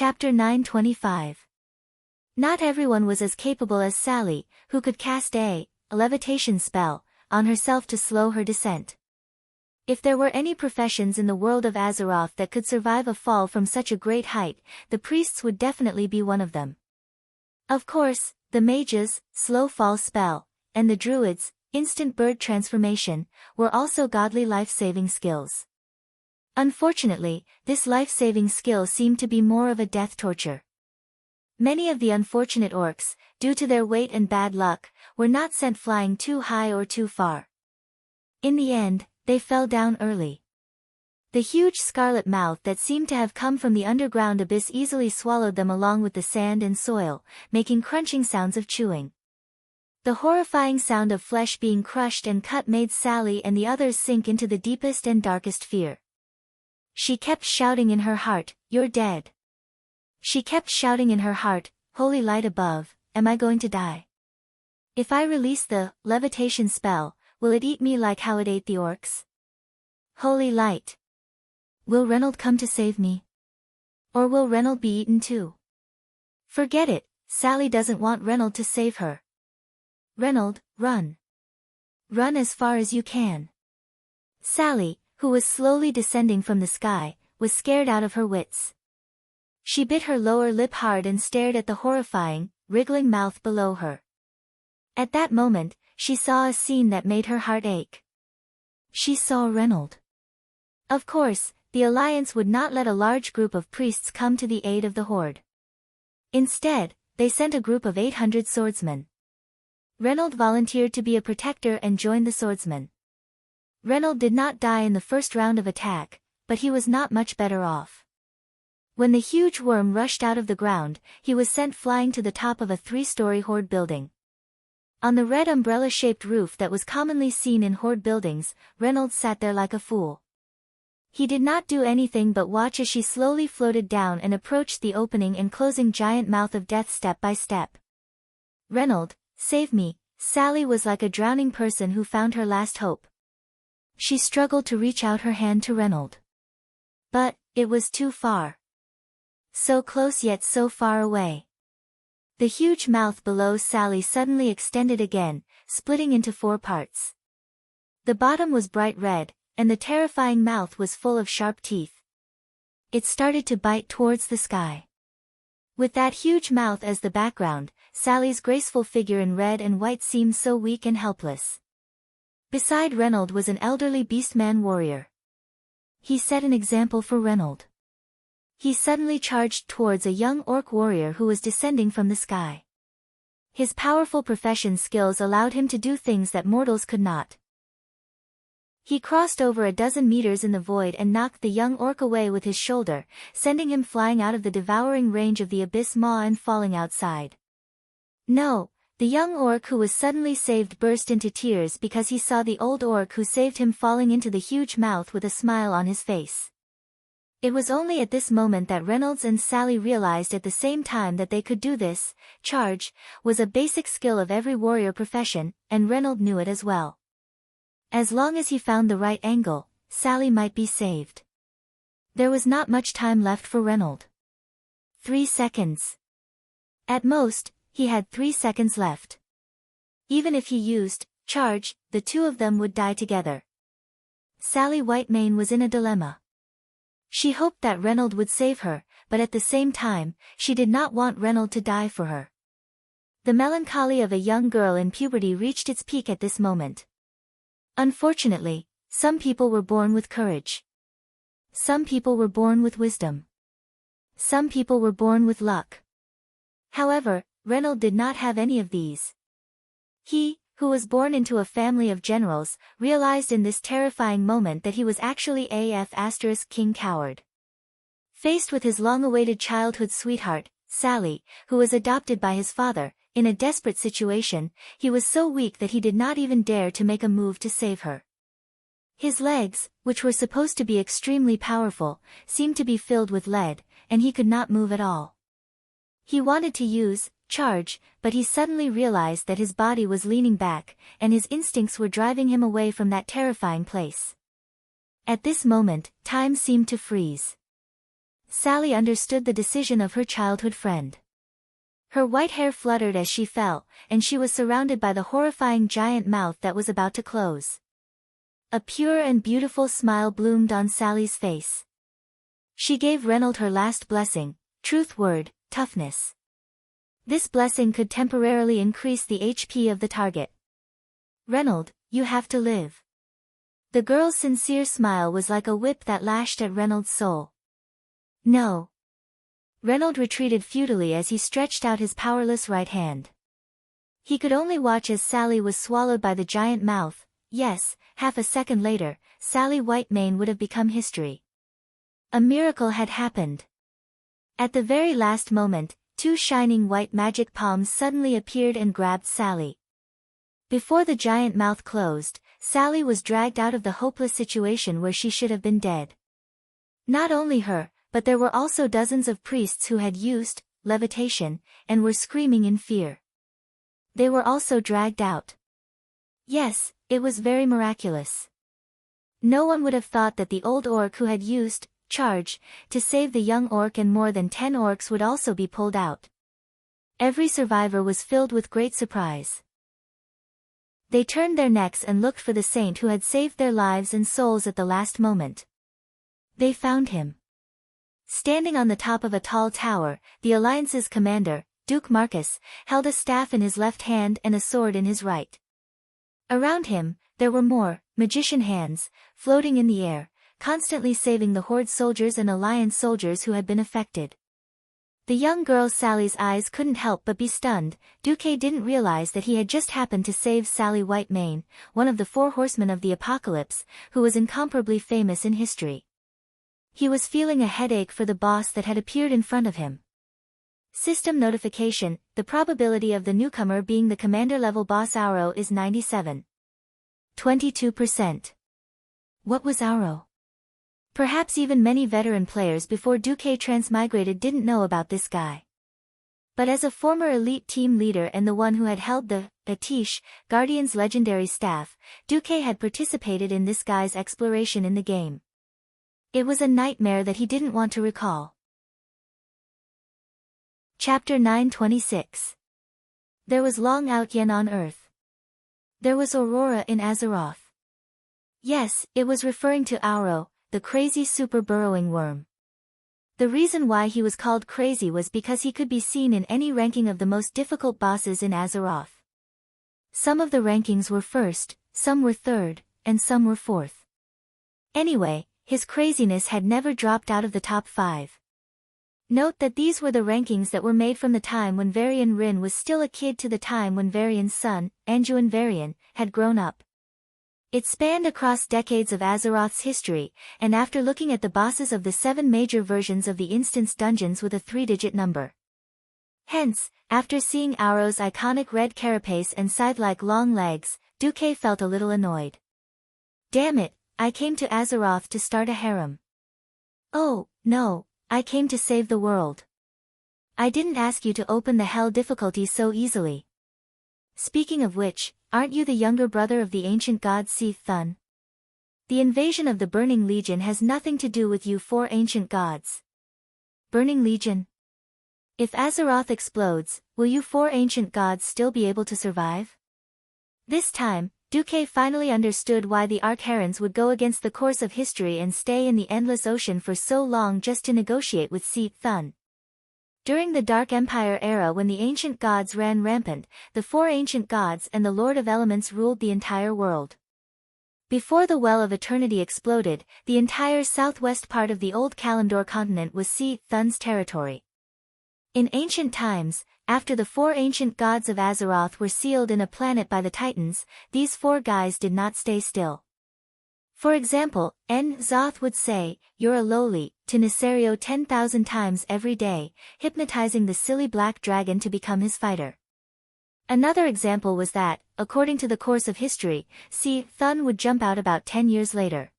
Chapter 925. Not everyone was as capable as Sally, who could cast a levitation spell on herself to slow her descent. If there were any professions in the world of Azeroth that could survive a fall from such a great height, the priests would definitely be one of them. Of course, the mages, slow fall spell, and the druids, instant bird transformation, were also godly life-saving skills. Unfortunately, this life-saving skill seemed to be more of a death torture. Many of the unfortunate orcs, due to their weight and bad luck, were not sent flying too high or too far. In the end, they fell down early. The huge scarlet mouth that seemed to have come from the underground abyss easily swallowed them along with the sand and soil, making crunching sounds of chewing. The horrifying sound of flesh being crushed and cut made Sally and the others sink into the deepest and darkest fear. She kept shouting in her heart, "You're dead." She kept shouting in her heart, "Holy light above, am I going to die? If I release the levitation spell, will it eat me like how it ate the orcs? Holy light. Will Reynold come to save me? Or will Reynold be eaten too? Forget it, Sally doesn't want Reynold to save her. Reynold, run. Run as far as you can." Sally, who was slowly descending from the sky, was scared out of her wits. She bit her lower lip hard and stared at the horrifying, wriggling mouth below her. At that moment, she saw a scene that made her heart ache. She saw Reynold. Of course, the Alliance would not let a large group of priests come to the aid of the Horde. Instead, they sent a group of 800 swordsmen. Reynold volunteered to be a protector and joined the swordsmen. Reynold did not die in the first round of attack, but he was not much better off. When the huge worm rushed out of the ground, he was sent flying to the top of a 3-story Horde building. On the red umbrella-shaped roof that was commonly seen in Horde buildings, Reynold sat there like a fool. He did not do anything but watch as she slowly floated down and approached the opening and closing giant mouth of death step by step. "Reynold, save me," Sally was like a drowning person who found her last hope. She struggled to reach out her hand to Reynold. But, it was too far. So close yet so far away. The huge mouth below Sally suddenly extended again, splitting into 4 parts. The bottom was bright red, and the terrifying mouth was full of sharp teeth. It started to bite towards the sky. With that huge mouth as the background, Sally's graceful figure in red and white seemed so weak and helpless. Beside Reynold was an elderly beastman warrior. He set an example for Reynold. He suddenly charged towards a young orc warrior who was descending from the sky. His powerful profession skills allowed him to do things that mortals could not. He crossed over a dozen meters in the void and knocked the young orc away with his shoulder, sending him flying out of the devouring range of the abyss maw and falling outside. No, the young orc who was suddenly saved burst into tears because he saw the old orc who saved him falling into the huge mouth with a smile on his face. It was only at this moment that Reynolds and Sally realized at the same time that they could do this. Charge was a basic skill of every warrior profession, and Reynold knew it as well. As long as he found the right angle, Sally might be saved. There was not much time left for Reynold. 3 seconds. At most, he had 3 seconds left. Even if he used charge, the two of them would die together. Sally Whitemane was in a dilemma. She hoped that Reynold would save her, but at the same time, she did not want Reynold to die for her. The melancholy of a young girl in puberty reached its peak at this moment. Unfortunately, some people were born with courage. Some people were born with wisdom. Some people were born with luck. However, Reynold did not have any of these. He, who was born into a family of generals, realized in this terrifying moment that he was actually a *king coward. Faced with his long-awaited childhood sweetheart, Sally, who was adopted by his father, in a desperate situation, he was so weak that he did not even dare to make a move to save her. His legs, which were supposed to be extremely powerful, seemed to be filled with lead, and he could not move at all. He wanted to use charge, but he suddenly realized that his body was leaning back, and his instincts were driving him away from that terrifying place. At this moment, time seemed to freeze. Sally understood the decision of her childhood friend. Her white hair fluttered as she fell, and she was surrounded by the horrifying giant mouth that was about to close. A pure and beautiful smile bloomed on Sally's face. She gave Reynold her last blessing, truth word, toughness. This blessing could temporarily increase the HP of the target. Reynold, you have to live. The girl's sincere smile was like a whip that lashed at Reynolds' soul. No. Reynold retreated futilely as he stretched out his powerless right hand. He could only watch as Sally was swallowed by the giant mouth. Yes, half a second later, Sally Whitemane would have become history. A miracle had happened. At the very last moment, two shining white magic palms suddenly appeared and grabbed Sally. Before the giant mouth closed, Sally was dragged out of the hopeless situation where she should have been dead. Not only her, but there were also dozens of priests who had used levitation and were screaming in fear. They were also dragged out. Yes, it was very miraculous. No one would have thought that the old orc who had used charge to save the young orc and more than 10 orcs would also be pulled out. Every survivor was filled with great surprise. They turned their necks and looked for the saint who had saved their lives and souls at the last moment. They found him. Standing on the top of a tall tower, the Alliance's commander, Duke Marcus, held a staff in his left hand and a sword in his right. Around him, there were more magician hands, floating in the air, constantly saving the Horde soldiers and Alliance soldiers who had been affected. The young girl Sally's eyes couldn't help but be stunned. Duque didn't realize that he had just happened to save Sally Whitemane, one of the 4 horsemen of the apocalypse, who was incomparably famous in history. He was feeling a headache for the boss that had appeared in front of him. System notification: the probability of the newcomer being the commander-level boss Auro is 97.22%. What was Auro? Perhaps even many veteran players before Duque transmigrated didn't know about this guy. But as a former elite team leader and the one who had held the Atish Guardian's legendary staff, Duque had participated in this guy's exploration in the game. It was a nightmare that he didn't want to recall. Chapter 926. There was Long Out Yen on Earth. There was Aurora in Azeroth. Yes, it was referring to Auro, the crazy super-burrowing worm. The reason why he was called crazy was because he could be seen in any ranking of the most difficult bosses in Azeroth. Some of the rankings were first, some were third, and some were fourth. Anyway, his craziness had never dropped out of the top 5. Note that these were the rankings that were made from the time when Varian Rin was still a kid to the time when Varian's son, Anduin Varian, had grown up. It spanned across decades of Azeroth's history, and after looking at the bosses of the 7 major versions of the instance dungeons with a 3-digit number. Hence, after seeing Auro's iconic red carapace and scythe-like long legs, Duque felt a little annoyed. Damn it, I came to Azeroth to start a harem. Oh, no, I came to save the world. I didn't ask you to open the hell difficulty so easily. Speaking of which, aren't you the younger brother of the ancient god Seath Thun? The invasion of the Burning Legion has nothing to do with you 4 ancient gods. Burning Legion? If Azeroth explodes, will you 4 ancient gods still be able to survive? This time, Duque finally understood why the Archherons would go against the course of history and stay in the Endless Ocean for so long just to negotiate with Seath Thun. During the Dark Empire era when the ancient gods ran rampant, the 4 ancient gods and the Lord of Elements ruled the entire world. Before the Well of Eternity exploded, the entire southwest part of the old Kalimdor continent was Seath Thun's territory. In ancient times, after the 4 ancient gods of Azeroth were sealed in a planet by the Titans, these 4 guys did not stay still. For example, Zoth would say, "You're a lowly," to Nesario 10,000 times every day, hypnotizing the silly black dragon to become his fighter. Another example was that, according to the course of history, Seath Thun would jump out about 10 years later.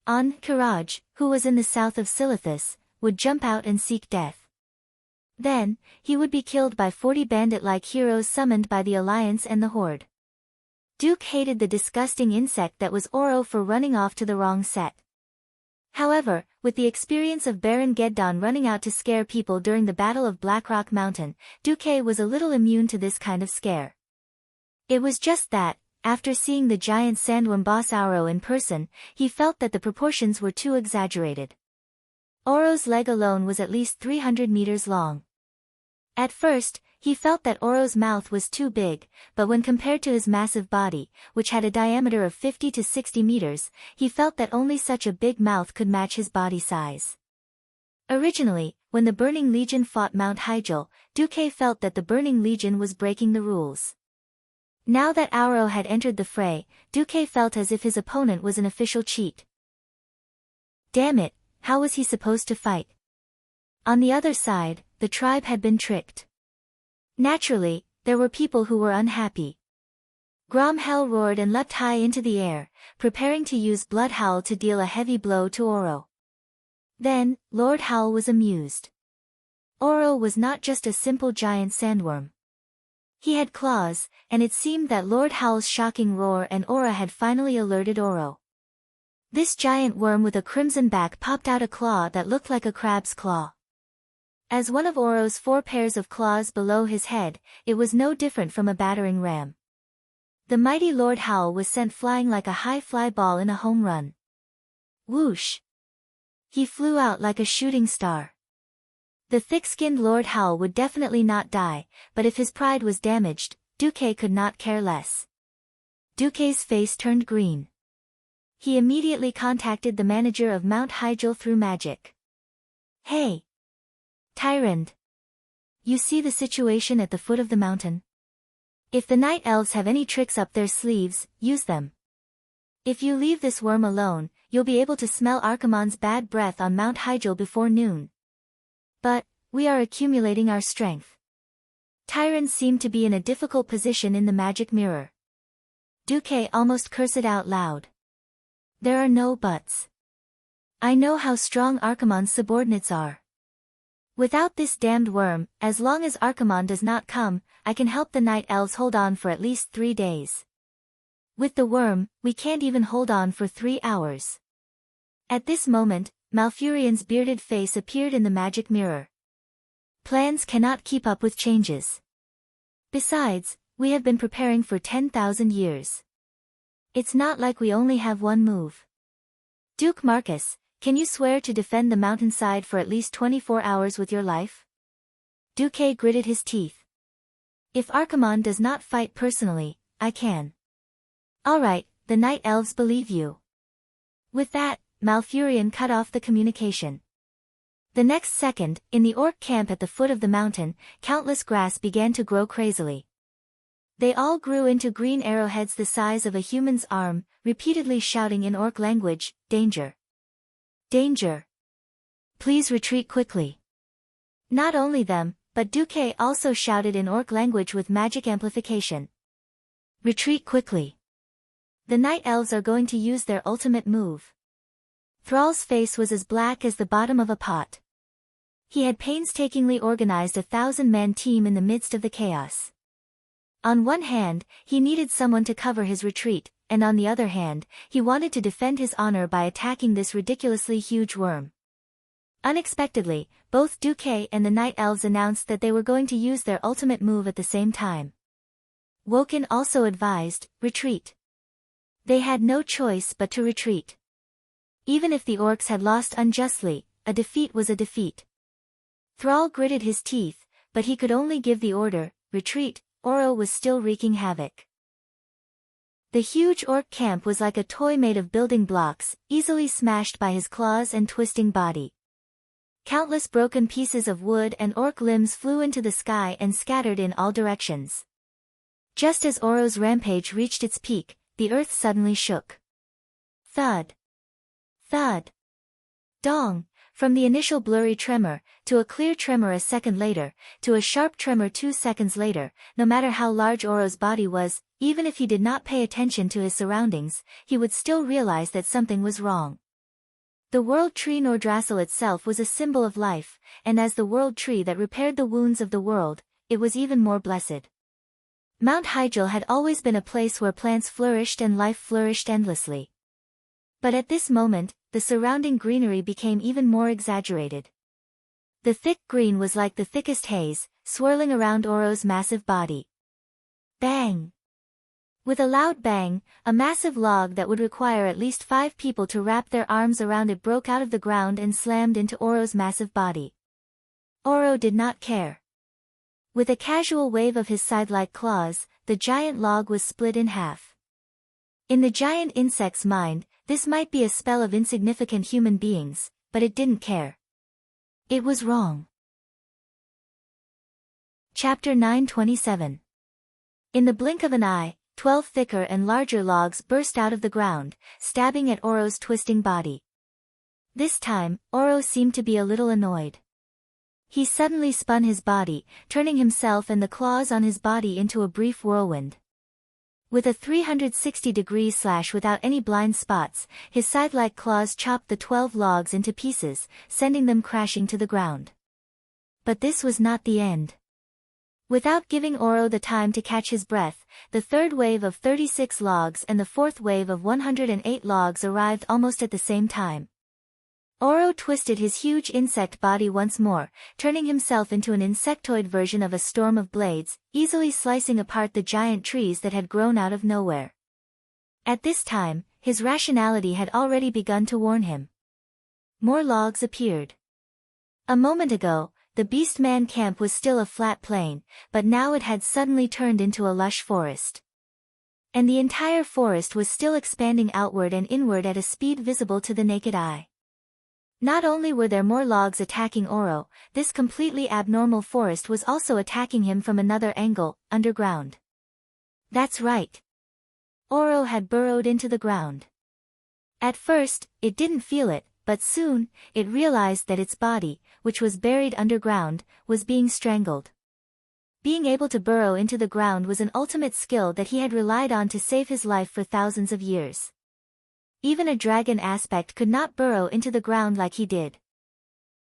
Kiraj, who was in the south of Silithus, would jump out and seek death. Then, he would be killed by 40 bandit-like heroes summoned by the Alliance and the Horde. Duke hated the disgusting insect that was Oro for running off to the wrong set. However, with the experience of Baron Geddon running out to scare people during the Battle of Blackrock Mountain, Duque was a little immune to this kind of scare. It was just that, after seeing the giant sandworm boss Auro in person, he felt that the proportions were too exaggerated. Auro's leg alone was at least 300 meters long. At first, he felt that Auro's mouth was too big, but when compared to his massive body, which had a diameter of 50 to 60 meters, he felt that only such a big mouth could match his body size. Originally, when the Burning Legion fought Mount Hyjal, Duque felt that the Burning Legion was breaking the rules. Now that Auro had entered the fray, Duque felt as if his opponent was an official cheat. Damn it, how was he supposed to fight? On the other side, the tribe had been tricked. Naturally, there were people who were unhappy. Gromhell roared and leapt high into the air, preparing to use Bloodhowl to deal a heavy blow to Auro. Then, Lord Howl was amused. Auro was not just a simple giant sandworm. He had claws, and it seemed that Lord Howl's shocking roar and aura had finally alerted Auro. This giant worm with a crimson back popped out a claw that looked like a crab's claw. As one of Auro's 4 pairs of claws below his head, it was no different from a battering ram. The mighty Lord Howl was sent flying like a high fly ball in a home run. Whoosh! He flew out like a shooting star. The thick-skinned Lord Howl would definitely not die, but if his pride was damaged, Duque could not care less. Duque's face turned green. He immediately contacted the manager of Mount Hyjal through magic. Hey! Tyrant! You see the situation at the foot of the mountain? If the night elves have any tricks up their sleeves, use them. If you leave this worm alone, you'll be able to smell Archimonde's bad breath on Mount Hyjal before noon. But, we are accumulating our strength. Tyron seemed to be in a difficult position in the magic mirror. Duque almost cursed out loud. There are no buts. I know how strong Archimonde's subordinates are. Without this damned worm, as long as Archimonde does not come, I can help the night elves hold on for at least 3 days. With the worm, we can't even hold on for 3 hours. At this moment, Malfurion's bearded face appeared in the magic mirror. Plans cannot keep up with changes. Besides, we have been preparing for 10,000 years. It's not like we only have one move. Duke Marcus, can you swear to defend the mountainside for at least 24 hours with your life? Duque gritted his teeth. If Archimonde does not fight personally, I can. Alright, the night elves believe you. With that, Malfurion cut off the communication. The next second, in the orc camp at the foot of the mountain, countless grass began to grow crazily. They all grew into green arrowheads the size of a human's arm, repeatedly shouting in orc language, "Danger! Danger! Please retreat quickly!" Not only them, but Duque also shouted in orc language with magic amplification. Retreat quickly! The night elves are going to use their ultimate move. Thrall's face was as black as the bottom of a pot. He had painstakingly organized a 1,000-man team in the midst of the chaos. On one hand, he needed someone to cover his retreat, and on the other hand, he wanted to defend his honor by attacking this ridiculously huge worm. Unexpectedly, both Duque and the night elves announced that they were going to use their ultimate move at the same time. Woken also advised, retreat. They had no choice but to retreat. Even if the orcs had lost unjustly, a defeat was a defeat. Thrall gritted his teeth, but he could only give the order, retreat. Auro was still wreaking havoc. The huge orc camp was like a toy made of building blocks, easily smashed by his claws and twisting body. Countless broken pieces of wood and orc limbs flew into the sky and scattered in all directions. Just as Auro's rampage reached its peak, the earth suddenly shook. Thud. Thud. Dong, from the initial blurry tremor, to a clear tremor a second later, to a sharp tremor 2 seconds later. No matter how large Auro's body was, even if he did not pay attention to his surroundings, he would still realize that something was wrong. The world tree Nordrassil itself was a symbol of life, and as the world tree that repaired the wounds of the world, it was even more blessed. Mount Hyjal had always been a place where plants flourished and life flourished endlessly. But at this moment, the surrounding greenery became even more exaggerated. The thick green was like the thickest haze, swirling around Oro's massive body. Bang! With a loud bang, a massive log that would require at least 5 people to wrap their arms around it broke out of the ground and slammed into Oro's massive body. Oro did not care. With a casual wave of his side-like claws, the giant log was split in half. In the giant insect's mind, this might be a spell of insignificant human beings, but it didn't care. It was wrong. Chapter 927. In the blink of an eye, 12 thicker and larger logs burst out of the ground, stabbing at Oro's twisting body. This time, Oro seemed to be a little annoyed. He suddenly spun his body, turning himself and the claws on his body into a brief whirlwind. With a 360-degree slash without any blind spots, his side-like claws chopped the 12 logs into pieces, sending them crashing to the ground. But this was not the end. Without giving Oro the time to catch his breath, the third wave of 36 logs and the fourth wave of 108 logs arrived almost at the same time. Oro twisted his huge insect body once more, turning himself into an insectoid version of a storm of blades, easily slicing apart the giant trees that had grown out of nowhere. At this time, his rationality had already begun to warn him. More logs appeared. A moment ago, the Beastman camp was still a flat plain, but now it had suddenly turned into a lush forest. And the entire forest was still expanding outward and inward at a speed visible to the naked eye. Not only were there more logs attacking Oro, this completely abnormal forest was also attacking him from another angle, underground. That's right. Oro had burrowed into the ground. At first, it didn't feel it, but soon, it realized that its body, which was buried underground, was being strangled. Being able to burrow into the ground was an ultimate skill that he had relied on to save his life for thousands of years. Even a dragon aspect could not burrow into the ground like he did.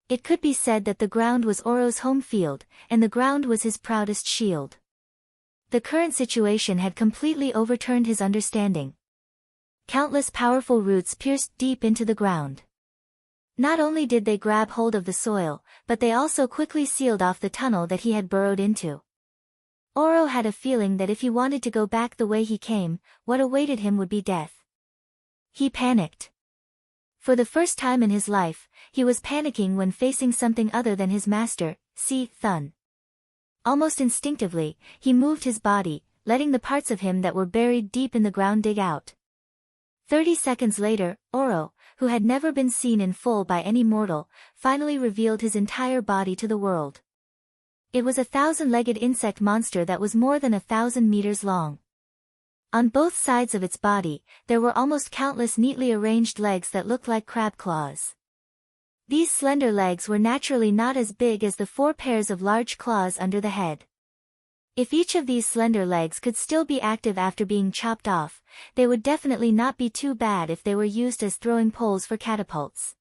It could be said that the ground was Oro's home field, and the ground was his proudest shield. The current situation had completely overturned his understanding. Countless powerful roots pierced deep into the ground. Not only did they grab hold of the soil, but they also quickly sealed off the tunnel that he had burrowed into. Oro had a feeling that if he wanted to go back the way he came, what awaited him would be death. He panicked. For the first time in his life, he was panicking when facing something other than his master, Thun. Almost instinctively, he moved his body, letting the parts of him that were buried deep in the ground dig out. 30 seconds later, Oro, who had never been seen in full by any mortal, finally revealed his entire body to the world. It was a 1,000-legged insect monster that was more than 1,000 meters long. On both sides of its body, there were almost countless neatly arranged legs that looked like crab claws. These slender legs were naturally not as big as the 4 pairs of large claws under the head. If each of these slender legs could still be active after being chopped off, they would definitely not be too bad if they were used as throwing poles for catapults.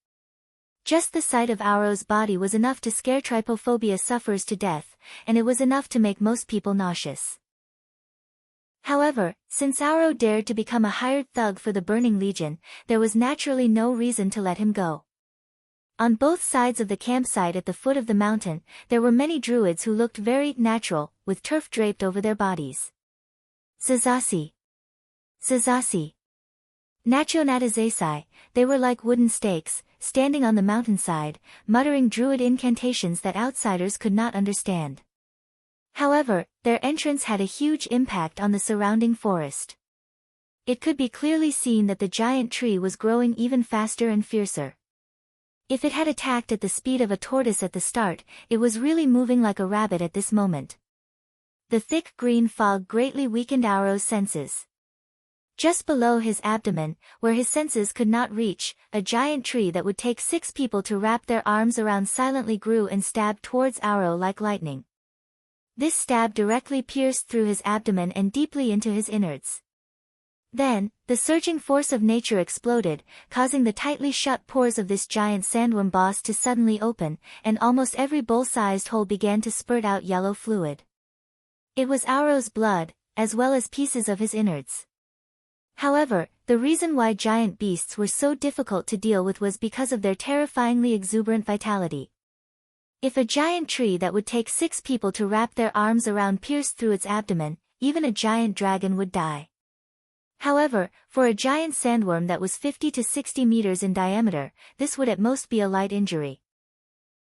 Just the sight of Oro's body was enough to scare trypophobia sufferers to death, and it was enough to make most people nauseous. However, since Oro dared to become a hired thug for the Burning Legion, there was naturally no reason to let him go. On both sides of the campsite at the foot of the mountain, there were many druids who looked very natural, with turf draped over their bodies. Zazasi. Zazasi. Nachonatazasai, they were like wooden stakes, standing on the mountainside, muttering druid incantations that outsiders could not understand. However, their entrance had a huge impact on the surrounding forest. It could be clearly seen that the giant tree was growing even faster and fiercer. If it had attacked at the speed of a tortoise at the start, it was really moving like a rabbit at this moment. The thick green fog greatly weakened Oro's senses. Just below his abdomen, where his senses could not reach, a giant tree that would take 6 people to wrap their arms around silently grew and stabbed towards Oro like lightning. This stab directly pierced through his abdomen and deeply into his innards. Then, the surging force of nature exploded, causing the tightly shut pores of this giant sandworm boss to suddenly open, and almost every bowl-sized hole began to spurt out yellow fluid. It was Oro's blood, as well as pieces of his innards. However, The reason why giant beasts were so difficult to deal with was because of their terrifyingly exuberant vitality. If a giant tree that would take 6 people to wrap their arms around pierced through its abdomen, even a giant dragon would die. However, for a giant sandworm that was 50 to 60 meters in diameter, this would at most be a light injury.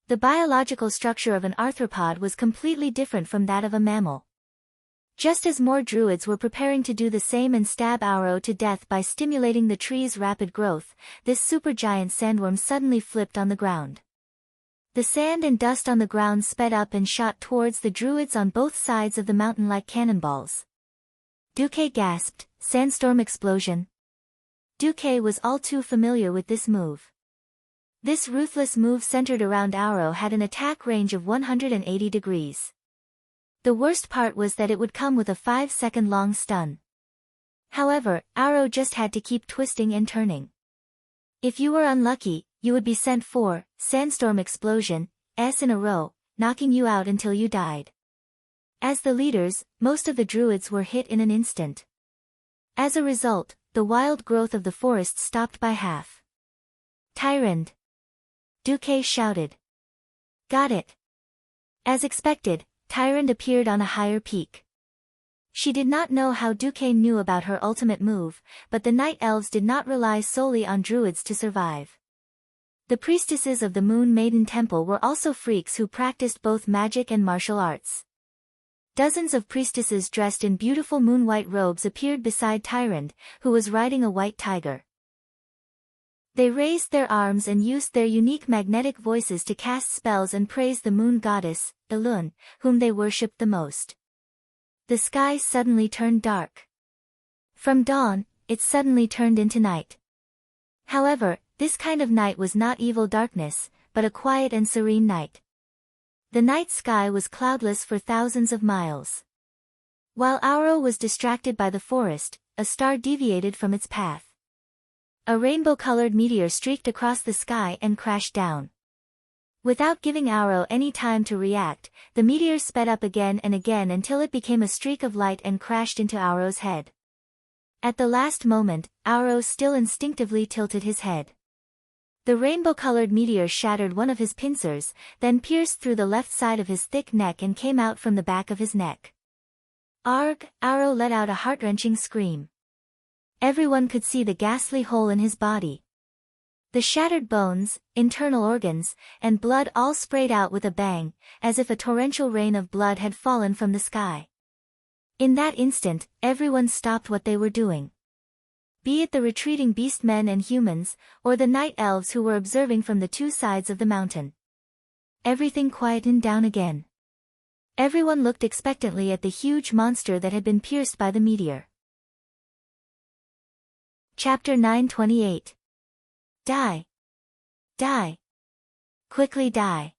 The biological structure of an arthropod was completely different from that of a mammal. Just as more druids were preparing to do the same and stab Auro to death by stimulating the tree's rapid growth, this supergiant sandworm suddenly flipped on the ground. The sand and dust on the ground sped up and shot towards the druids on both sides of the mountain like cannonballs. Duque gasped, "Sandstorm explosion." Duque was all too familiar with this move. This ruthless move centered around Auro had an attack range of 180 degrees. The worst part was that it would come with a 5-second-long stun. However, Auro just had to keep twisting and turning. If you were unlucky, you would be sent 4 sandstorm explosions in a row, knocking you out until you died. As the leaders, most of the druids were hit in an instant. As a result, the wild growth of the forest stopped by half. "Tyrant!" Duque shouted. "Got it." As expected, Tyrant appeared on a higher peak. She did not know how Duque knew about her ultimate move, but the night elves did not rely solely on druids to survive. The priestesses of the Moon Maiden Temple were also freaks who practiced both magic and martial arts. Dozens of priestesses dressed in beautiful moon-white robes appeared beside Tyrant, who was riding a white tiger. They raised their arms and used their unique magnetic voices to cast spells and praise the moon goddess, Elun, whom they worshipped the most. The sky suddenly turned dark. From dawn, it suddenly turned into night. However, this kind of night was not evil darkness, but a quiet and serene night. The night sky was cloudless for thousands of miles. While Auro was distracted by the forest, a star deviated from its path. A rainbow-colored meteor streaked across the sky and crashed down. Without giving Auro any time to react, the meteor sped up again and again until it became a streak of light and crashed into Auro's head. At the last moment, Auro still instinctively tilted his head. The rainbow-colored meteor shattered one of his pincers, then pierced through the left side of his thick neck and came out from the back of his neck. "Arg!" Auro let out a heart-wrenching scream. Everyone could see the ghastly hole in his body. The shattered bones, internal organs, and blood all sprayed out with a bang, as if a torrential rain of blood had fallen from the sky. In that instant, everyone stopped what they were doing. Be it the retreating beastmen and humans, or the night elves who were observing from the 2 sides of the mountain. Everything quietened down again. Everyone looked expectantly at the huge monster that had been pierced by the meteor. Chapter 928. Die. Die. Quickly die.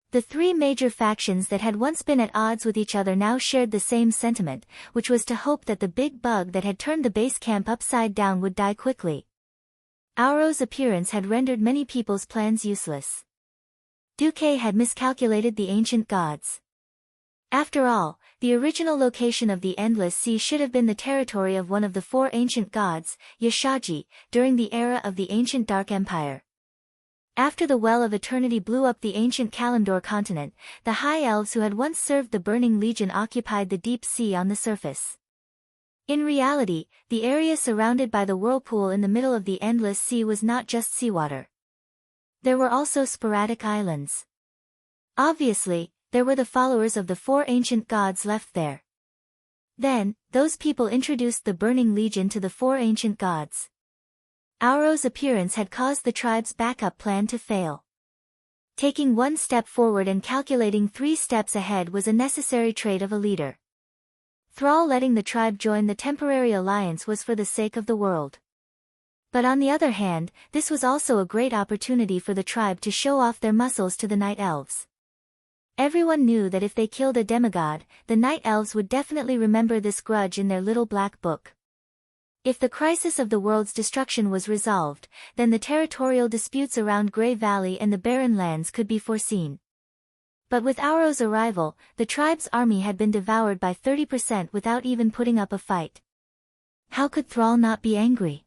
The 3 major factions that had once been at odds with each other now shared the same sentiment, which was to hope that the big bug that had turned the base camp upside down would die quickly. Auro's appearance had rendered many people's plans useless. Duque had miscalculated the ancient gods. After all, the original location of the Endless Sea should have been the territory of one of the 4 ancient gods, Yashaji, during the era of the ancient Dark Empire. After the Well of Eternity blew up the ancient Kalimdor continent, the High Elves who had once served the Burning Legion occupied the deep sea on the surface. In reality, the area surrounded by the whirlpool in the middle of the Endless Sea was not just seawater. There were also sporadic islands. Obviously, there were the followers of the 4 ancient gods left there. Then, those people introduced the Burning Legion to the 4 ancient gods. Auro's appearance had caused the tribe's backup plan to fail. Taking 1 step forward and calculating 3 steps ahead was a necessary trait of a leader. Thrall letting the tribe join the temporary alliance was for the sake of the world. But on the other hand, this was also a great opportunity for the tribe to show off their muscles to the Night Elves. Everyone knew that if they killed a demigod, the Night Elves would definitely remember this grudge in their little black book. If the crisis of the world's destruction was resolved, then the territorial disputes around Grey Valley and the Barren Lands could be foreseen. But with Auro's arrival, the tribe's army had been devoured by 30% without even putting up a fight. How could Thrall not be angry?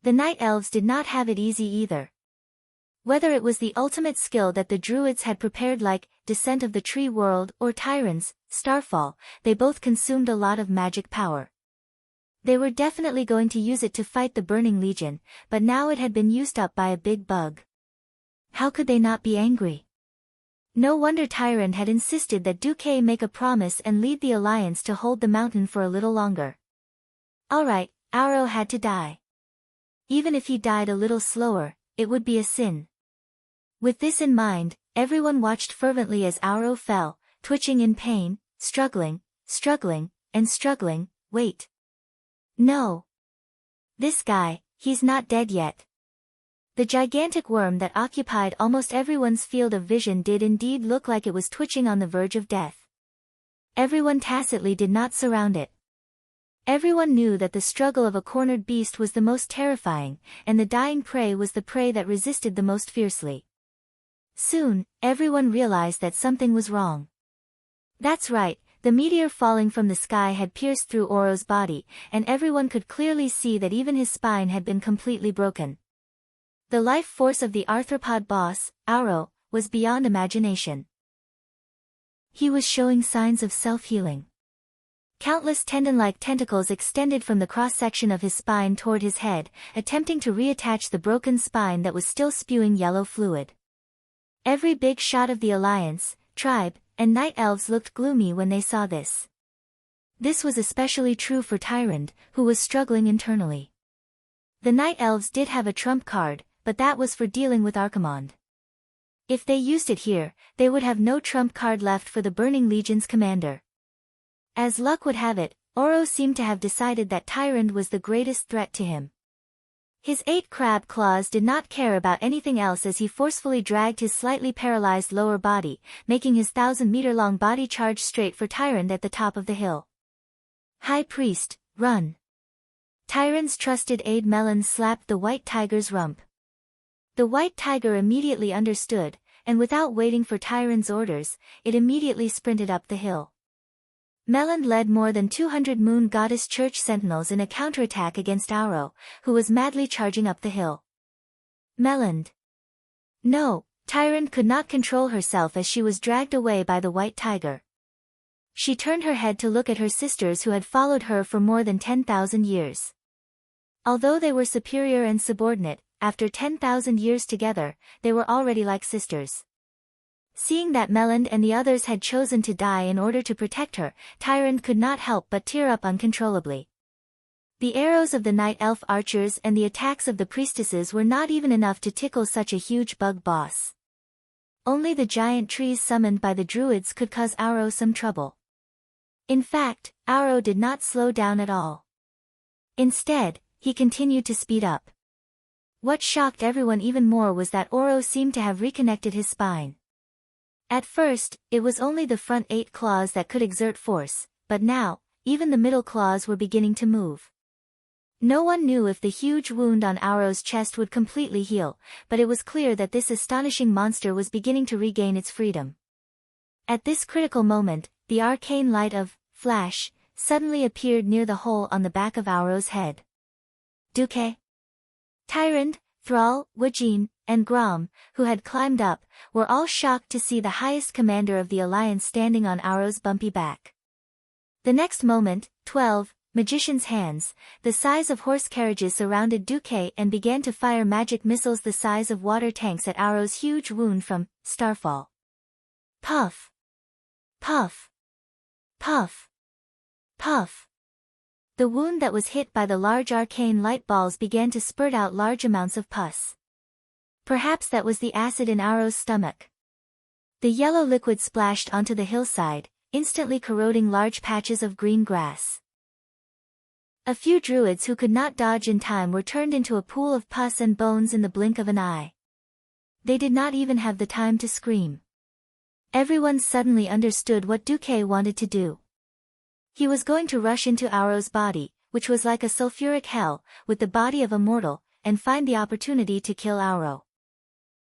The night elves did not have it easy either. Whether it was the ultimate skill that the druids had prepared like Descent of the Tree World or Tyrants, Starfall, they both consumed a lot of magic power. They were definitely going to use it to fight the Burning Legion, but now it had been used up by a big bug. How could they not be angry? No wonder Tyrant had insisted that Duque make a promise and lead the Alliance to hold the mountain for a little longer. Alright, Auro had to die. Even if he died a little slower, it would be a sin. With this in mind, everyone watched fervently as Auro fell, twitching in pain, struggling, and struggling. Wait. No. This guy, he's not dead yet. The gigantic worm that occupied almost everyone's field of vision did indeed look like it was twitching on the verge of death. Everyone tacitly did not surround it. Everyone knew that the struggle of a cornered beast was the most terrifying, and the dying prey was the prey that resisted the most fiercely. Soon, everyone realized that something was wrong. That's right, the meteor falling from the sky had pierced through Auro's body, and everyone could clearly see that even his spine had been completely broken. The life force of the arthropod boss, Auro, was beyond imagination. He was showing signs of self-healing. Countless tendon-like tentacles extended from the cross-section of his spine toward his head, attempting to reattach the broken spine that was still spewing yellow fluid. Every big shot of the Alliance, tribe, and night elves looked gloomy when they saw this. This was especially true for Tyrande, who was struggling internally. The night elves did have a trump card, but that was for dealing with Archimonde. If they used it here, they would have no trump card left for the Burning Legion's commander. As luck would have it, Auro seemed to have decided that Tyrande was the greatest threat to him. His 8 crab claws did not care about anything else as he forcefully dragged his slightly paralyzed lower body, making his 1,000-meter-long body charge straight for Tyrande at the top of the hill. High Priest, run! Tyrande's trusted aide Melon slapped the white tiger's rump. The white tiger immediately understood, and without waiting for Tyrande's orders, it immediately sprinted up the hill. Melon led more than 200 Moon Goddess Church sentinels in a counterattack against Auro, who was madly charging up the hill. Melon! No, Tyrande could not control herself as she was dragged away by the white tiger. She turned her head to look at her sisters who had followed her for more than 10,000 years. Although they were superior and subordinate, after 10,000 years together, they were already like sisters. Seeing that Melon and the others had chosen to die in order to protect her, Tyrande could not help but tear up uncontrollably. The arrows of the night elf archers and the attacks of the priestesses were not even enough to tickle such a huge bug boss. Only the giant trees summoned by the druids could cause Auro some trouble. In fact, Auro did not slow down at all. Instead, he continued to speed up. What shocked everyone even more was that Auro seemed to have reconnected his spine. At first, it was only the front 8 claws that could exert force, but now, even the middle claws were beginning to move. No one knew if the huge wound on Auro's chest would completely heal, but it was clear that this astonishing monster was beginning to regain its freedom. At this critical moment, the arcane light of Flash suddenly appeared near the hole on the back of Auro's head. Duque, Tyrande, Thrall, Wajin, and Grom, who had climbed up, were all shocked to see the highest commander of the Alliance standing on Auro's bumpy back. The next moment, 12 magicians' hands, the size of horse carriages surrounded Duque and began to fire magic missiles the size of water tanks at Auro's huge wound from Starfall. Puff! Puff! Puff! Puff! The wound that was hit by the large arcane light balls began to spurt out large amounts of pus. Perhaps that was the acid in Auro's stomach. The yellow liquid splashed onto the hillside, instantly corroding large patches of green grass. A few druids who could not dodge in time were turned into a pool of pus and bones in the blink of an eye. They did not even have the time to scream. Everyone suddenly understood what Duque wanted to do. He was going to rush into Auro's body, which was like a sulfuric hell, with the body of a mortal, and find the opportunity to kill Auro.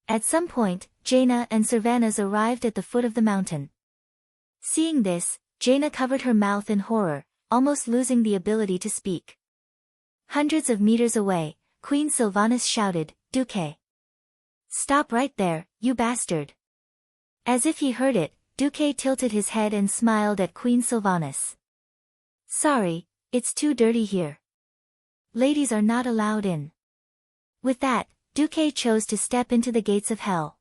At some point, Jaina and Servanas arrived at the foot of the mountain. Seeing this, Jaina covered her mouth in horror, almost losing the ability to speak. Hundreds of meters away, Queen Sylvanas shouted, "Duque! Stop right there, you bastard!" As if he heard it, Duque tilted his head and smiled at Queen Sylvanas. "Sorry, it's too dirty here. Ladies are not allowed in." With that, Duque chose to step into the gates of hell.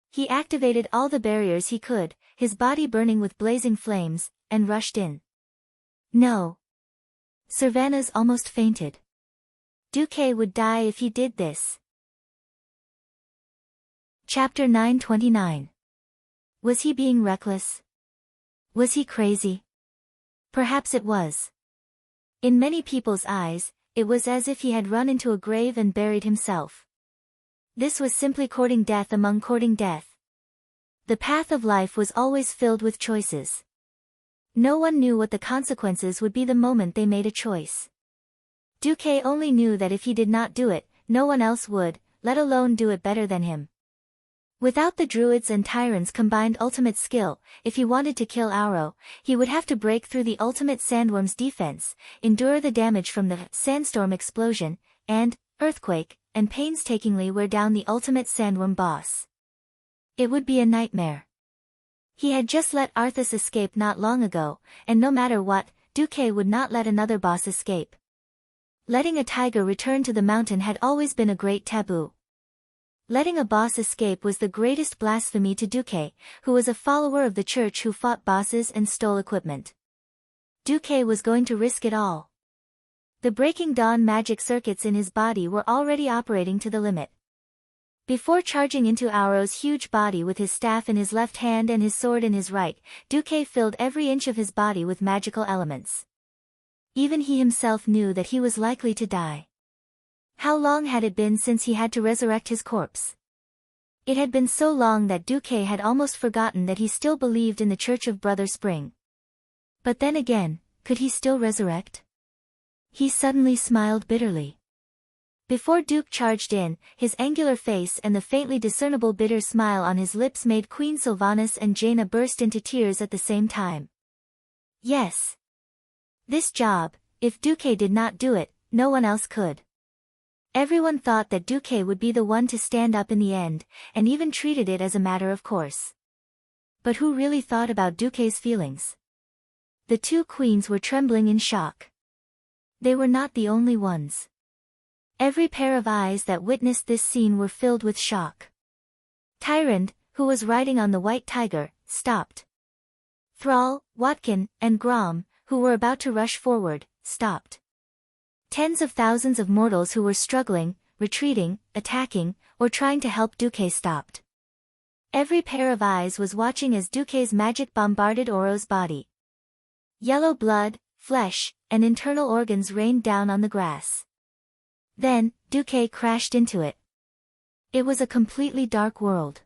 He activated all the barriers he could, his body burning with blazing flames, and rushed in. No. Sylvanas almost fainted. Duque would die if he did this. Chapter 929. Was he being reckless? Was he crazy? Perhaps it was. In many people's eyes, it was as if he had run into a grave and buried himself. This was simply courting death among courting death. The path of life was always filled with choices. No one knew what the consequences would be the moment they made a choice. Duque only knew that if he did not do it, no one else would, let alone do it better than him. Without the druids and tyrants' combined ultimate skill, if he wanted to kill Auro, he would have to break through the ultimate sandworm's defense, endure the damage from the sandstorm explosion, and earthquake, and painstakingly wear down the ultimate sandworm boss. It would be a nightmare. He had just let Arthas escape not long ago, and no matter what, Duque would not let another boss escape. Letting a tiger return to the mountain had always been a great taboo. Letting a boss escape was the greatest blasphemy to Duque, who was a follower of the church who fought bosses and stole equipment. Duque was going to risk it all. The Breaking Dawn magic circuits in his body were already operating to the limit. Before charging into Auro's huge body with his staff in his left hand and his sword in his right, Duque filled every inch of his body with magical elements. Even he himself knew that he was likely to die. How long had it been since he had to resurrect his corpse? It had been so long that Duque had almost forgotten that he still believed in the Church of Brother Spring. But then again, could he still resurrect? He suddenly smiled bitterly. Before Duke charged in, his angular face and the faintly discernible bitter smile on his lips made Queen Sylvanas and Jaina burst into tears at the same time. Yes. This job, if Duque did not do it, no one else could. Everyone thought that Duque would be the one to stand up in the end, and even treated it as a matter of course. But who really thought about Duque's feelings? The two queens were trembling in shock. They were not the only ones. Every pair of eyes that witnessed this scene were filled with shock. Tyrande, who was riding on the white tiger, stopped. Thrall, Watkin, and Grom, who were about to rush forward, stopped. Tens of thousands of mortals who were struggling, retreating, attacking, or trying to help Duque stopped. Every pair of eyes was watching as Duque's magic bombarded Auro's body. Yellow blood, flesh, and internal organs rained down on the grass. Then, Duque crashed into it. It was a completely dark world.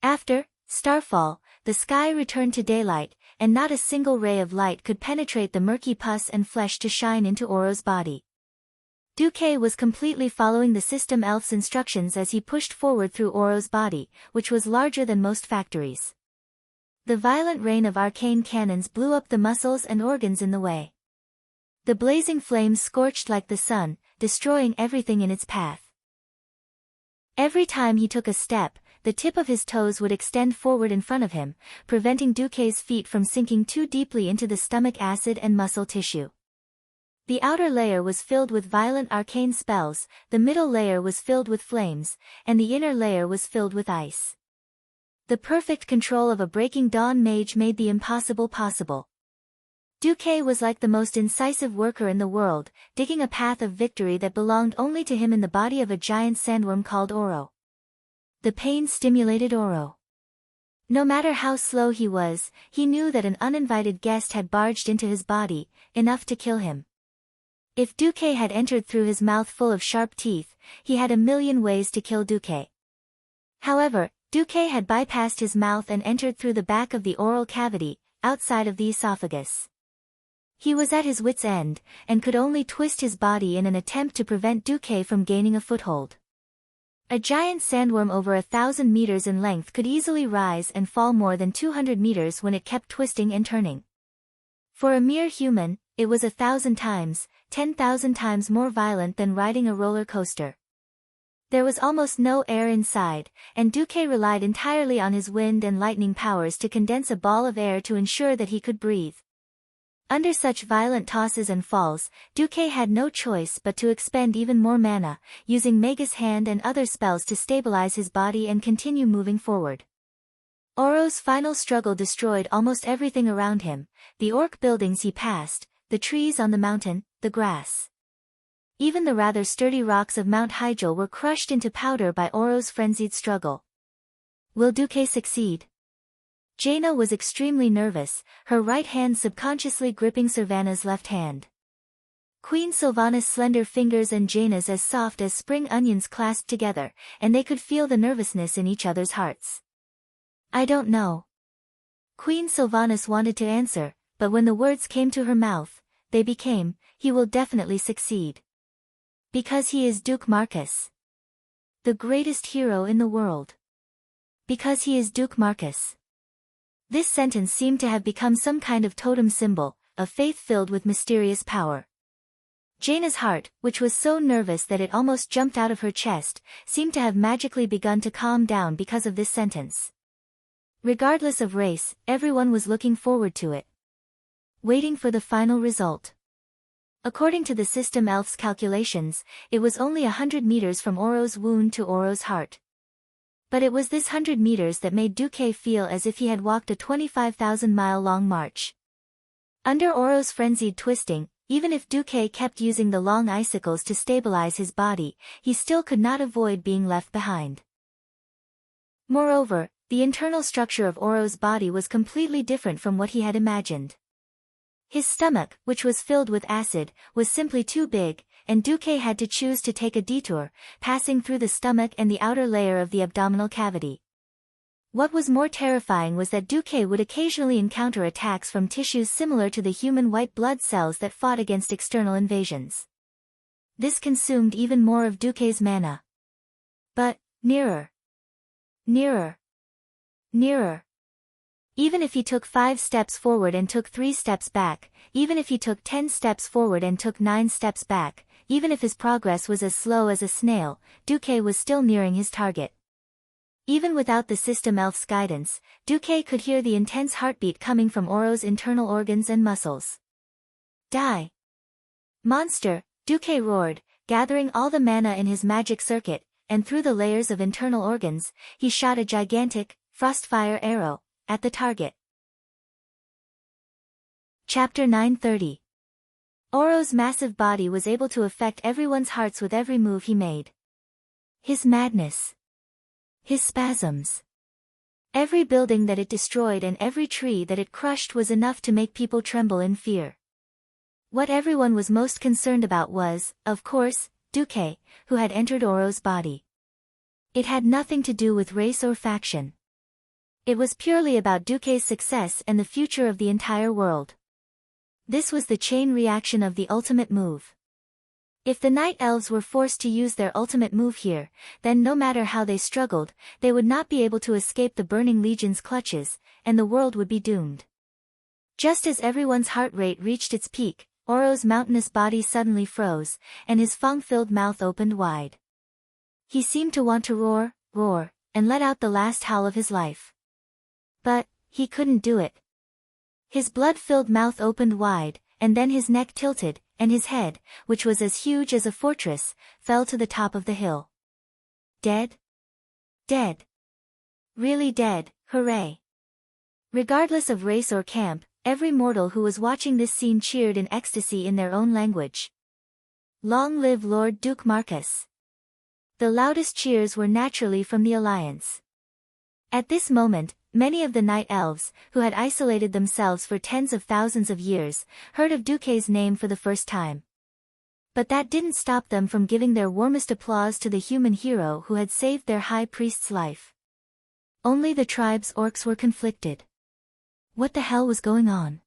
After Starfall, the sky returned to daylight, and not a single ray of light could penetrate the murky pus and flesh to shine into Auro's body. Duque was completely following the system elf's instructions as he pushed forward through Auro's body, which was larger than most factories. The violent rain of arcane cannons blew up the muscles and organs in the way. The blazing flames scorched like the sun, destroying everything in its path. Every time he took a step, the tip of his toes would extend forward in front of him, preventing Duque's feet from sinking too deeply into the stomach acid and muscle tissue. The outer layer was filled with violent arcane spells, the middle layer was filled with flames, and the inner layer was filled with ice. The perfect control of a Breaking Dawn mage made the impossible possible. Duque was like the most incisive worker in the world, digging a path of victory that belonged only to him in the body of a giant sandworm called Auro. The pain stimulated Auro. No matter how slow he was, he knew that an uninvited guest had barged into his body, enough to kill him. If Duque had entered through his mouth full of sharp teeth, he had a million ways to kill Duque. However, Duque had bypassed his mouth and entered through the back of the oral cavity, outside of the esophagus. He was at his wit's end, and could only twist his body in an attempt to prevent Duque from gaining a foothold. A giant sandworm over 1,000 meters in length could easily rise and fall more than 200 meters when it kept twisting and turning. For a mere human, it was 1,000 times, 10,000 times more violent than riding a roller coaster. There was almost no air inside, and Duque relied entirely on his wind and lightning powers to condense a ball of air to ensure that he could breathe. Under such violent tosses and falls, Duque had no choice but to expend even more mana, using Magus Hand and other spells to stabilize his body and continue moving forward. Oro's final struggle destroyed almost everything around him, the orc buildings he passed, the trees on the mountain, the grass. Even the rather sturdy rocks of Mount Hyjal were crushed into powder by Oro's frenzied struggle. Will Duque succeed? Jaina was extremely nervous, her right hand subconsciously gripping Sylvanas' left hand. Queen Sylvanas' slender fingers and Jaina's as soft as spring onions clasped together, and they could feel the nervousness in each other's hearts. I don't know. Queen Sylvanas wanted to answer, but when the words came to her mouth, they became, he will definitely succeed. Because he is Duke Marcus. The greatest hero in the world. Because he is Duke Marcus. This sentence seemed to have become some kind of totem symbol, a faith filled with mysterious power. Jaina's heart, which was so nervous that it almost jumped out of her chest, seemed to have magically begun to calm down because of this sentence. Regardless of race, everyone was looking forward to it. Waiting for the final result. According to the system elf's calculations, it was only 100 meters from Oro's wound to Oro's heart. But it was this 100 meters that made Duque feel as if he had walked a 25,000-mile-long march. Under Oro's frenzied twisting, even if Duque kept using the long icicles to stabilize his body, he still could not avoid being left behind. Moreover, the internal structure of Oro's body was completely different from what he had imagined. His stomach, which was filled with acid, was simply too big, and Duque had to choose to take a detour, passing through the stomach and the outer layer of the abdominal cavity. What was more terrifying was that Duque would occasionally encounter attacks from tissues similar to the human white blood cells that fought against external invasions. This consumed even more of Duque's mana. But, nearer. Nearer. Nearer. Even if he took 5 steps forward and took 3 steps back, even if he took 10 steps forward and took 9 steps back, even if his progress was as slow as a snail, Duque was still nearing his target. Even without the system elf's guidance, Duque could hear the intense heartbeat coming from Oro's internal organs and muscles. Die! Monster, Duque roared, gathering all the mana in his magic circuit, and through the layers of internal organs, he shot a gigantic, frostfire arrow at the target. Chapter 930. Oro's massive body was able to affect everyone's hearts with every move he made. His madness. His spasms. Every building that it destroyed and every tree that it crushed was enough to make people tremble in fear. What everyone was most concerned about was, of course, Duque, who had entered Oro's body. It had nothing to do with race or faction. It was purely about Duque's success and the future of the entire world. This was the chain reaction of the ultimate move. If the Night Elves were forced to use their ultimate move here, then no matter how they struggled, they would not be able to escape the Burning Legion's clutches, and the world would be doomed. Just as everyone's heart rate reached its peak, Oro's mountainous body suddenly froze, and his fang-filled mouth opened wide. He seemed to want to roar, and let out the last howl of his life. But, he couldn't do it. His blood-filled mouth opened wide, and then his neck tilted, and his head, which was as huge as a fortress, fell to the top of the hill. Dead? Dead. Really dead, hooray. Regardless of race or camp, every mortal who was watching this scene cheered in ecstasy in their own language. Long live Lord Duke Marcus. The loudest cheers were naturally from the Alliance. At this moment, many of the Night Elves, who had isolated themselves for tens of thousands of years, heard of Duque's name for the first time. But that didn't stop them from giving their warmest applause to the human hero who had saved their high priest's life. Only the tribe's orcs were conflicted. What the hell was going on?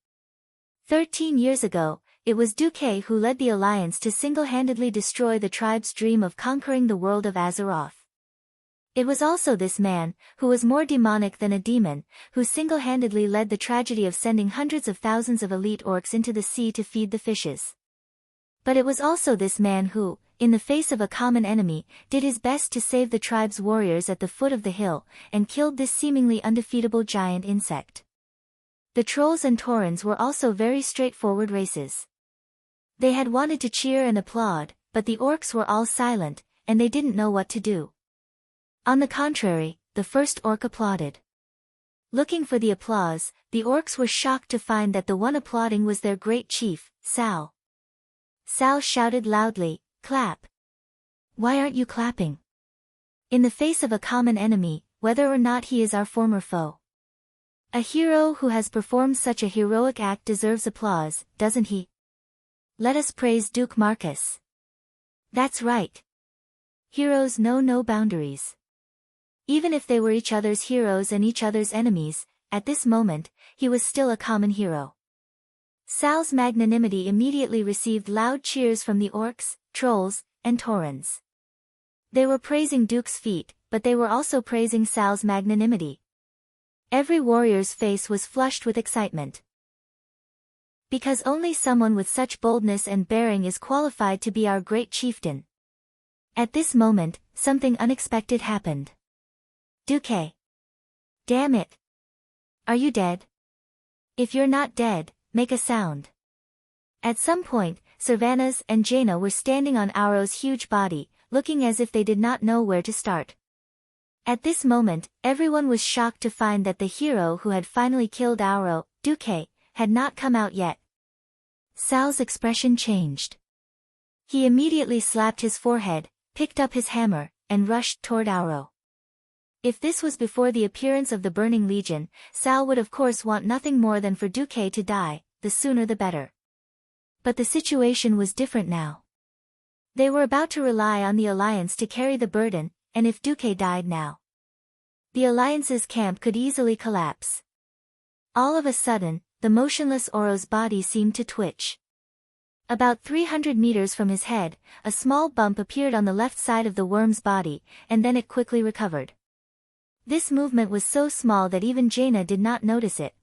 13 years ago, it was Duque who led the Alliance to single-handedly destroy the tribe's dream of conquering the world of Azeroth. It was also this man, who was more demonic than a demon, who single-handedly led the tragedy of sending hundreds of thousands of elite orcs into the sea to feed the fishes. But it was also this man who, in the face of a common enemy, did his best to save the tribe's warriors at the foot of the hill, and killed this seemingly undefeatable giant insect. The trolls and taurens were also very straightforward races. They had wanted to cheer and applaud, but the orcs were all silent, and they didn't know what to do. On the contrary, the first orc applauded. Looking for the applause, the orcs were shocked to find that the one applauding was their great chief, Sal. Sal shouted loudly, "Clap! Why aren't you clapping? In the face of a common enemy, whether or not he is our former foe. A hero who has performed such a heroic act deserves applause, doesn't he? Let us praise Duke Marcus. That's right. Heroes know no boundaries. Even if they were each other's heroes and each other's enemies, at this moment, he was still a common hero." Sal's magnanimity immediately received loud cheers from the orcs, trolls, and taurens. They were praising Duke's feat, but they were also praising Sal's magnanimity. Every warrior's face was flushed with excitement. Because only someone with such boldness and bearing is qualified to be our great chieftain. At this moment, something unexpected happened. "Duque. Damn it. Are you dead? If you're not dead, make a sound." At some point, Servanas and Jaina were standing on Auro's huge body, looking as if they did not know where to start. At this moment, everyone was shocked to find that the hero who had finally killed Auro, Duque, had not come out yet. Sal's expression changed. He immediately slapped his forehead, picked up his hammer, and rushed toward Auro. If this was before the appearance of the Burning Legion, Sal would of course want nothing more than for Duque to die, the sooner the better. But the situation was different now. They were about to rely on the Alliance to carry the burden, and if Duque died now, the Alliance's camp could easily collapse. All of a sudden, the motionless Auro's body seemed to twitch. About 300 meters from his head, a small bump appeared on the left side of the worm's body, and then it quickly recovered. This movement was so small that even Jaina did not notice it.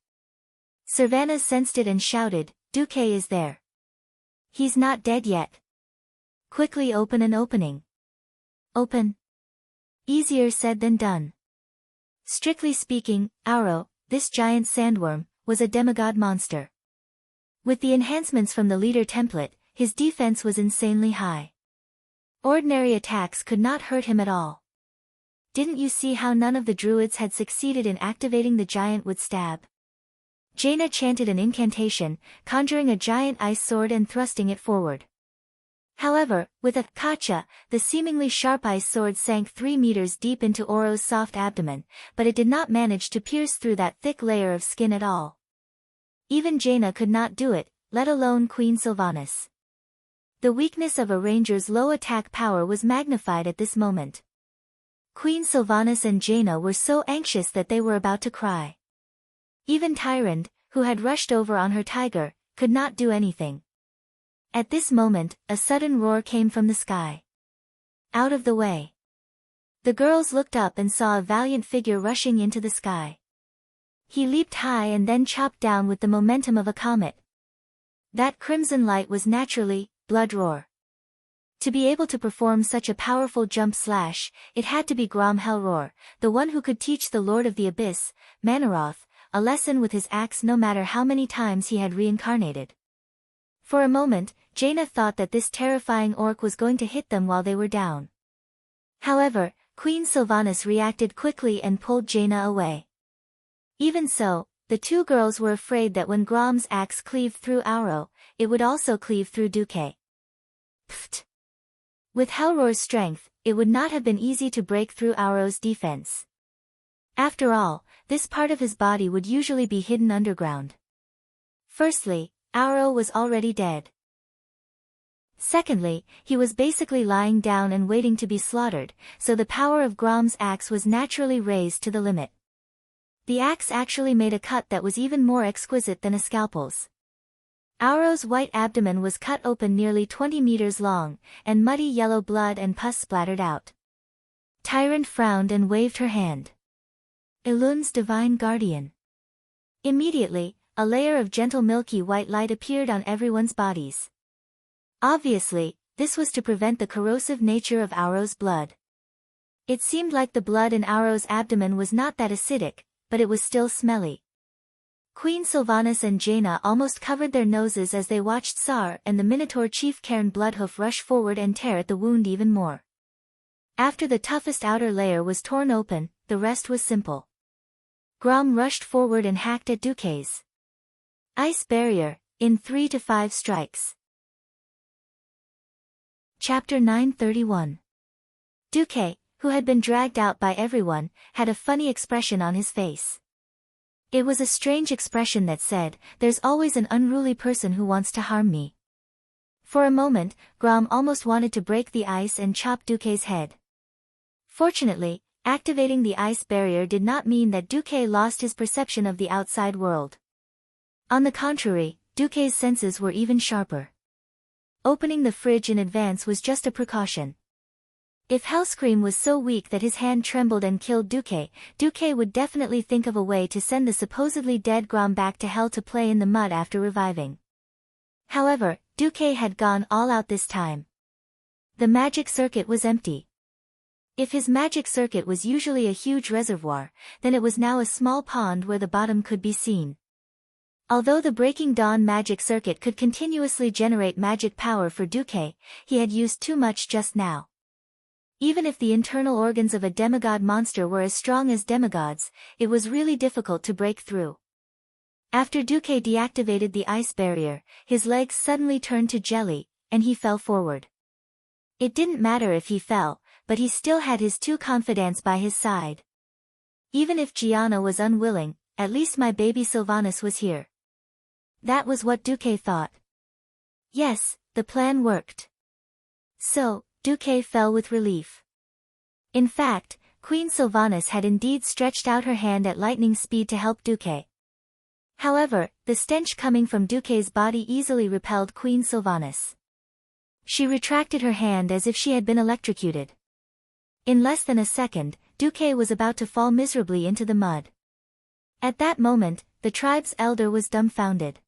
Servanas sensed it and shouted, "Duque is there. He's not dead yet. Quickly open an opening." "Open?" Easier said than done. Strictly speaking, Auro, this giant sandworm, was a demigod monster. With the enhancements from the leader template, his defense was insanely high. Ordinary attacks could not hurt him at all. Didn't you see how none of the druids had succeeded in activating the giant wood stab? Jaina chanted an incantation, conjuring a giant ice sword and thrusting it forward. However, with a kacha, the seemingly sharp ice sword sank 3 meters deep into Auro's soft abdomen, but it did not manage to pierce through that thick layer of skin at all. Even Jaina could not do it, let alone Queen Sylvanas. The weakness of a ranger's low attack power was magnified at this moment. Queen Sylvanas and Jaina were so anxious that they were about to cry. Even Tyrande, who had rushed over on her tiger, could not do anything. At this moment, a sudden roar came from the sky. "Out of the way." The girls looked up and saw a valiant figure rushing into the sky. He leaped high and then chopped down with the momentum of a comet. That crimson light was naturally Blood Roar. To be able to perform such a powerful jump slash, it had to be Grom Hellroar, the one who could teach the Lord of the Abyss, Manaroth, a lesson with his axe no matter how many times he had reincarnated. For a moment, Jaina thought that this terrifying orc was going to hit them while they were down. However, Queen Sylvanas reacted quickly and pulled Jaina away. Even so, the two girls were afraid that when Grom's axe cleaved through Auro, it would also cleave through Duque. Pfft! With Hellroar's strength, it would not have been easy to break through Auro's defense. After all, this part of his body would usually be hidden underground. Firstly, Auro was already dead. Secondly, he was basically lying down and waiting to be slaughtered, so the power of Grom's axe was naturally raised to the limit. The axe actually made a cut that was even more exquisite than a scalpel's. Auro's white abdomen was cut open nearly 20 meters long, and muddy yellow blood and pus splattered out. Tyrant frowned and waved her hand. Elun's divine guardian. Immediately, a layer of gentle milky white light appeared on everyone's bodies. Obviously, this was to prevent the corrosive nature of Auro's blood. It seemed like the blood in Auro's abdomen was not that acidic, but it was still smelly. Queen Sylvanas and Jaina almost covered their noses as they watched Sar and the Minotaur chief Cairn Bloodhoof rush forward and tear at the wound even more. After the toughest outer layer was torn open, the rest was simple. Grom rushed forward and hacked at Duque's ice barrier, in 3 to 5 strikes. Chapter 931. Duque, who had been dragged out by everyone, had a funny expression on his face. It was a strange expression that said, "There's always an unruly person who wants to harm me." For a moment, Grom almost wanted to break the ice and chop Duque's head. Fortunately, activating the ice barrier did not mean that Duque lost his perception of the outside world. On the contrary, Duque's senses were even sharper. Opening the fridge in advance was just a precaution. If Hellscream was so weak that his hand trembled and killed Duque, Duque would definitely think of a way to send the supposedly dead Grom back to hell to play in the mud after reviving. However, Duque had gone all out this time. The magic circuit was empty. If his magic circuit was usually a huge reservoir, then it was now a small pond where the bottom could be seen. Although the Breaking Dawn magic circuit could continuously generate magic power for Duque, he had used too much just now. Even if the internal organs of a demigod monster were as strong as demigods, it was really difficult to break through. After Duque deactivated the ice barrier, his legs suddenly turned to jelly, and he fell forward. It didn't matter if he fell, but he still had his 2 confidants by his side. Even if Gianna was unwilling, at least my baby Sylvanas was here. That was what Duque thought. Yes, the plan worked. So, Duque fell with relief. In fact, Queen Sylvanas had indeed stretched out her hand at lightning speed to help Duque. However, the stench coming from Duque's body easily repelled Queen Sylvanas. She retracted her hand as if she had been electrocuted. In less than a second, Duque was about to fall miserably into the mud. At that moment, the tribe's elder was dumbfounded.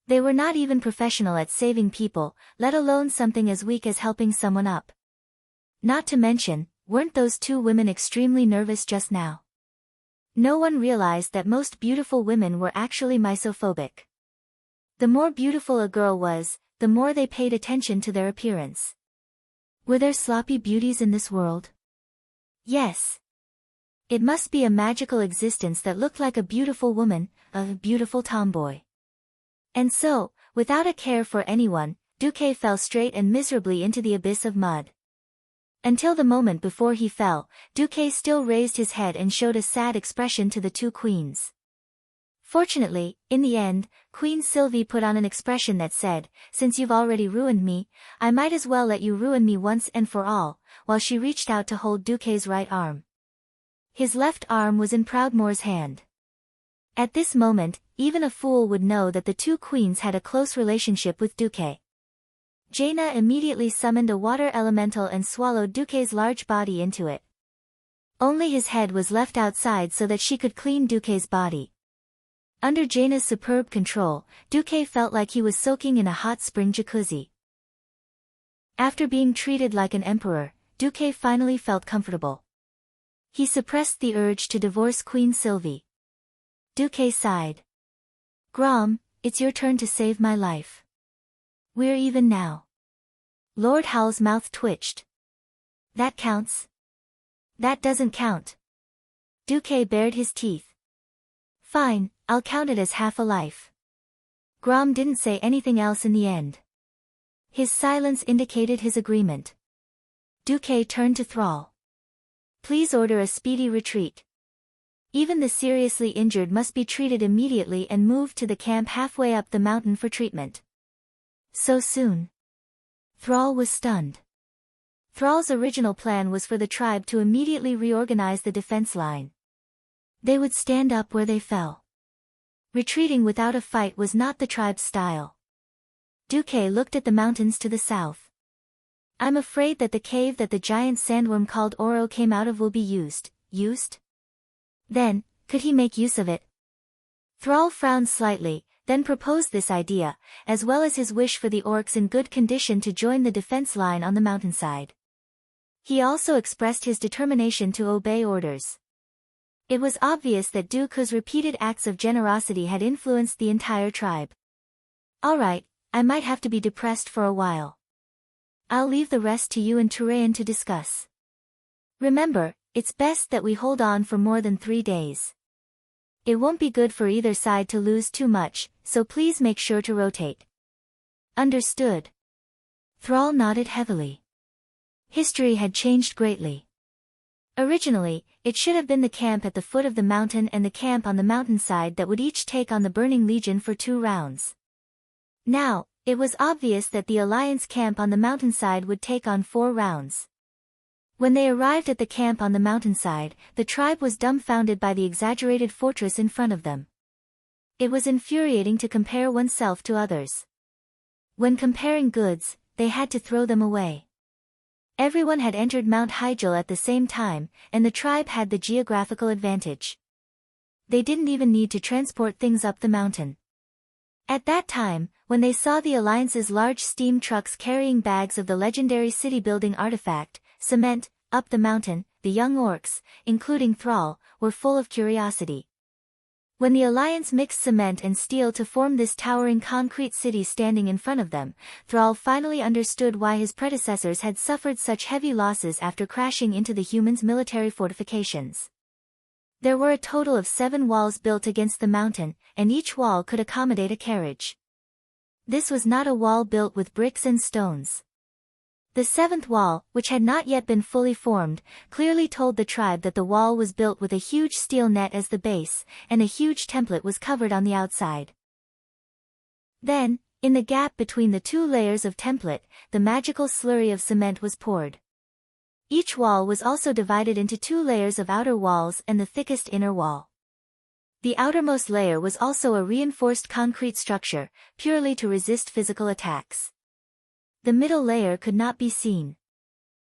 They were not even professional at saving people, let alone something as weak as helping someone up. Not to mention, weren't those 2 women extremely nervous just now? No one realized that most beautiful women were actually misophobic. The more beautiful a girl was, the more they paid attention to their appearance. Were there sloppy beauties in this world? Yes. It must be a magical existence that looked like a beautiful woman, a beautiful tomboy. And so, without a care for anyone, Duque fell straight and miserably into the abyss of mud. Until the moment before he fell, Duque still raised his head and showed a sad expression to the 2 queens. Fortunately, in the end, Queen Sylvie put on an expression that said, "Since you've already ruined me, I might as well let you ruin me once and for all," while she reached out to hold Duque's right arm. His left arm was in Proudmoore's hand. At this moment, even a fool would know that the 2 queens had a close relationship with Duque. Jaina immediately summoned a water elemental and swallowed Duque's large body into it. Only his head was left outside so that she could clean Duque's body. Under Jaina's superb control, Duque felt like he was soaking in a hot spring jacuzzi. After being treated like an emperor, Duque finally felt comfortable. He suppressed the urge to divorce Queen Sylvie. Duque sighed. "Grom, it's your turn to save my life. We're even now." Lord Howl's mouth twitched. "That counts." "That doesn't count." Duque bared his teeth. "Fine, I'll count it as half a life." Grom didn't say anything else in the end. His silence indicated his agreement. Duque turned to Thrall. "Please order a speedy retreat. Even the seriously injured must be treated immediately and moved to the camp halfway up the mountain for treatment." "So soon?" Thrall was stunned. Thrall's original plan was for the tribe to immediately reorganize the defense line. They would stand up where they fell. Retreating without a fight was not the tribe's style. Duque looked at the mountains to the south. I'm afraid that the cave that the giant sandworm called Oro came out of will be used. Used? Then, could he make use of it? Thrall frowned slightly, then proposed this idea, as well as his wish for the orcs in good condition to join the defense line on the mountainside. He also expressed his determination to obey orders. It was obvious that Dooku's repeated acts of generosity had influenced the entire tribe. Alright, I might have to be depressed for a while. I'll leave the rest to you and Turayan to discuss. Remember, it's best that we hold on for more than 3 days. It won't be good for either side to lose too much, so please make sure to rotate. Understood. Thrall nodded heavily. History had changed greatly. Originally, it should have been the camp at the foot of the mountain and the camp on the mountainside that would each take on the Burning Legion for 2 rounds. Now, it was obvious that the Alliance camp on the mountainside would take on 4 rounds. When they arrived at the camp on the mountainside, the tribe was dumbfounded by the exaggerated fortress in front of them. It was infuriating to compare oneself to others. When comparing goods, they had to throw them away. Everyone had entered Mount Hyjal at the same time, and the tribe had the geographical advantage. They didn't even need to transport things up the mountain. At that time, when they saw the Alliance's large steam trucks carrying bags of the legendary city-building artifact, cement, up the mountain, the young orcs, including Thrall, were full of curiosity. When the Alliance mixed cement and steel to form this towering concrete city standing in front of them, Thrall finally understood why his predecessors had suffered such heavy losses after crashing into the humans' military fortifications. There were a total of 7 walls built against the mountain, and each wall could accommodate a carriage. This was not a wall built with bricks and stones. The 7th wall, which had not yet been fully formed, clearly told the tribe that the wall was built with a huge steel net as the base, and a huge template was covered on the outside. Then, in the gap between the 2 layers of template, the magical slurry of cement was poured. Each wall was also divided into 2 layers of outer walls and the thickest inner wall. The outermost layer was also a reinforced concrete structure, purely to resist physical attacks. The middle layer could not be seen.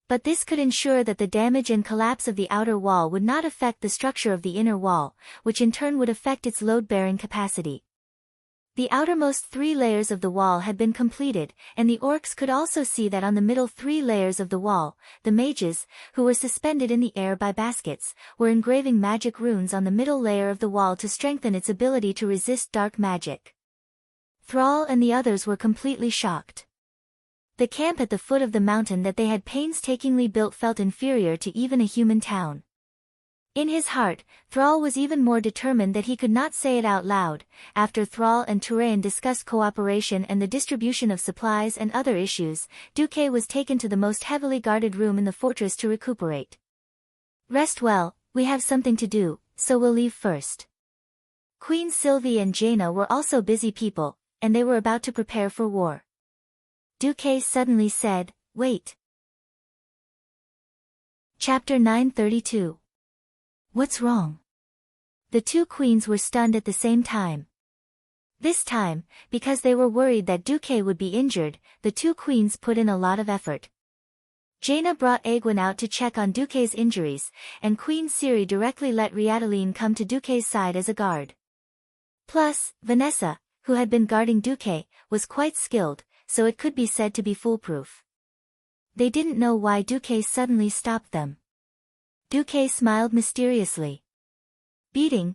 But this could ensure that the damage and collapse of the outer wall would not affect the structure of the inner wall, which in turn would affect its load-bearing capacity. The outermost 3 layers of the wall had been completed, and the orcs could also see that on the middle 3 layers of the wall, the mages, who were suspended in the air by baskets, were engraving magic runes on the middle layer of the wall to strengthen its ability to resist dark magic. Thrall and the others were completely shocked. The camp at the foot of the mountain that they had painstakingly built felt inferior to even a human town. In his heart, Thrall was even more determined that he could not say it out loud. After Thrall and Turayan discussed cooperation and the distribution of supplies and other issues, Duque was taken to the most heavily guarded room in the fortress to recuperate. Rest well, we have something to do, so we'll leave first. Queen Sylvie and Jaina were also busy people, and they were about to prepare for war. Duque suddenly said, "Wait." Chapter 932. What's wrong? The 2 queens were stunned at the same time. This time, because they were worried that Duque would be injured, the 2 queens put in a lot of effort. Jaina brought Egwene out to check on Duque's injuries, and Queen Ciri directly let Riadaline come to Duque's side as a guard. Plus, Vanessa, who had been guarding Duque, was quite skilled, so it could be said to be foolproof. They didn't know why Duque suddenly stopped them. Duque smiled mysteriously. Beating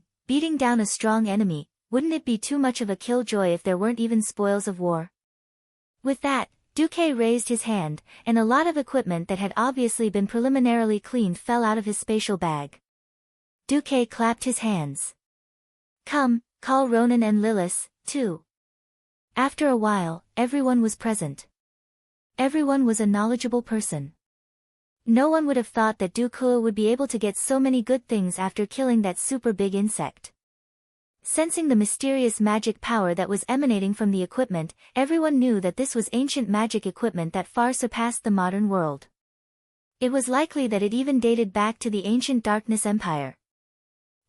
down a strong enemy, wouldn't it be too much of a killjoy if there weren't even spoils of war? With that, Duque raised his hand, and a lot of equipment that had obviously been preliminarily cleaned fell out of his spatial bag. Duque clapped his hands. Come, call Ronan and Lilith, too. After a while, everyone was present. Everyone was a knowledgeable person. No one would have thought that Dooku would be able to get so many good things after killing that super big insect. Sensing the mysterious magic power that was emanating from the equipment, everyone knew that this was ancient magic equipment that far surpassed the modern world. It was likely that it even dated back to the ancient Darkness Empire.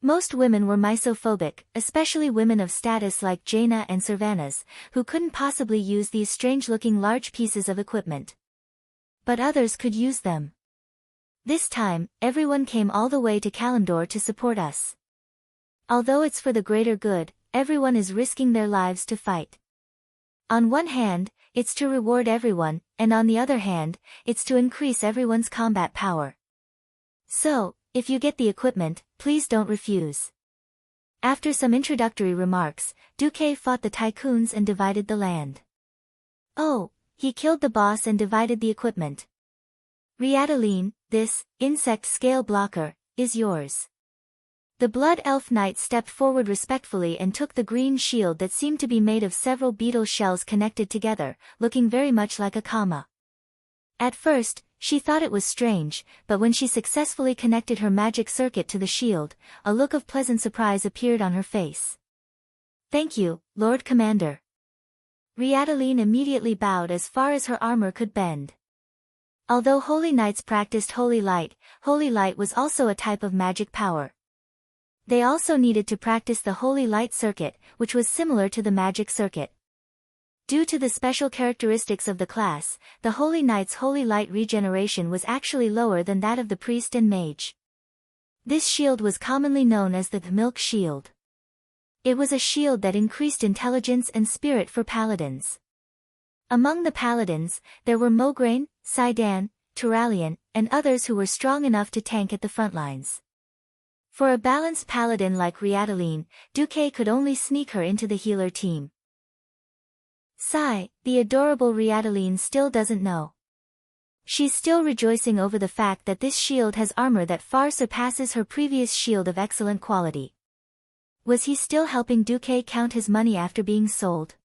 Most women were misophobic, especially women of status like Jaina and Servanas, who couldn't possibly use these strange-looking large pieces of equipment. but others could use them. This time, everyone came all the way to Kalimdor to support us. Although it's for the greater good, everyone is risking their lives to fight. On one hand, it's to reward everyone, and on the other hand, it's to increase everyone's combat power. So, if you get the equipment, please don't refuse. After some introductory remarks, Duque fought the tycoons and divided the land. Oh, he killed the boss and divided the equipment. Riataline, this insect scale blocker, is yours. The Blood Elf Knight stepped forward respectfully and took the green shield that seemed to be made of several beetle shells connected together, looking very much like a comma. At first, she thought it was strange, but when she successfully connected her magic circuit to the shield, a look of pleasant surprise appeared on her face. Thank you, Lord Commander. Riataline immediately bowed as far as her armor could bend. Although Holy Knights practiced Holy Light was also a type of magic power. They also needed to practice the Holy Light circuit, which was similar to the magic circuit. Due to the special characteristics of the class, the Holy Knight's Holy Light regeneration was actually lower than that of the priest and mage. This shield was commonly known as the Milk Shield. It was a shield that increased intelligence and spirit for paladins. Among the paladins, there were Mograine, Sidan, Turalian, and others who were strong enough to tank at the front lines. For a balanced paladin like Riataline, Duque could only sneak her into the healer team. Sigh, the adorable Riataline still doesn't know. She's still rejoicing over the fact that this shield has armor that far surpasses her previous shield of excellent quality. Was he still helping Duque count his money after being sold?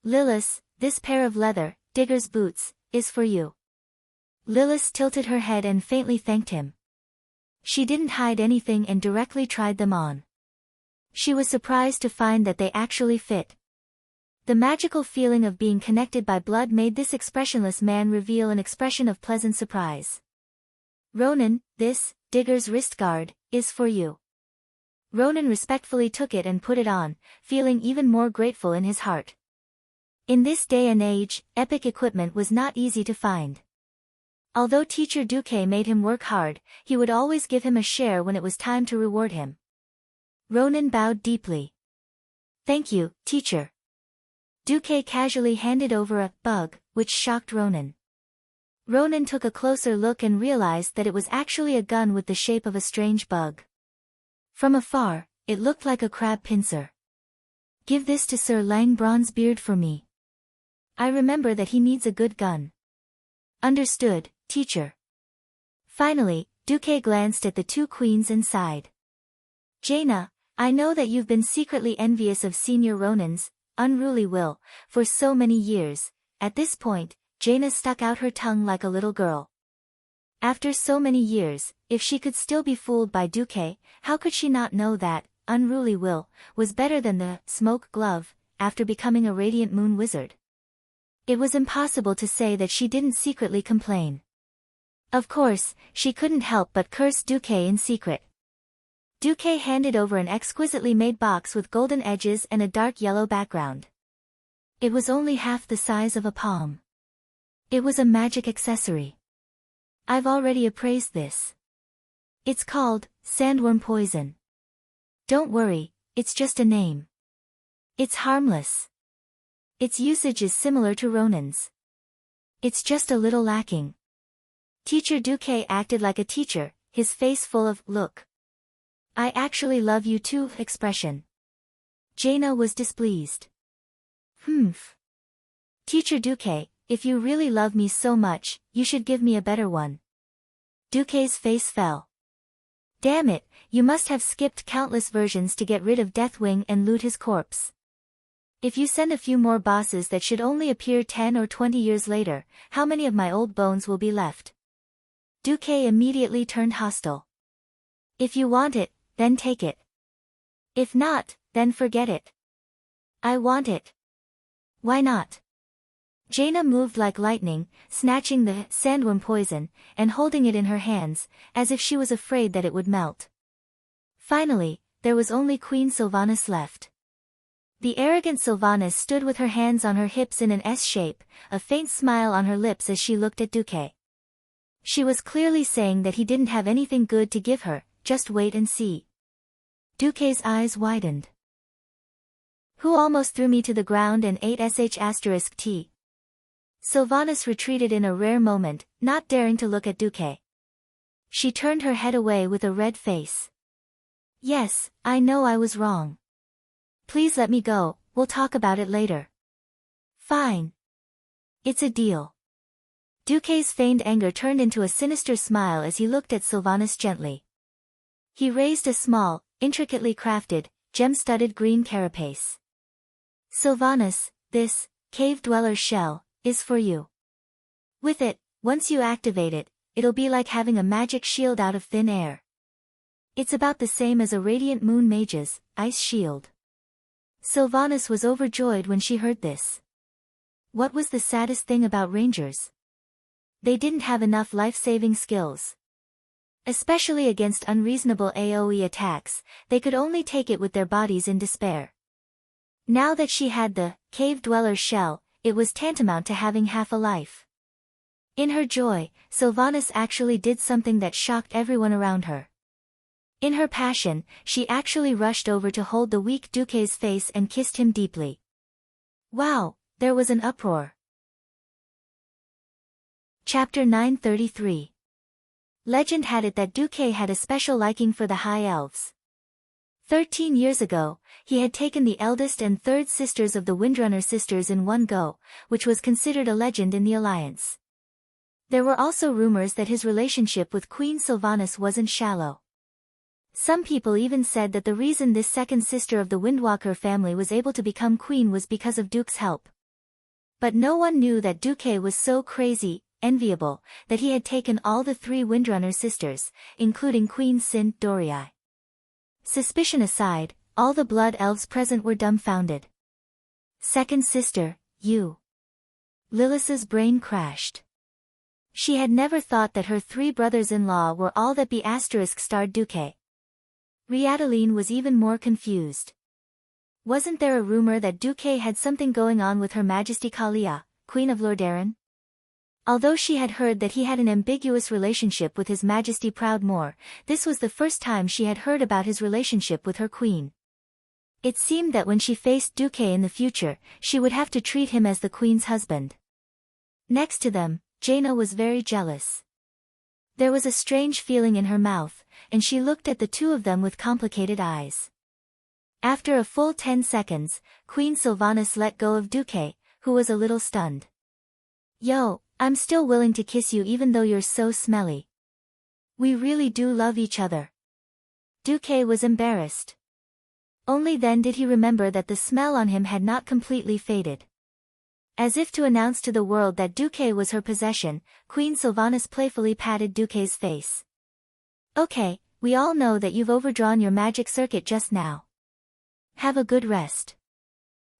Lilith, this pair of leather, digger's boots, is for you. Lilith tilted her head and faintly thanked him. She didn't hide anything and directly tried them on. She was surprised to find that they actually fit. The magical feeling of being connected by blood made this expressionless man reveal an expression of pleasant surprise. Ronan, this, digger's wrist guard, is for you. Ronan respectfully took it and put it on, feeling even more grateful in his heart. In this day and age, epic equipment was not easy to find. Although Teacher Duque made him work hard, he would always give him a share when it was time to reward him. Ronan bowed deeply. Thank you, teacher. Duque casually handed over a bug, which shocked Ronan. Ronan took a closer look and realized that it was actually a gun with the shape of a strange bug. From afar, it looked like a crab pincer. Give this to Sir Lang Bronzebeard for me. I remember that he needs a good gun. Understood, teacher. Finally, Duque glanced at the two queens and sighed. Jaina, I know that you've been secretly envious of Senior Ronan's unruly will for so many years. At this point, Jaina stuck out her tongue like a little girl. After so many years, if she could still be fooled by Duque, how could she not know that unruly will was better than the smoke glove after becoming a radiant moon wizard? It was impossible to say that she didn't secretly complain. Of course, she couldn't help but curse Duque in secret. Duque handed over an exquisitely made box with golden edges and a dark yellow background. It was only half the size of a palm. It was a magic accessory. I've already appraised this. It's called sandworm poison. Don't worry, it's just a name. It's harmless. Its usage is similar to Ronan's. It's just a little lacking. Teacher Duque acted like a teacher, his face full of, look. I actually love you too, expression. Jaina was displeased. Humph. Teacher Duque, if you really love me so much, you should give me a better one. Duque's face fell. Damn it, you must have skipped countless versions to get rid of Deathwing and loot his corpse. If you send a few more bosses that should only appear 10 or 20 years later, how many of my old bones will be left? Duque immediately turned hostile. If you want it, then take it. If not, then forget it. I want it. Why not? Jaina moved like lightning, snatching the sandworm poison, and holding it in her hands, as if she was afraid that it would melt. Finally, there was only Queen Sylvanas left. The arrogant Sylvanas stood with her hands on her hips in an S shape, a faint smile on her lips as she looked at Duque. She was clearly saying that he didn't have anything good to give her, just wait and see. Duque's eyes widened. Who almost threw me to the ground and ate sh*t. Sylvanas retreated in a rare moment, not daring to look at Duque. She turned her head away with a red face. Yes, I know I was wrong. Please let me go, we'll talk about it later. Fine. It's a deal. Duque's feigned anger turned into a sinister smile as he looked at Sylvanas gently. He raised a small, intricately crafted, gem-studded green carapace. Sylvanas, this cave dweller shell is for you. With it, once you activate it, it'll be like having a magic shield out of thin air. It's about the same as a radiant moon mage's ice shield. Sylvanas was overjoyed when she heard this. What was the saddest thing about rangers? They didn't have enough life-saving skills. Especially against unreasonable AoE attacks, they could only take it with their bodies in despair. Now that she had the cave dweller shell, it was tantamount to having half a life. In her joy, Sylvanas actually did something that shocked everyone around her. In her passion, she actually rushed over to hold the weak Duque's face and kissed him deeply. Wow, there was an uproar. Chapter 933. Legend had it that Duque had a special liking for the High Elves. 13 years ago, he had taken the eldest and third sisters of the Windrunner sisters in one go, which was considered a legend in the Alliance. There were also rumors that his relationship with Queen Sylvanas wasn't shallow. Some people even said that the reason this second sister of the Windwalker family was able to become queen was because of Duque's help. But no one knew that Duque was so crazy, enviable, that he had taken all the three Windrunner sisters, including Queen Sin Dorii. Suspicion aside, all the blood elves present were dumbfounded. Second sister, you. Lilith's brain crashed. She had never thought that her three brothers-in-law were all that ****starred Duque. Riadaline was even more confused. Wasn't there a rumor that Duque had something going on with Her Majesty Kalia, Queen of Lordaeron? Although she had heard that he had an ambiguous relationship with His Majesty Proudmoore, this was the first time she had heard about his relationship with her queen. It seemed that when she faced Duque in the future, she would have to treat him as the queen's husband. Next to them, Jaina was very jealous. There was a strange feeling in her mouth, and she looked at the two of them with complicated eyes. After a full 10 seconds, Queen Sylvanas let go of Duque, who was a little stunned. Yo, I'm still willing to kiss you even though you're so smelly. We really do love each other. Duque was embarrassed. Only then did he remember that the smell on him had not completely faded. As if to announce to the world that Duque was her possession, Queen Sylvanas playfully patted Duque's face. Okay, we all know that you've overdrawn your magic circuit just now. Have a good rest.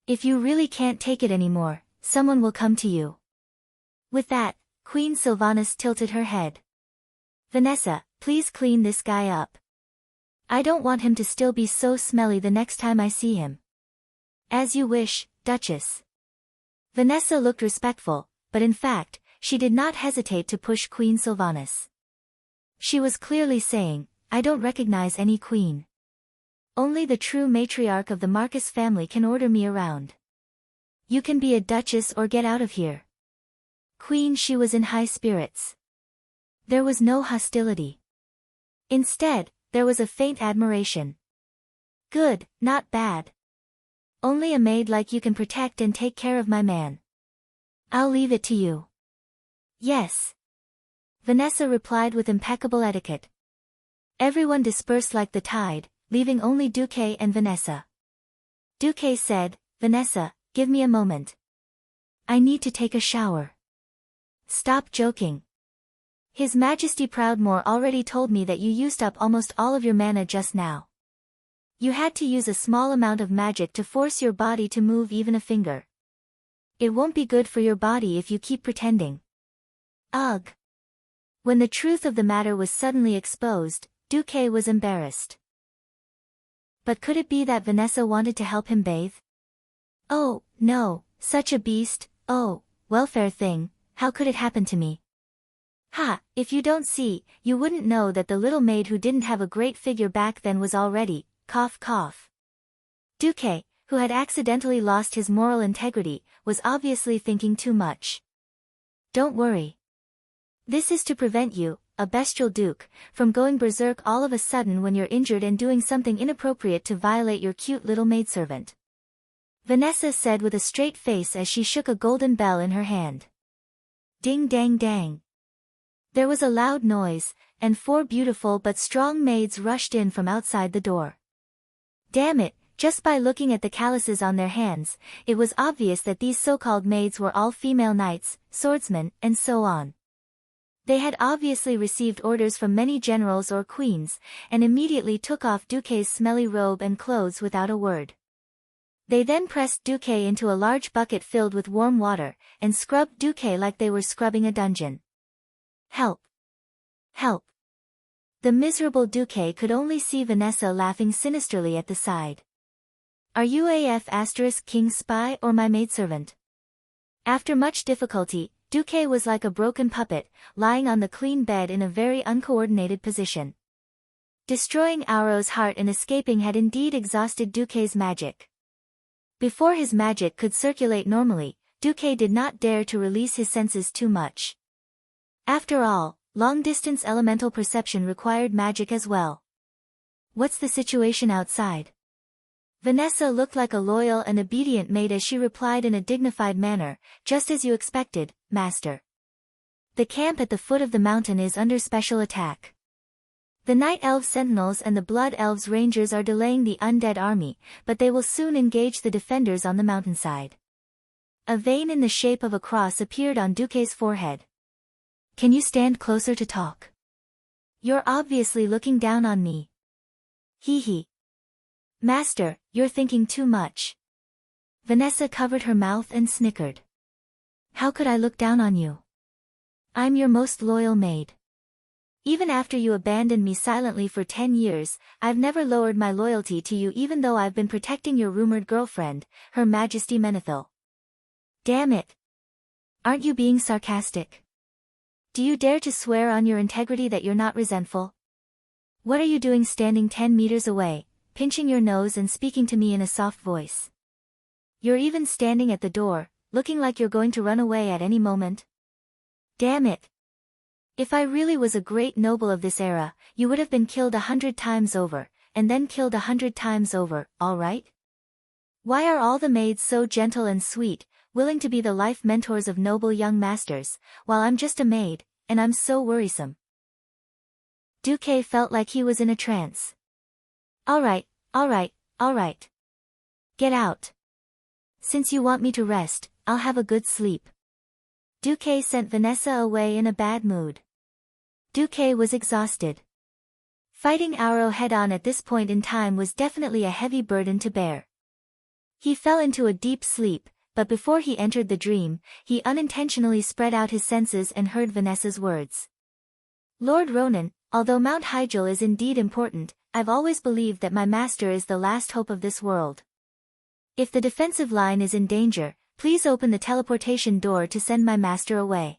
If you really can't take it anymore, someone will come to you. With that, Queen Sylvanas tilted her head. Vanessa, please clean this guy up. I don't want him to still be so smelly the next time I see him. As you wish, Duchess. Vanessa looked respectful, but in fact, she did not hesitate to push Queen Sylvanas. She was clearly saying, I don't recognize any queen. Only the true matriarch of the Marcus family can order me around. You can be a duchess or get out of here. Queen. She was in high spirits. There was no hostility. Instead, there was a faint admiration. Good, not bad. Only a maid like you can protect and take care of my man. I'll leave it to you. Yes. Vanessa replied with impeccable etiquette. Everyone dispersed like the tide, leaving only Duque and Vanessa. Duque said, Vanessa, give me a moment. I need to take a shower. Stop joking. His Majesty Proudmoore already told me that you used up almost all of your mana just now. You had to use a small amount of magic to force your body to move even a finger. It won't be good for your body if you keep pretending. Ugh. When the truth of the matter was suddenly exposed, Duque was embarrassed. But could it be that Vanessa wanted to help him bathe? Oh, no, such a beast, oh, welfare thing, how could it happen to me? Ha, if you don't see, you wouldn't know that the little maid who didn't have a great figure back then was already, cough cough. Duque, who had accidentally lost his moral integrity, was obviously thinking too much. Don't worry. This is to prevent you, a bestial duke, from going berserk all of a sudden when you're injured and doing something inappropriate to violate your cute little maidservant. Vanessa said with a straight face as she shook a golden bell in her hand. Ding dang dang. There was a loud noise, and 4 beautiful but strong maids rushed in from outside the door. Damn it, just by looking at the calluses on their hands, it was obvious that these so-called maids were all female knights, swordsmen, and so on. They had obviously received orders from many generals or queens, and immediately took off Duque's smelly robe and clothes without a word. They then pressed Duque into a large bucket filled with warm water, and scrubbed Duque like they were scrubbing a dungeon. Help! Help! The miserable Duque could only see Vanessa laughing sinisterly at the side. Are you *King's spy or my maidservant? After much difficulty, Duque was like a broken puppet, lying on the clean bed in a very uncoordinated position. Destroying Auro's heart and escaping had indeed exhausted Duque's magic. Before his magic could circulate normally, Duque did not dare to release his senses too much. After all, long-distance elemental perception required magic as well. What's the situation outside? Vanessa looked like a loyal and obedient maid as she replied in a dignified manner, just as you expected, master. The camp at the foot of the mountain is under special attack. The Night Elves Sentinels and the Blood Elves Rangers are delaying the undead army, but they will soon engage the defenders on the mountainside. A vein in the shape of a cross appeared on Duque's forehead. Can you stand closer to talk? You're obviously looking down on me. Hee hee. Master, you're thinking too much. Vanessa covered her mouth and snickered. How could I look down on you? I'm your most loyal maid. Even after you abandoned me silently for 10 years, I've never lowered my loyalty to you even though I've been protecting your rumored girlfriend, Her Majesty Menethil. Damn it. Aren't you being sarcastic? Do you dare to swear on your integrity that you're not resentful? What are you doing standing 10 meters away, pinching your nose and speaking to me in a soft voice? You're even standing at the door, looking like you're going to run away at any moment. Damn it. If I really was a great noble of this era, you would have been killed 100 times over, and then killed 100 times over, all right? Why are all the maids so gentle and sweet, willing to be the life mentors of noble young masters, while I'm just a maid, and I'm so worrisome? Duque felt like he was in a trance. All right, all right, all right. Get out. Since you want me to rest, I'll have a good sleep. Duque sent Vanessa away in a bad mood. Duque was exhausted. Fighting Auro head-on at this point in time was definitely a heavy burden to bear. He fell into a deep sleep, but before he entered the dream, he unintentionally spread out his senses and heard Vanessa's words. Lord Ronan, although Mount Hyjal is indeed important, I've always believed that my master is the last hope of this world. If the defensive line is in danger, please open the teleportation door to send my master away.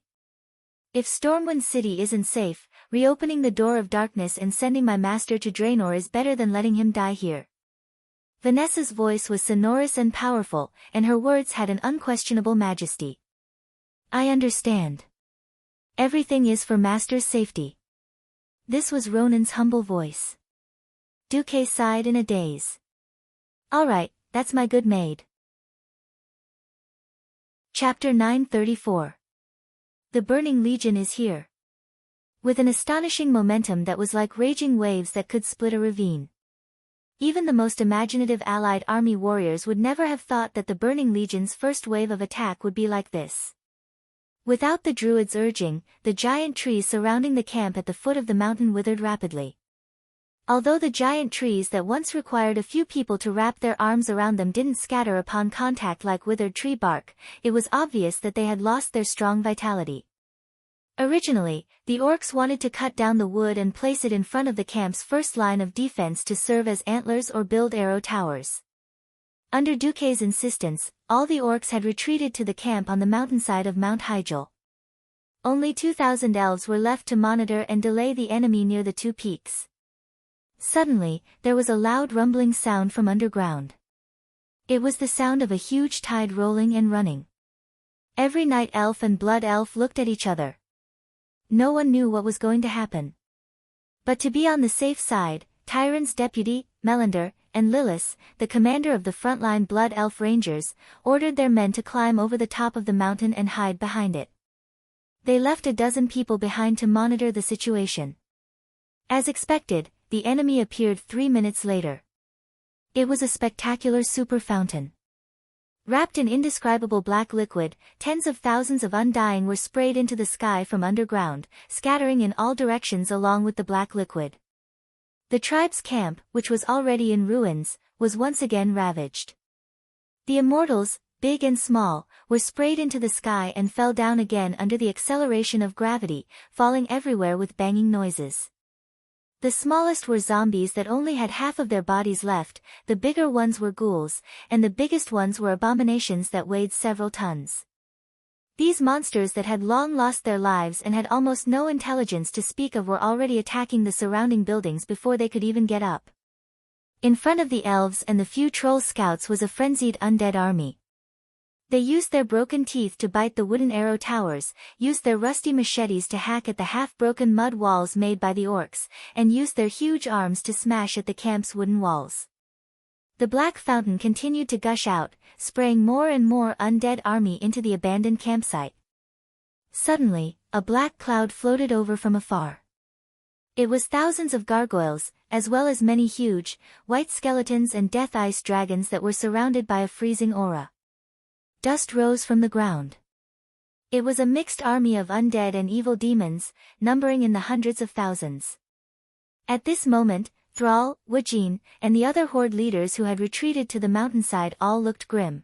If Stormwind City isn't safe, reopening the door of darkness and sending my master to Draenor is better than letting him die here. Vanessa's voice was sonorous and powerful, and her words had an unquestionable majesty. I understand. Everything is for master's safety. This was Ronan's humble voice. Duque sighed in a daze. All right, that's my good maid. Chapter 934. The Burning Legion is here. With an astonishing momentum that was like raging waves that could split a ravine. Even the most imaginative allied army warriors would never have thought that the Burning Legion's first wave of attack would be like this. Without the druids' urging, the giant trees surrounding the camp at the foot of the mountain withered rapidly. Although the giant trees that once required a few people to wrap their arms around them didn't scatter upon contact like withered tree bark, it was obvious that they had lost their strong vitality. Originally, the orcs wanted to cut down the wood and place it in front of the camp's first line of defense to serve as antlers or build arrow towers. Under Duque's insistence, all the orcs had retreated to the camp on the mountainside of Mount Hygel. Only 2,000 elves were left to monitor and delay the enemy near the two peaks. Suddenly, there was a loud rumbling sound from underground. It was the sound of a huge tide rolling and running. Every night elf and blood elf looked at each other. No one knew what was going to happen. But to be on the safe side, Tyron's deputy, Melander, and Lillis, the commander of the frontline blood elf rangers, ordered their men to climb over the top of the mountain and hide behind it. They left a dozen people behind to monitor the situation. As expected, the enemy appeared 3 minutes later. It was a spectacular super fountain. Wrapped in indescribable black liquid, tens of thousands of undying were sprayed into the sky from underground, scattering in all directions along with the black liquid. The tribe's camp, which was already in ruins, was once again ravaged. The immortals, big and small, were sprayed into the sky and fell down again under the acceleration of gravity, falling everywhere with banging noises. The smallest were zombies that only had half of their bodies left, the bigger ones were ghouls, and the biggest ones were abominations that weighed several tons. These monsters that had long lost their lives and had almost no intelligence to speak of were already attacking the surrounding buildings before they could even get up. In front of the elves and the few troll scouts was a frenzied undead army. They used their broken teeth to bite the wooden arrow towers, used their rusty machetes to hack at the half-broken mud walls made by the orcs, and used their huge arms to smash at the camp's wooden walls. The black fountain continued to gush out, spraying more and more undead army into the abandoned campsite. Suddenly, a black cloud floated over from afar. It was thousands of gargoyles, as well as many huge, white skeletons and death ice dragons that were surrounded by a freezing aura. Dust rose from the ground. It was a mixed army of undead and evil demons, numbering in the hundreds of thousands. At this moment, Thrall, Wajin, and the other horde leaders who had retreated to the mountainside all looked grim.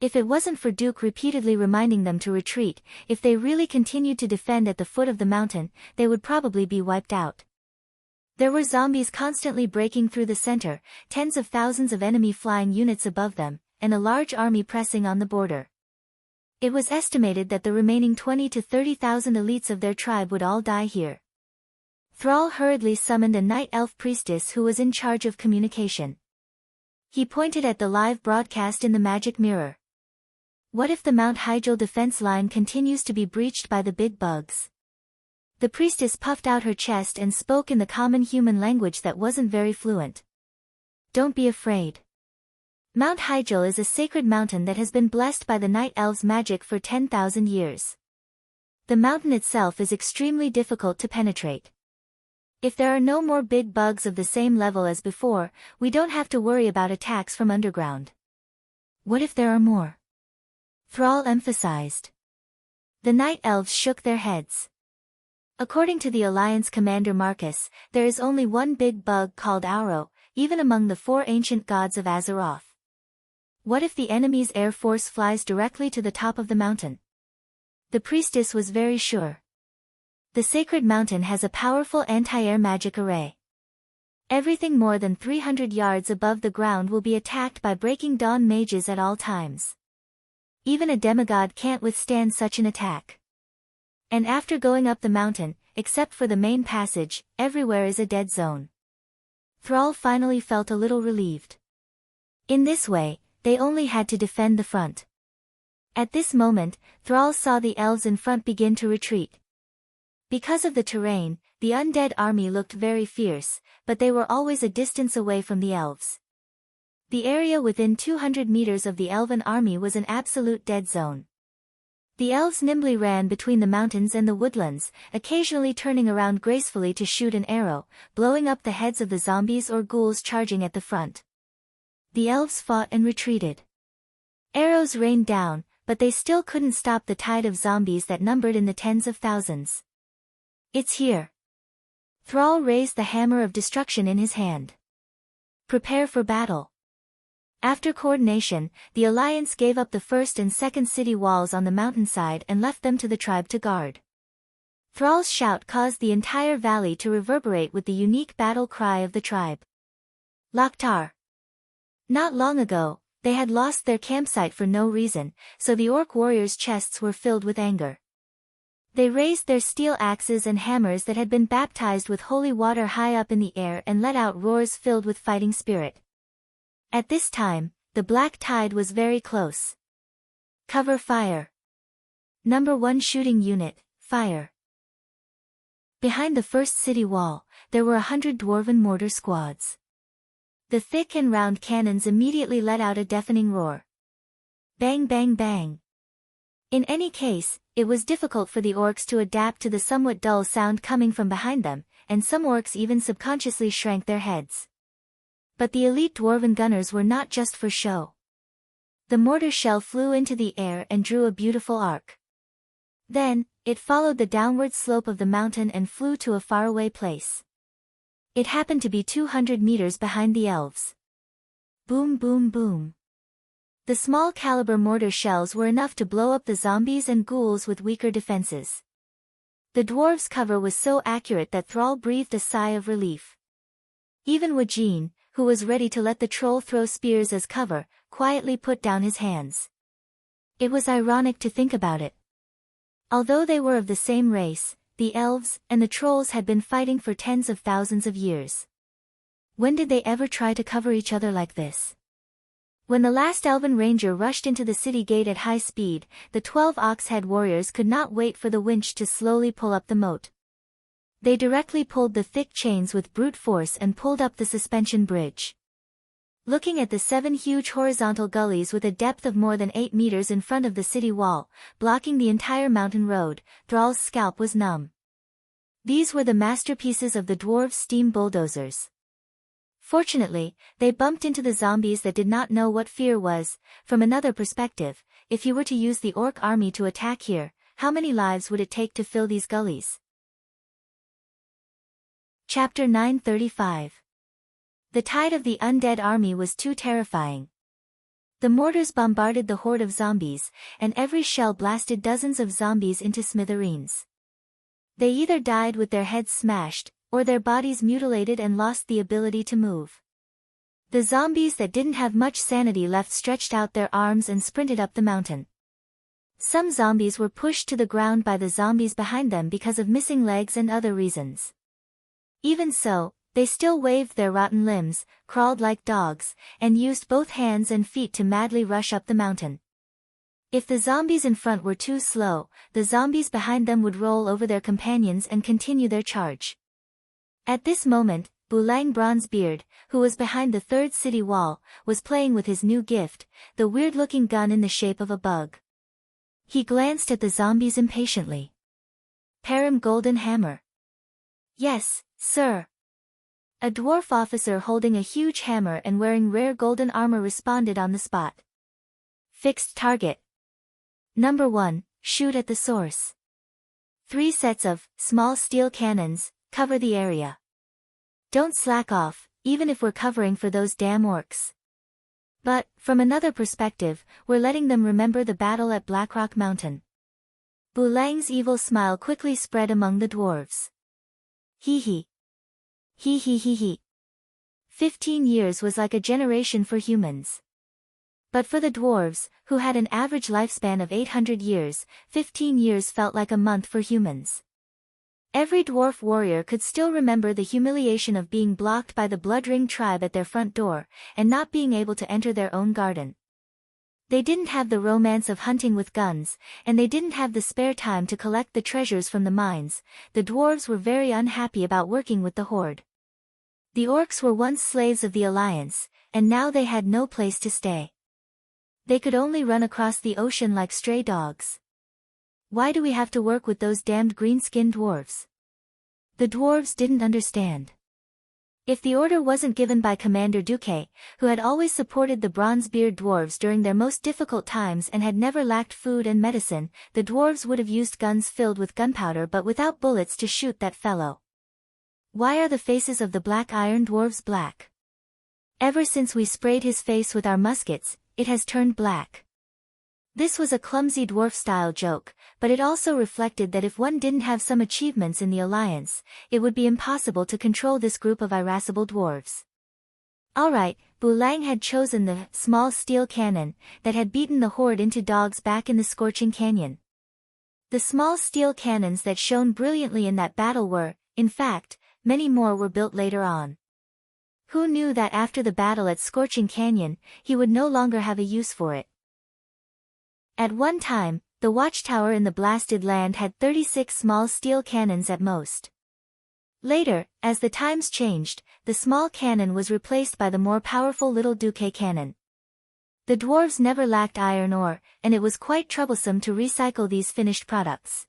If it wasn't for Duke repeatedly reminding them to retreat, if they really continued to defend at the foot of the mountain, they would probably be wiped out. There were zombies constantly breaking through the center, tens of thousands of enemy flying units above them, and a large army pressing on the border. It was estimated that the remaining 20 to 30,000 elites of their tribe would all die here. Thrall hurriedly summoned a night elf priestess who was in charge of communication. He pointed at the live broadcast in the magic mirror. What if the Mount Hygel defense line continues to be breached by the big bugs? The priestess puffed out her chest and spoke in the common human language that wasn't very fluent. Don't be afraid. Mount Hygel is a sacred mountain that has been blessed by the night elves' magic for 10,000 years. The mountain itself is extremely difficult to penetrate. If there are no more big bugs of the same level as before, we don't have to worry about attacks from underground. What if there are more? Thrall emphasized. The night elves shook their heads. According to the Alliance commander Marcus, there is only one big bug called Auro, even among the 4 ancient gods of Azeroth. What if the enemy's air force flies directly to the top of the mountain? The priestess was very sure. The sacred mountain has a powerful anti-air magic array. Everything more than 300 yards above the ground will be attacked by Breaking Dawn mages at all times. Even a demigod can't withstand such an attack. And after going up the mountain, except for the main passage, everywhere is a dead zone. Thrall finally felt a little relieved. In this way, they only had to defend the front. At this moment, Thrall saw the elves in front begin to retreat. Because of the terrain, the undead army looked very fierce, but they were always a distance away from the elves. The area within 200 meters of the elven army was an absolute dead zone. The elves nimbly ran between the mountains and the woodlands, occasionally turning around gracefully to shoot an arrow, blowing up the heads of the zombies or ghouls charging at the front. The elves fought and retreated. Arrows rained down, but they still couldn't stop the tide of zombies that numbered in the tens of thousands. It's here. Thrall raised the hammer of destruction in his hand. Prepare for battle. After coordination, the Alliance gave up the first and second city walls on the mountainside and left them to the tribe to guard. Thrall's shout caused the entire valley to reverberate with the unique battle cry of the tribe. Loktar. Not long ago, they had lost their campsite for no reason, so the orc warriors' chests were filled with anger. They raised their steel axes and hammers that had been baptized with holy water high up in the air and let out roars filled with fighting spirit. At this time, the black tide was very close. Cover fire. Number 1 shooting unit, fire. Behind the first city wall, there were 100 dwarven mortar squads. The thick and round cannons immediately let out a deafening roar. Bang bang bang. In any case, it was difficult for the orcs to adapt to the somewhat dull sound coming from behind them, and some orcs even subconsciously shrank their heads. But the elite dwarven gunners were not just for show. The mortar shell flew into the air and drew a beautiful arc. Then, it followed the downward slope of the mountain and flew to a faraway place. It happened to be 200 meters behind the elves. Boom boom boom. The small caliber mortar shells were enough to blow up the zombies and ghouls with weaker defenses. The dwarves' cover was so accurate that Thrall breathed a sigh of relief. Even Wajin, who was ready to let the troll throw spears as cover, quietly put down his hands. It was ironic to think about it. Although they were of the same race, the elves and the trolls had been fighting for tens of thousands of years. When did they ever try to cover each other like this? When the last elven ranger rushed into the city gate at high speed, the 12 ox-head warriors could not wait for the winch to slowly pull up the moat. They directly pulled the thick chains with brute force and pulled up the suspension bridge. Looking at the 7 huge horizontal gullies with a depth of more than 8 meters in front of the city wall, blocking the entire mountain road, Thrall's scalp was numb. These were the masterpieces of the dwarves' steam bulldozers. Fortunately, they bumped into the zombies that did not know what fear was. From another perspective, if you were to use the orc army to attack here, how many lives would it take to fill these gullies? Chapter 935. The tide of the undead army was too terrifying. The mortars bombarded the horde of zombies, and every shell blasted dozens of zombies into smithereens. They either died with their heads smashed, or their bodies mutilated and lost the ability to move. The zombies that didn't have much sanity left stretched out their arms and sprinted up the mountain. Some zombies were pushed to the ground by the zombies behind them because of missing legs and other reasons. Even so, they still waved their rotten limbs, crawled like dogs, and used both hands and feet to madly rush up the mountain. If the zombies in front were too slow, the zombies behind them would roll over their companions and continue their charge. At this moment, Bulang Bronzebeard, who was behind the third city wall, was playing with his new gift, the weird-looking gun in the shape of a bug. He glanced at the zombies impatiently. Param Golden Hammer. Yes, sir. A dwarf officer holding a huge hammer and wearing rare golden armor responded on the spot. Fixed target. Number 1, shoot at the source. 3 sets of small steel cannons cover the area. Don't slack off, even if we're covering for those damn orcs. But, from another perspective, we're letting them remember the battle at Blackrock Mountain. Bulang's evil smile quickly spread among the dwarves. Hee hee. Hee hee hee hee. 15 years was like a generation for humans. But for the dwarves, who had an average lifespan of 800 years, 15 years felt like a month for humans. Every dwarf warrior could still remember the humiliation of being blocked by the Bloodring tribe at their front door, and not being able to enter their own garden. They didn't have the romance of hunting with guns, and they didn't have the spare time to collect the treasures from the mines. The dwarves were very unhappy about working with the horde. The orcs were once slaves of the Alliance, and now they had no place to stay. They could only run across the ocean like stray dogs. Why do we have to work with those damned green-skinned dwarves? The dwarves didn't understand. If the order wasn't given by Commander Duque, who had always supported the Bronzebeard dwarves during their most difficult times and had never lacked food and medicine, the dwarves would have used guns filled with gunpowder but without bullets to shoot that fellow. Why are the faces of the black iron dwarves black? Ever since we sprayed his face with our muskets, it has turned black. This was a clumsy dwarf-style joke, but it also reflected that if one didn't have some achievements in the Alliance, it would be impossible to control this group of irascible dwarves. Alright, Lang had chosen the small steel cannon that had beaten the horde into dogs back in the scorching canyon. The small steel cannons that shone brilliantly in that battle were, in fact, many more were built later on. Who knew that after the battle at Scorching Canyon, he would no longer have a use for it? At one time, the watchtower in the blasted land had 36 small steel cannons at most. Later, as the times changed, the small cannon was replaced by the more powerful Little Duque cannon. The dwarves never lacked iron ore, and it was quite troublesome to recycle these finished products.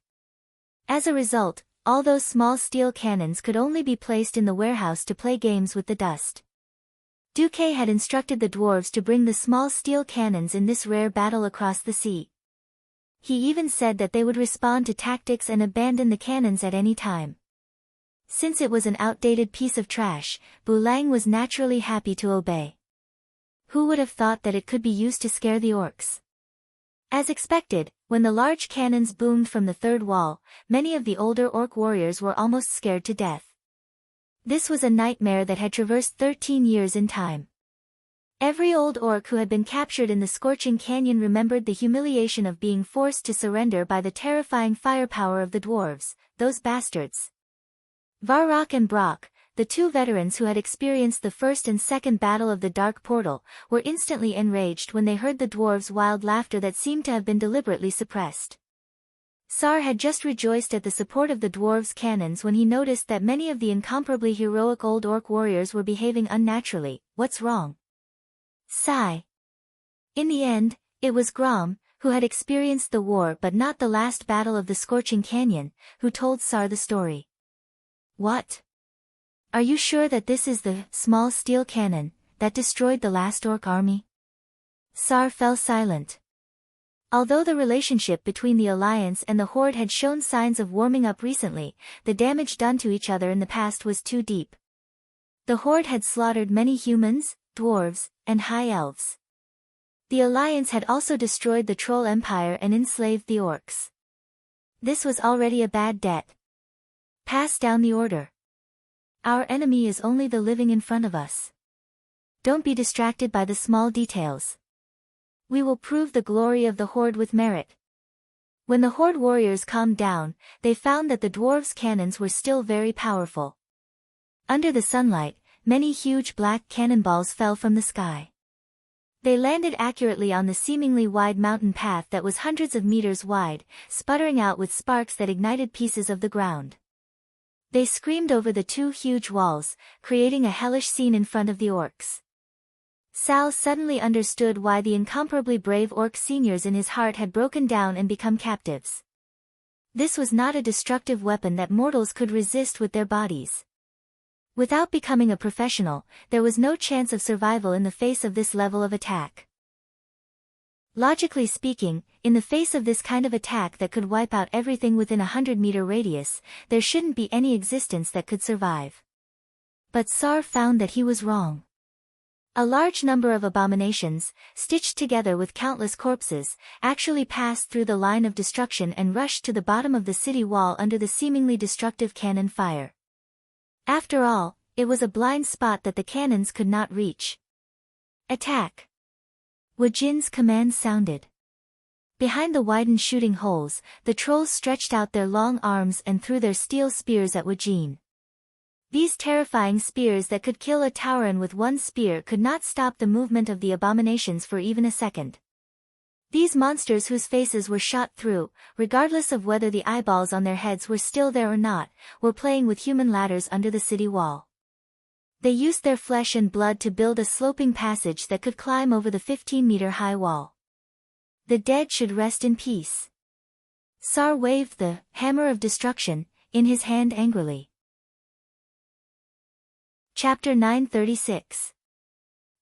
As a result, all those small steel cannons could only be placed in the warehouse to play games with the dust. Duque had instructed the dwarves to bring the small steel cannons in this rare battle across the sea. He even said that they would respond to tactics and abandon the cannons at any time. Since it was an outdated piece of trash, Lang was naturally happy to obey. Who would have thought that it could be used to scare the orcs? As expected, when the large cannons boomed from the third wall, many of the older orc warriors were almost scared to death. This was a nightmare that had traversed 13 years in time. Every old orc who had been captured in the Scorching Canyon remembered the humiliation of being forced to surrender by the terrifying firepower of the dwarves, those bastards. Varrock and Brock, the two veterans who had experienced the first and second battle of the Dark Portal, were instantly enraged when they heard the dwarves' wild laughter that seemed to have been deliberately suppressed. Sar had just rejoiced at the support of the dwarves' cannons when he noticed that many of the incomparably heroic old orc warriors were behaving unnaturally. What's wrong? Sigh. In the end, it was Grom, who had experienced the war but not the last battle of the Scorching Canyon, who told Sar the story. What? Are you sure that this is the small steel cannon that destroyed the last orc army? Sar fell silent. Although the relationship between the Alliance and the Horde had shown signs of warming up recently, the damage done to each other in the past was too deep. The Horde had slaughtered many humans, dwarves, and high elves. The Alliance had also destroyed the Troll Empire and enslaved the orcs. This was already a bad debt. Pass down the order. Our enemy is only the living in front of us. Don't be distracted by the small details. We will prove the glory of the Horde with merit. When the Horde warriors calmed down, they found that the dwarves' cannons were still very powerful. Under the sunlight, many huge black cannonballs fell from the sky. They landed accurately on the seemingly wide mountain path that was hundreds of meters wide, sputtering out with sparks that ignited pieces of the ground. They screamed over the two huge walls, creating a hellish scene in front of the orcs. Sal suddenly understood why the incomparably brave orc seniors in his heart had broken down and become captives. This was not a destructive weapon that mortals could resist with their bodies. Without becoming a professional, there was no chance of survival in the face of this level of attack. Logically speaking, in the face of this kind of attack that could wipe out everything within a 100-meter radius, there shouldn't be any existence that could survive. But Sar found that he was wrong. A large number of abominations, stitched together with countless corpses, actually passed through the line of destruction and rushed to the bottom of the city wall under the seemingly destructive cannon fire. After all, it was a blind spot that the cannons could not reach. Attack! Wajin's command sounded. Behind the widened shooting holes, the trolls stretched out their long arms and threw their steel spears at Wajin. These terrifying spears that could kill a Tauren with one spear could not stop the movement of the abominations for even a second. These monsters whose faces were shot through, regardless of whether the eyeballs on their heads were still there or not, were playing with human ladders under the city wall. They used their flesh and blood to build a sloping passage that could climb over the 15-meter-high wall. The dead should rest in peace. Sar waved the hammer of destruction in his hand angrily. Chapter 936.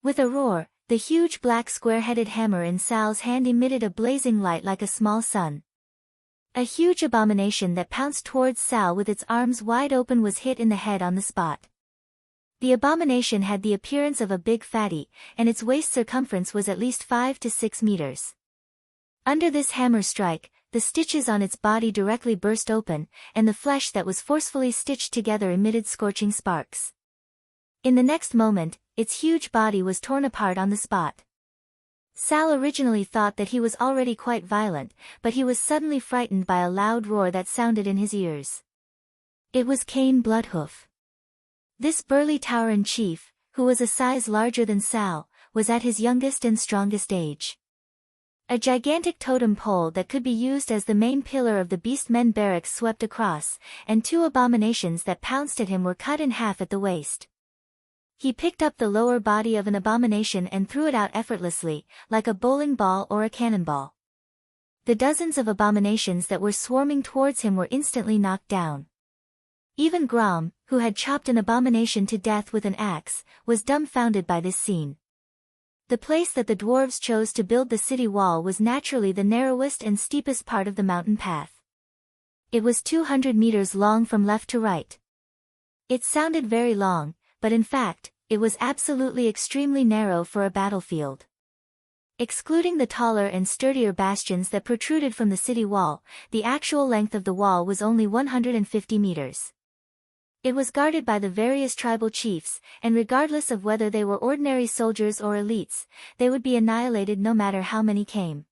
With a roar, the huge black square-headed hammer in Sal's hand emitted a blazing light like a small sun. A huge abomination that pounced towards Sal with its arms wide open was hit in the head on the spot. The abomination had the appearance of a big fatty, and its waist circumference was at least 5 to 6 meters. Under this hammer strike, the stitches on its body directly burst open, and the flesh that was forcefully stitched together emitted scorching sparks. In the next moment, its huge body was torn apart on the spot. Sal originally thought that he was already quite violent, but he was suddenly frightened by a loud roar that sounded in his ears. It was Cain Bloodhoof. This burly Tauran chief, who was a size larger than Sal, was at his youngest and strongest age. A gigantic totem pole that could be used as the main pillar of the beastmen barracks swept across, and two abominations that pounced at him were cut in half at the waist. He picked up the lower body of an abomination and threw it out effortlessly, like a bowling ball or a cannonball. The dozens of abominations that were swarming towards him were instantly knocked down. Even Grom, who had chopped an abomination to death with an axe, was dumbfounded by this scene. The place that the dwarves chose to build the city wall was naturally the narrowest and steepest part of the mountain path. It was 200 meters long from left to right. It sounded very long, but in fact, it was absolutely extremely narrow for a battlefield. Excluding the taller and sturdier bastions that protruded from the city wall, the actual length of the wall was only 150 meters. It was guarded by the various tribal chiefs, and regardless of whether they were ordinary soldiers or elites, they would be annihilated no matter how many came.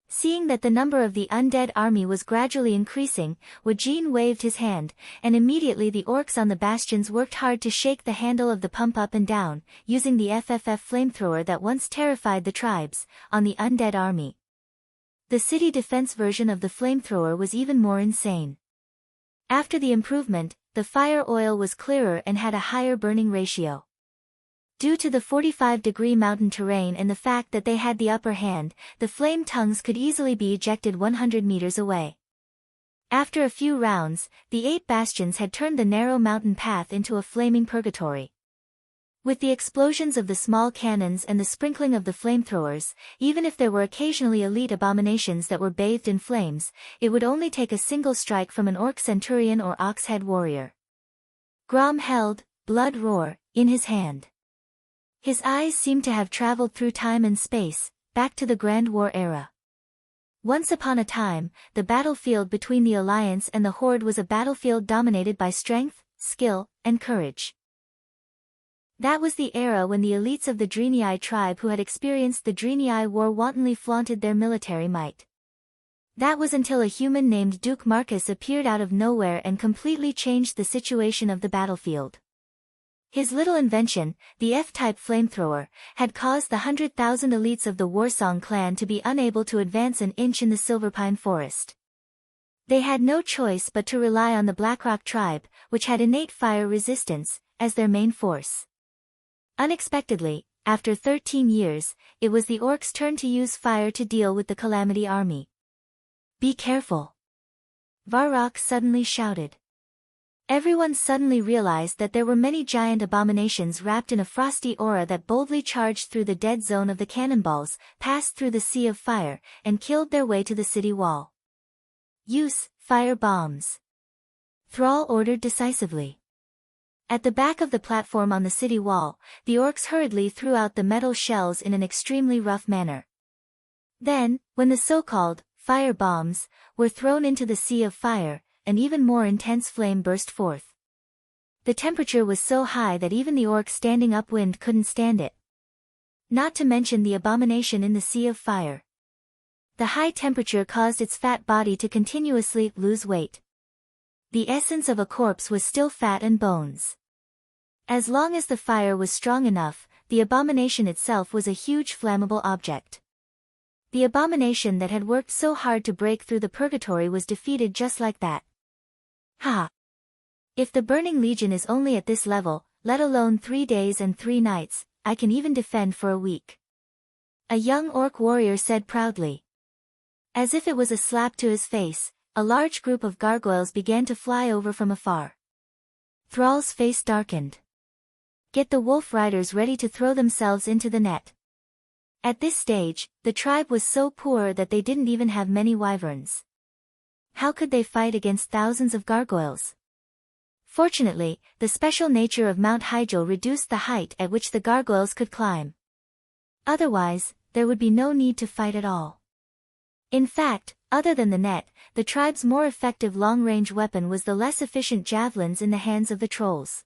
Seeing that the number of the undead army was gradually increasing, Wajin waved his hand, and immediately the orcs on the bastions worked hard to shake the handle of the pump up and down, using the FFF flamethrower that once terrified the tribes, on the undead army. The city defense version of the flamethrower was even more insane. After the improvement, the fire oil was clearer and had a higher burning ratio. Due to the 45-degree mountain terrain and the fact that they had the upper hand, the flame tongues could easily be ejected 100 meters away. After a few rounds, the 8 bastions had turned the narrow mountain path into a flaming purgatory. With the explosions of the small cannons and the sprinkling of the flamethrowers, even if there were occasionally elite abominations that were bathed in flames, it would only take a single strike from an orc centurion or ox-head warrior. Grom held, Blood Roar, in his hand. His eyes seemed to have traveled through time and space, back to the Grand War era. Once upon a time, the battlefield between the Alliance and the Horde was a battlefield dominated by strength, skill, and courage. That was the era when the elites of the Draenei tribe who had experienced the Draenei War wantonly flaunted their military might. That was until a human named Duke Marcus appeared out of nowhere and completely changed the situation of the battlefield. His little invention, the F-type flamethrower, had caused the 100,000 elites of the Warsong clan to be unable to advance an inch in the Silverpine forest. They had no choice but to rely on the Blackrock tribe, which had innate fire resistance, as their main force. Unexpectedly, after 13 years, it was the orcs' turn to use fire to deal with the Calamity army. "Be careful!" Varrock suddenly shouted. Everyone suddenly realized that there were many giant abominations wrapped in a frosty aura that boldly charged through the dead zone of the cannonballs, passed through the sea of fire, and killed their way to the city wall. "Use fire bombs!" Thrall ordered decisively. At the back of the platform on the city wall, the orcs hurriedly threw out the metal shells in an extremely rough manner. Then, when the so-called fire bombs were thrown into the sea of fire, an even more intense flame burst forth. The temperature was so high that even the orcs standing upwind couldn't stand it. Not to mention the abomination in the sea of fire. The high temperature caused its fat body to continuously lose weight. The essence of a corpse was still fat and bones. As long as the fire was strong enough, the abomination itself was a huge flammable object. The abomination that had worked so hard to break through the purgatory was defeated just like that. Ha! If the Burning Legion is only at this level, let alone 3 days and 3 nights, I can even defend for a week. A young orc warrior said proudly. As if it was a slap to his face, a large group of gargoyles began to fly over from afar. Thrall's face darkened. Get the wolf riders ready to throw themselves into the net. At this stage, the tribe was so poor that they didn't even have many wyverns. How could they fight against thousands of gargoyles? Fortunately, the special nature of Mount Hyjal reduced the height at which the gargoyles could climb. Otherwise, there would be no need to fight at all. In fact, other than the net, the tribe's more effective long-range weapon was the less efficient javelins in the hands of the trolls.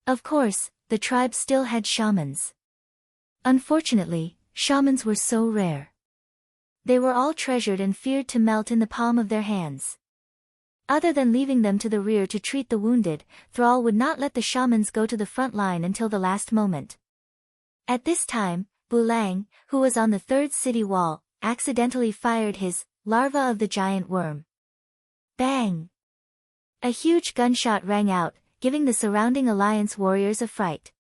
Of course, the tribe still had shamans. Unfortunately, shamans were so rare. They were all treasured and feared to melt in the palm of their hands. Other than leaving them to the rear to treat the wounded, Thrall would not let the shamans go to the front line until the last moment. At this time, Bulang, who was on the third city wall, accidentally fired his larva of the giant worm. Bang! A huge gunshot rang out, giving the surrounding alliance warriors a fright.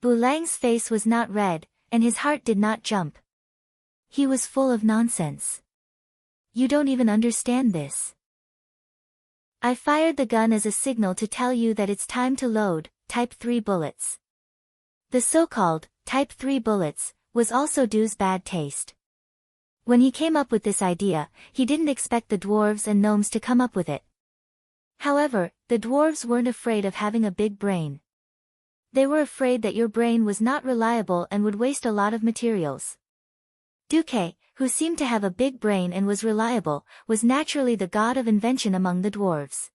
Bulang's face was not red, and his heart did not jump. He was full of nonsense. You don't even understand this. I fired the gun as a signal to tell you that it's time to load, Type 3 bullets. The so-called, Type 3 bullets, was also Du's bad taste. When he came up with this idea, he didn't expect the dwarves and gnomes to come up with it. However, the dwarves weren't afraid of having a big brain. They were afraid that your brain was not reliable and would waste a lot of materials. Duque, who seemed to have a big brain and was reliable, was naturally the god of invention among the dwarves.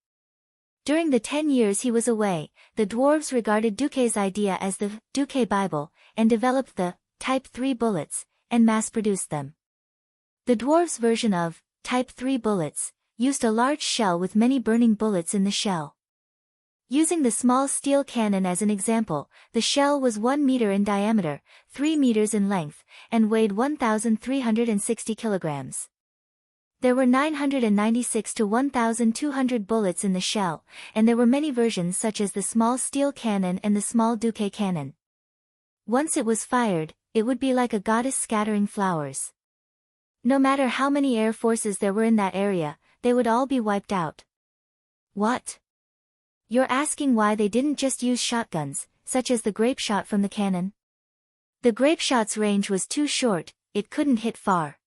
During the 10 years he was away, the dwarves regarded Duque's idea as the Duque Bible, and developed the Type 3 bullets, and mass-produced them. The dwarves' version of Type 3 bullets used a large shell with many burning bullets in the shell. Using the small steel cannon as an example, the shell was 1 meter in diameter, 3 meters in length, and weighed 1,360 kilograms. There were 996 to 1,200 bullets in the shell, and there were many versions such as the small steel cannon and the small Duque cannon. Once it was fired, it would be like a goddess scattering flowers. No matter how many air forces there were in that area, they would all be wiped out. What? You're asking why they didn't just use shotguns, such as the grape shot from the cannon? The grape shot's range was too short, it couldn't hit far.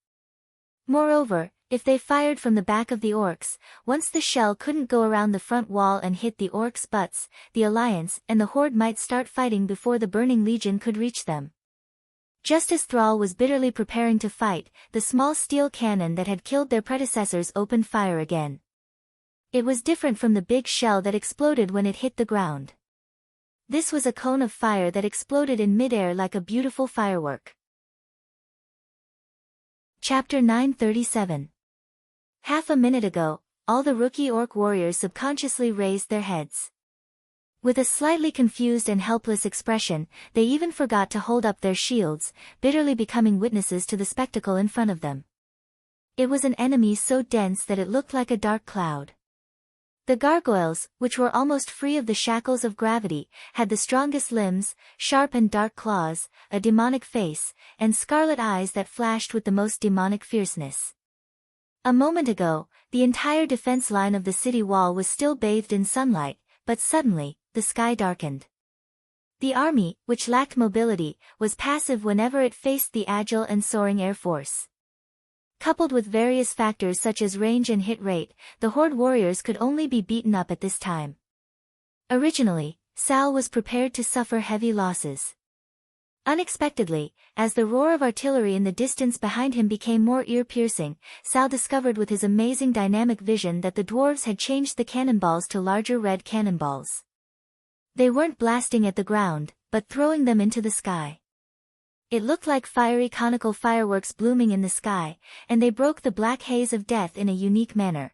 Moreover, if they fired from the back of the orcs, once the shell couldn't go around the front wall and hit the orcs' butts, the Alliance and the Horde might start fighting before the Burning Legion could reach them. Just as Thrall was bitterly preparing to fight, the small steel cannon that had killed their predecessors opened fire again. It was different from the big shell that exploded when it hit the ground. This was a cone of fire that exploded in midair like a beautiful firework. Chapter 937. Half a minute ago, all the rookie orc warriors subconsciously raised their heads. With a slightly confused and helpless expression, they even forgot to hold up their shields, bitterly becoming witnesses to the spectacle in front of them. It was an enemy so dense that it looked like a dark cloud. The gargoyles, which were almost free of the shackles of gravity, had the strongest limbs, sharp and dark claws, a demonic face, and scarlet eyes that flashed with the most demonic fierceness. A moment ago, the entire defense line of the city wall was still bathed in sunlight, but suddenly, the sky darkened. The army, which lacked mobility, was passive whenever it faced the agile and soaring air force. Coupled with various factors such as range and hit rate, the Horde warriors could only be beaten up at this time. Originally, Sal was prepared to suffer heavy losses. Unexpectedly, as the roar of artillery in the distance behind him became more ear-piercing, Sal discovered with his amazing dynamic vision that the dwarves had changed the cannonballs to larger red cannonballs. They weren't blasting at the ground, but throwing them into the sky. It looked like fiery conical fireworks blooming in the sky, and they broke the black haze of death in a unique manner.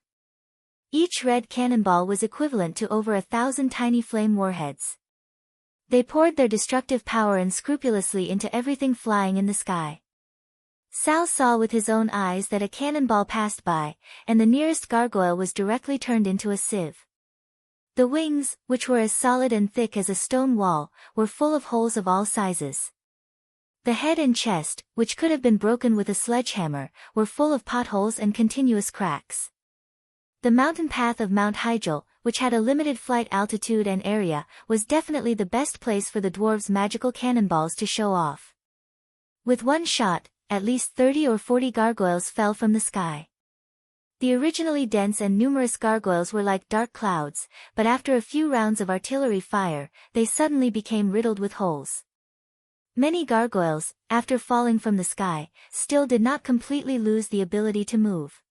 Each red cannonball was equivalent to over 1,000 tiny flame warheads. They poured their destructive power unscrupulously into everything flying in the sky. Sal saw with his own eyes that a cannonball passed by, and the nearest gargoyle was directly turned into a sieve. The wings, which were as solid and thick as a stone wall, were full of holes of all sizes. The head and chest, which could have been broken with a sledgehammer, were full of potholes and continuous cracks. The mountain path of Mount Hyjal, which had a limited flight altitude and area, was definitely the best place for the dwarves' magical cannonballs to show off. With one shot, at least 30 or 40 gargoyles fell from the sky. The originally dense and numerous gargoyles were like dark clouds, but after a few rounds of artillery fire, they suddenly became riddled with holes. Many gargoyles, after falling from the sky, still did not completely lose the ability to move.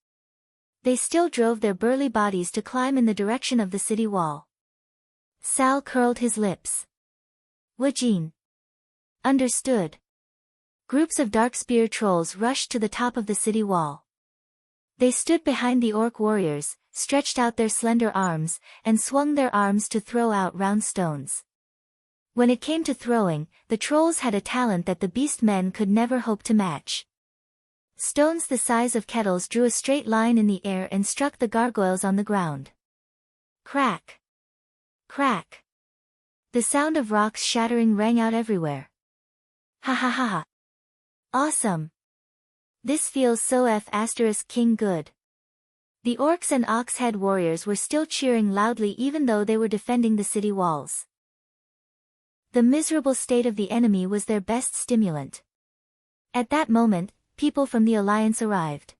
They still drove their burly bodies to climb in the direction of the city wall. Sal curled his lips. Wajin. Understood. Groups of dark spear trolls rushed to the top of the city wall. They stood behind the orc warriors, stretched out their slender arms, and swung their arms to throw out round stones. When it came to throwing, the trolls had a talent that the beast men could never hope to match. Stones the size of kettles drew a straight line in the air and struck the gargoyles on the ground. Crack! Crack! The sound of rocks shattering rang out everywhere. Ha ha ha ha! Awesome! This feels so King good. The orcs and ox-head warriors were still cheering loudly even though they were defending the city walls. The miserable state of the enemy was their best stimulant. At that moment, people from the Alliance arrived.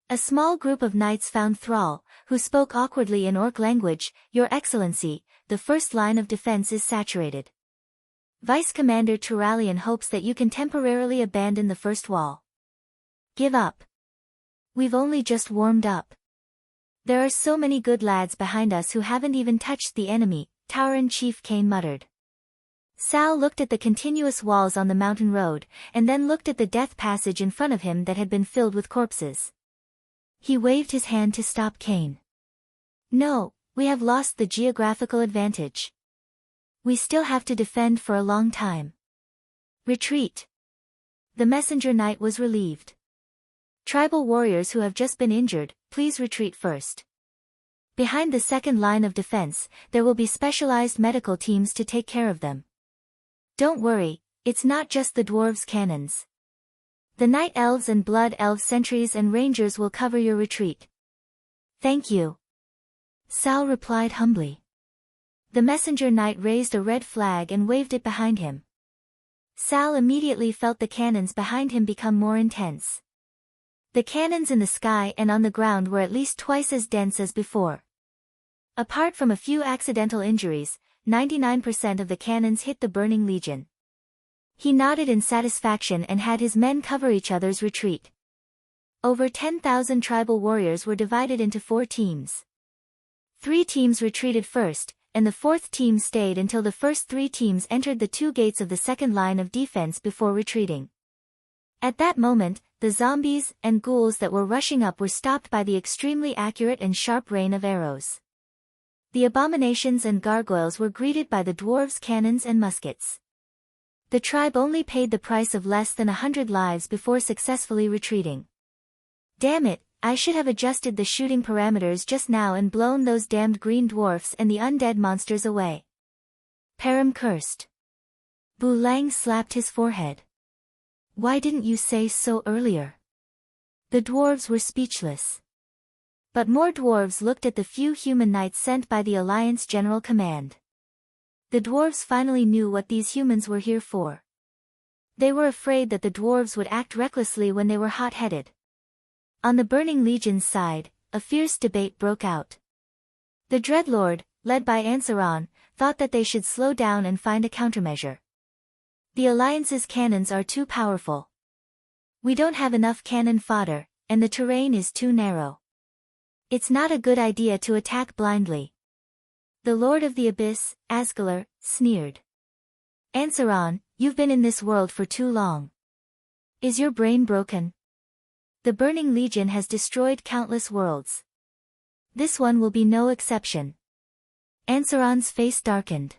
A small group of knights found Thrall, who spoke awkwardly in orc language. Your Excellency, the first line of defense is saturated. Vice Commander Turalian hopes that you can temporarily abandon the first wall. Give up. We've only just warmed up. There are so many good lads behind us who haven't even touched the enemy, Tauren Chief Kane muttered. Sal looked at the continuous walls on the mountain road, and then looked at the death passage in front of him that had been filled with corpses. He waved his hand to stop Kane. No, we have lost the geographical advantage. We still have to defend for a long time. Retreat. The messenger knight was relieved. Tribal warriors who have just been injured, please retreat first. Behind the second line of defense, there will be specialized medical teams to take care of them. Don't worry, it's not just the dwarves' cannons. The night elves and blood elf sentries and rangers will cover your retreat. Thank you. Sal replied humbly. The messenger knight raised a red flag and waved it behind him. Sal immediately felt the cannons behind him become more intense. The cannons in the sky and on the ground were at least twice as dense as before. Apart from a few accidental injuries, 99% of the cannons hit the Burning Legion. He nodded in satisfaction and had his men cover each other's retreat. Over 10,000 tribal warriors were divided into 4 teams. 3 teams retreated first, and the 4th team stayed until the first 3 teams entered the 2 gates of the second line of defense before retreating. At that moment, the zombies and ghouls that were rushing up were stopped by the extremely accurate and sharp rain of arrows. The abominations and gargoyles were greeted by the dwarves' cannons and muskets. The tribe only paid the price of less than 100 lives before successfully retreating. Damn it, I should have adjusted the shooting parameters just now and blown those damned green dwarfs and the undead monsters away. Param cursed. Bu Lang slapped his forehead. Why didn't you say so earlier? The dwarves were speechless. But more dwarves looked at the few human knights sent by the Alliance General Command. The dwarves finally knew what these humans were here for. They were afraid that the dwarves would act recklessly when they were hot-headed. On the Burning Legion's side, a fierce debate broke out. The Dreadlord, led by Ansaron, thought that they should slow down and find a countermeasure. The Alliance's cannons are too powerful. We don't have enough cannon fodder, and the terrain is too narrow. It's not a good idea to attack blindly. The Lord of the Abyss, Asgalar, sneered. Ansaron, you've been in this world for too long. Is your brain broken? The Burning Legion has destroyed countless worlds. This one will be no exception. Ansaron's face darkened.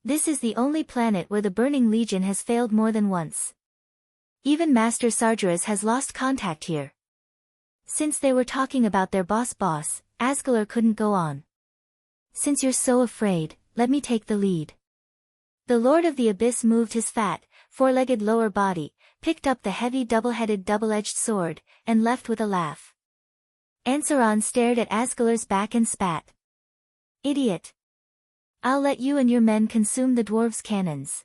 This is the only planet where the Burning Legion has failed more than once. Even Master Sargeras has lost contact here. Since they were talking about their boss, Asgalar couldn't go on. Since you're so afraid, let me take the lead. The Lord of the Abyss moved his fat, 4-legged lower body, picked up the heavy double-headed double-edged sword, and left with a laugh. Ansaron stared at Asgalar's back and spat. Idiot. I'll let you and your men consume the dwarves' cannons.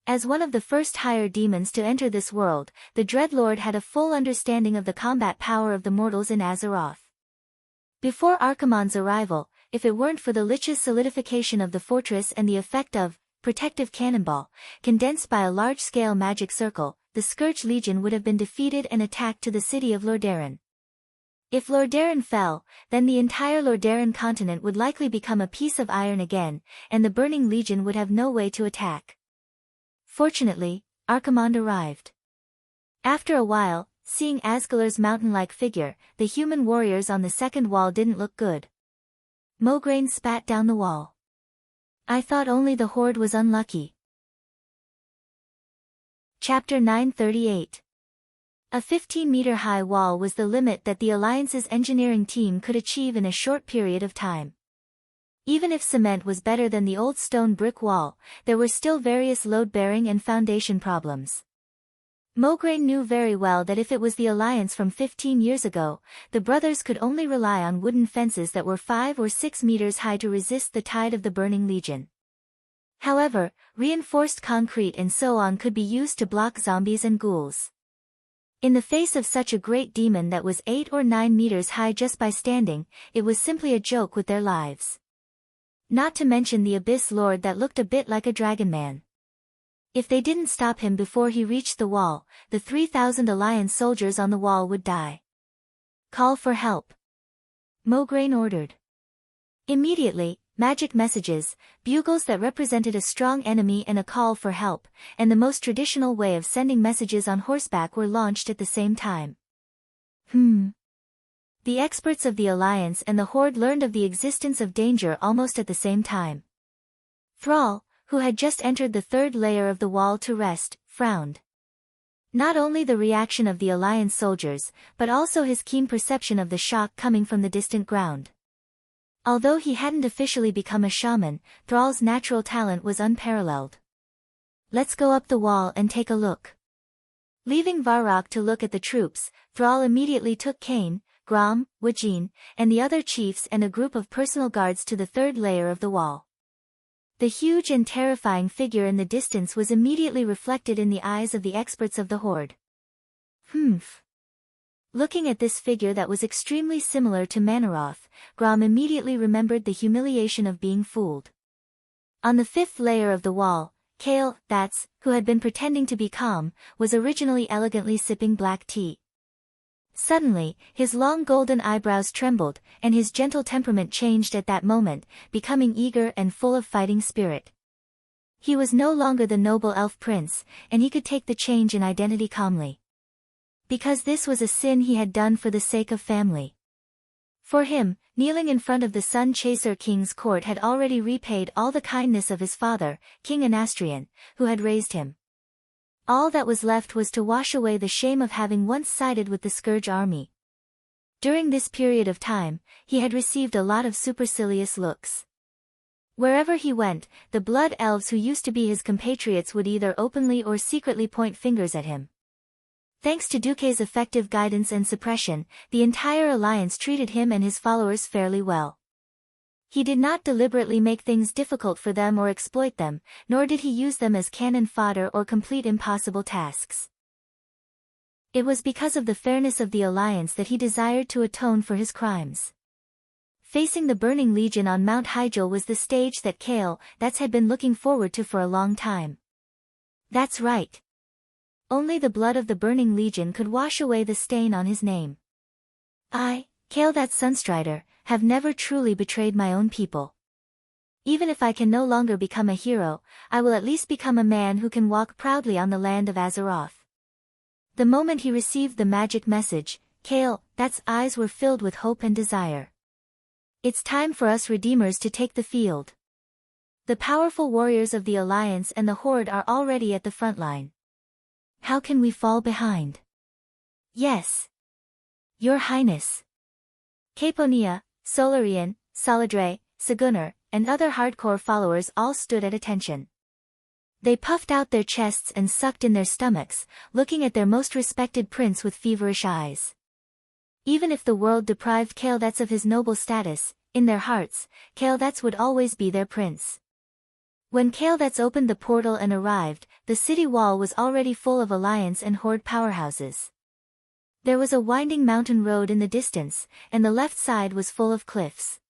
As one of the first higher demons to enter this world, the Dreadlord had a full understanding of the combat power of the mortals in Azeroth. Before Archimonde's arrival, if it weren't for the Lich's solidification of the fortress and the effect of protective cannonball, condensed by a large-scale magic circle, the Scourge Legion would have been defeated and attacked to the city of Lordaeron. If Lordaeron fell, then the entire Lordaeron continent would likely become a piece of iron again, and the Burning Legion would have no way to attack. Fortunately, Archimonde arrived. After a while, seeing Asgalar's mountain-like figure, the human warriors on the second wall didn't look good. Mograine spat down the wall. I thought only the Horde was unlucky. Chapter 938. A 15-meter-high wall was the limit that the Alliance's engineering team could achieve in a short period of time. Even if cement was better than the old stone brick wall, there were still various load-bearing and foundation problems. Mograine knew very well that if it was the Alliance from 15 years ago, the brothers could only rely on wooden fences that were 5 or 6 meters high to resist the tide of the Burning Legion. However, reinforced concrete and so on could be used to block zombies and ghouls. In the face of such a great demon that was 8 or 9 meters high just by standing, it was simply a joke with their lives. Not to mention the Abyss Lord that looked a bit like a dragon man. If they didn't stop him before he reached the wall, the 3,000 Alliance soldiers on the wall would die. Call for help, Mograine ordered. Immediately, magic messages, bugles that represented a strong enemy and a call for help, and the most traditional way of sending messages on horseback were launched at the same time. The experts of the Alliance and the Horde learned of the existence of danger almost at the same time. Thrall, who had just entered the third layer of the wall to rest, frowned. Not only the reaction of the Alliance soldiers, but also his keen perception of the shock coming from the distant ground. Although he hadn't officially become a shaman, Thrall's natural talent was unparalleled. Let's go up the wall and take a look. Leaving Varrock to look at the troops, Thrall immediately took Cain, Grom, Wajin, and the other chiefs and a group of personal guards to the third layer of the wall. The huge and terrifying figure in the distance was immediately reflected in the eyes of the experts of the Horde. Looking at this figure that was extremely similar to Manaroth, Grom immediately remembered the humiliation of being fooled. On the fifth layer of the wall, Kale, who had been pretending to be calm, was originally elegantly sipping black tea. Suddenly, his long golden eyebrows trembled, and his gentle temperament changed at that moment, becoming eager and full of fighting spirit. He was no longer the noble elf prince, and he could take the change in identity calmly. Because this was a sin he had done for the sake of family. For him, kneeling in front of the Sun Chaser King's court had already repaid all the kindness of his father, King Anastrian, who had raised him. All that was left was to wash away the shame of having once sided with the Scourge army. During this period of time, he had received a lot of supercilious looks. Wherever he went, the blood elves who used to be his compatriots would either openly or secretly point fingers at him. Thanks to Duque's effective guidance and suppression, the entire Alliance treated him and his followers fairly well. He did not deliberately make things difficult for them or exploit them, nor did he use them as cannon fodder or complete impossible tasks. It was because of the fairness of the Alliance that he desired to atone for his crimes. Facing the Burning Legion on Mount Hyjal was the stage that Kale, had been looking forward to for a long time. That's right. Only the blood of the Burning Legion could wash away the stain on his name. I, Kale Sunstrider, have never truly betrayed my own people. Even if I can no longer become a hero, I will at least become a man who can walk proudly on the land of Azeroth. The moment he received the magic message, Kale's eyes were filled with hope and desire. It's time for us Redeemers to take the field. The powerful warriors of the Alliance and the Horde are already at the front line. How can we fall behind? Yes, Your Highness. Caponia, Solarian, Saladre, Sagunnar, and other hardcore followers all stood at attention. They puffed out their chests and sucked in their stomachs, looking at their most respected prince with feverish eyes. Even if the world deprived Kaeldats of his noble status, in their hearts, Kaeldats would always be their prince. When Kaeldats opened the portal and arrived, the city wall was already full of Alliance and Horde powerhouses. There was a winding mountain road in the distance, and the left side was full of cliffs.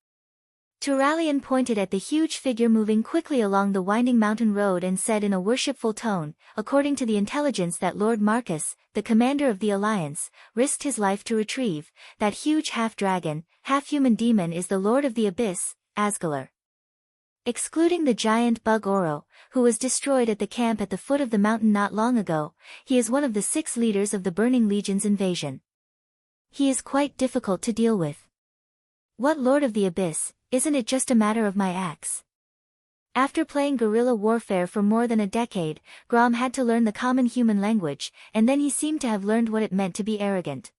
Turalian pointed at the huge figure moving quickly along the winding mountain road and said in a worshipful tone, according to the intelligence that Lord Marcus, the commander of the Alliance, risked his life to retrieve, that huge half-dragon, half-human demon is the Lord of the Abyss, Asgalar. Excluding the giant bug Oro, who was destroyed at the camp at the foot of the mountain not long ago, he is one of the 6 leaders of the Burning Legion's invasion. He is quite difficult to deal with. What Lord of the Abyss? Isn't it just a matter of my axe? After playing guerrilla warfare for more than a decade, Grom had to learn the common human language, and then he seemed to have learned what it meant to be arrogant.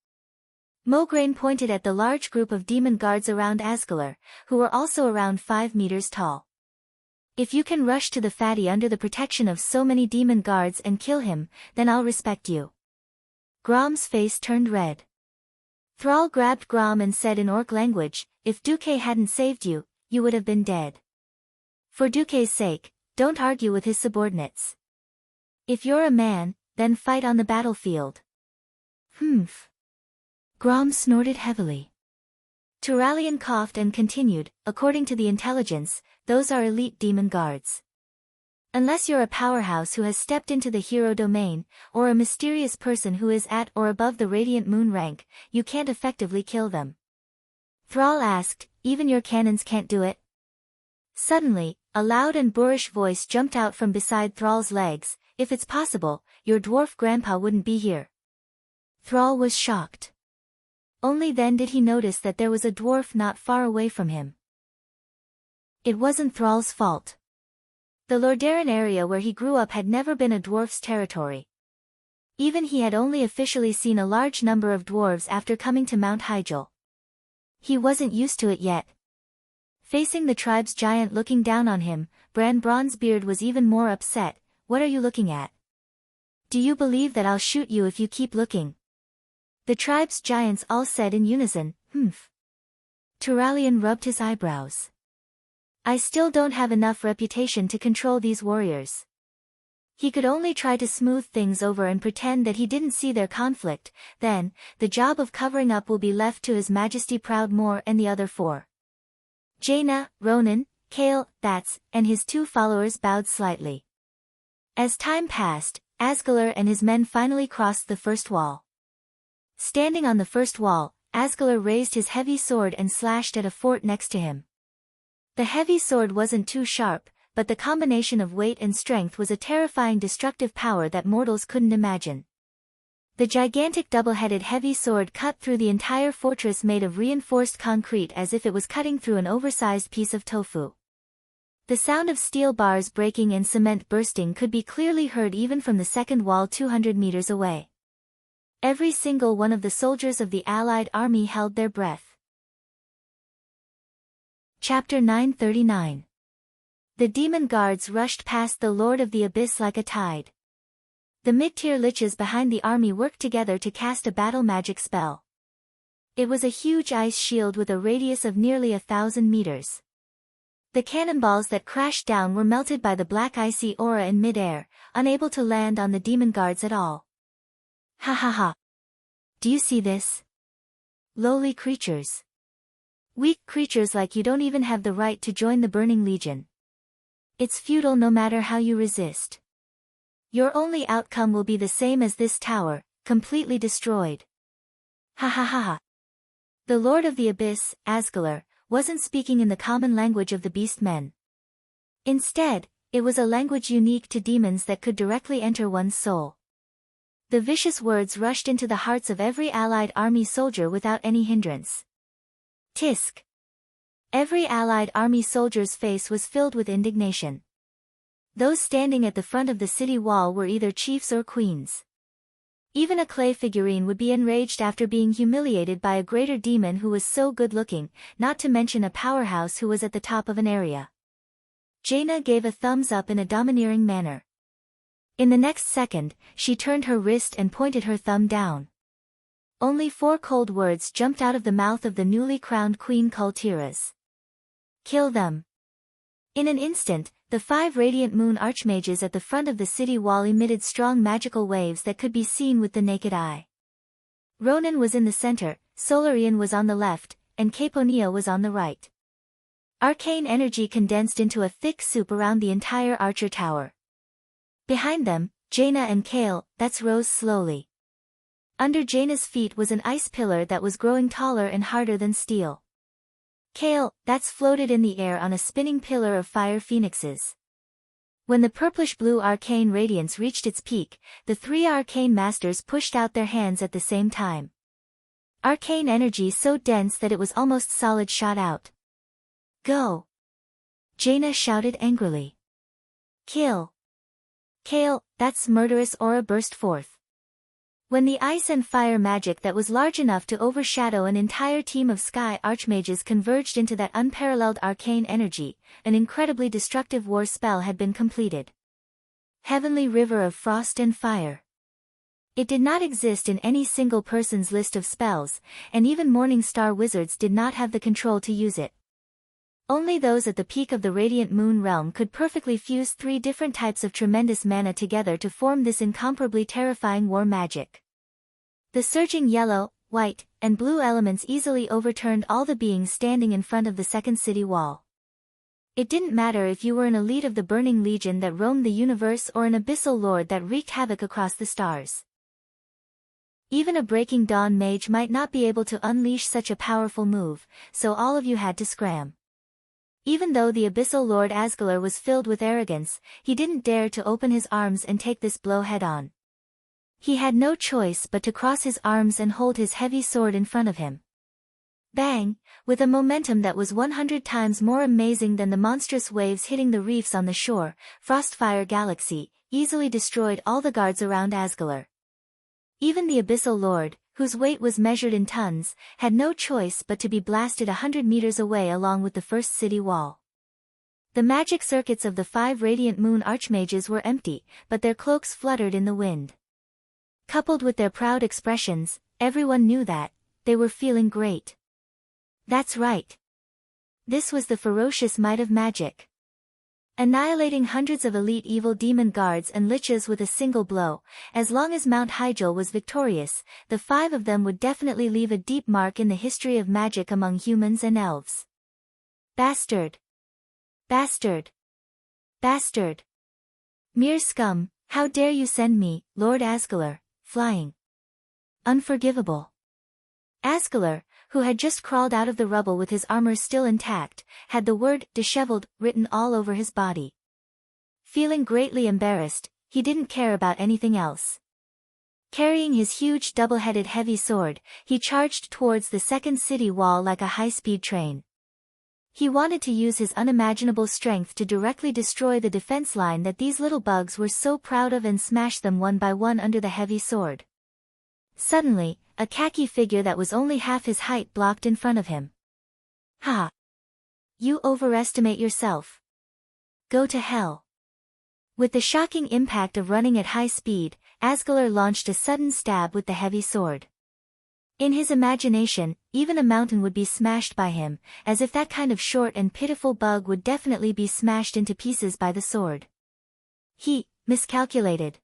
Mograine pointed at the large group of demon guards around Asgalar, who were also around 5 meters tall. If you can rush to the fatty under the protection of so many demon guards and kill him, then I'll respect you. Grom's face turned red. Thrall grabbed Grom and said in Orc language, if Duque hadn't saved you, you would have been dead. For Duque's sake, don't argue with his subordinates. If you're a man, then fight on the battlefield. Humph. Grom snorted heavily. Turalian coughed and continued, according to the intelligence, those are elite demon guards. Unless you're a powerhouse who has stepped into the hero domain, or a mysterious person who is at or above the Radiant Moon rank, you can't effectively kill them. Thrall asked, even your cannons can't do it? Suddenly, a loud and boorish voice jumped out from beside Thrall's legs, if it's possible, your dwarf grandpa wouldn't be here. Thrall was shocked. Only then did he notice that there was a dwarf not far away from him. It wasn't Thrall's fault. The Lordaeron area where he grew up had never been a dwarf's territory. Even he had only officially seen a large number of dwarves after coming to Mount Hyjal. He wasn't used to it yet. Facing the tribe's giant looking down on him, Bran Bronzebeard was even more upset. What are you looking at? Do you believe that I'll shoot you if you keep looking? The tribe's giants all said in unison, humph. Turalian rubbed his eyebrows. I still don't have enough reputation to control these warriors. He could only try to smooth things over and pretend that he didn't see their conflict, then, the job of covering up will be left to His Majesty Proudmoore and the other 4. Jaina, Ronan, Kale, Bats, and his 2 followers bowed slightly. As time passed, Asgalar and his men finally crossed the first wall. Standing on the first wall, Asgalar raised his heavy sword and slashed at a fort next to him. The heavy sword wasn't too sharp, but the combination of weight and strength was a terrifying destructive power that mortals couldn't imagine. The gigantic double-headed heavy sword cut through the entire fortress made of reinforced concrete as if it was cutting through an oversized piece of tofu. The sound of steel bars breaking and cement bursting could be clearly heard even from the second wall 200 meters away. Every single one of the soldiers of the Allied army held their breath. Chapter 939. The demon guards rushed past the Lord of the Abyss like a tide. The mid-tier liches behind the army worked together to cast a battle magic spell. It was a huge ice shield with a radius of nearly 1,000 meters. The cannonballs that crashed down were melted by the black icy aura in mid-air, unable to land on the demon guards at all. Ha ha ha. Do you see this? Lowly creatures. Weak creatures like you don't even have the right to join the Burning Legion. It's futile no matter how you resist. Your only outcome will be the same as this tower, completely destroyed. Ha ha ha ha. The Lord of the Abyss, Asgalar, wasn't speaking in the common language of the beast men. Instead, it was a language unique to demons that could directly enter one's soul. The vicious words rushed into the hearts of every Allied army soldier without any hindrance. Tisk. Every Allied army soldier's face was filled with indignation. Those standing at the front of the city wall were either chiefs or queens. Even a clay figurine would be enraged after being humiliated by a greater demon who was so good-looking, not to mention a powerhouse who was at the top of an area. Jaina gave a thumbs up in a domineering manner. In the next second, she turned her wrist and pointed her thumb down. Only 4 cold words jumped out of the mouth of the newly crowned Queen Kultiras. Kill them. In an instant, the 5 Radiant Moon Archmages at the front of the city wall emitted strong magical waves that could be seen with the naked eye. Ronan was in the center, Solarian was on the left, and Caponia was on the right. Arcane energy condensed into a thick soup around the entire Archer Tower. Behind them, Jaina and Kale, that's rose slowly. Under Jaina's feet was an ice pillar that was growing taller and harder than steel. Kale, that's floated in the air on a spinning pillar of fire phoenixes. When the purplish-blue arcane radiance reached its peak, the three arcane masters pushed out their hands at the same time. Arcane energy so dense that it was almost solid shot out. Go! Jaina shouted angrily. Kill! Kale, that's murderous aura burst forth. When the ice and fire magic that was large enough to overshadow an entire team of sky archmages converged into that unparalleled arcane energy, an incredibly destructive war spell had been completed. Heavenly River of Frost and Fire. It did not exist in any single person's list of spells, and even Morning Star wizards did not have the control to use it. Only those at the peak of the Radiant Moon realm could perfectly fuse 3 different types of tremendous mana together to form this incomparably terrifying war magic. The surging yellow, white, and blue elements easily overturned all the beings standing in front of the second city wall. It didn't matter if you were an elite of the Burning Legion that roamed the universe or an abyssal lord that wreaked havoc across the stars. Even a Breaking Dawn mage might not be able to unleash such a powerful move, so all of you had to scram. Even though the Abyssal Lord Asgalar was filled with arrogance, he didn't dare to open his arms and take this blow head-on. He had no choice but to cross his arms and hold his heavy sword in front of him. Bang! With a momentum that was 100 times more amazing than the monstrous waves hitting the reefs on the shore, Frostfire Galaxy easily destroyed all the guards around Asgalar. Even the Abyssal Lord, whose weight was measured in tons, had no choice but to be blasted 100 meters away along with the first city wall. The magic circuits of the 5 Radiant Moon Archmages were empty, but their cloaks fluttered in the wind. Coupled with their proud expressions, everyone knew that they were feeling great. That's right. This was the ferocious might of magic. Annihilating hundreds of elite evil demon guards and liches with a single blow, as long as Mount Hyjal was victorious, the 5 of them would definitely leave a deep mark in the history of magic among humans and elves. Bastard! Bastard! Bastard! Mere scum, how dare you send me, Lord Asgalar, flying? Unforgivable. Asgalar, who had just crawled out of the rubble with his armor still intact, had the word disheveled written all over his body. Feeling greatly embarrassed, he didn't care about anything else. Carrying his huge double-headed heavy sword, he charged towards the second city wall like a high-speed train. He wanted to use his unimaginable strength to directly destroy the defense line that these little bugs were so proud of and smash them one by one under the heavy sword. Suddenly, a khaki figure that was only half his height blocked in front of him. Ha! You overestimate yourself. Go to hell. With the shocking impact of running at high speed, Asgalar launched a sudden stab with the heavy sword. In his imagination, even a mountain would be smashed by him, as if that kind of short and pitiful bug would definitely be smashed into pieces by the sword. He miscalculated.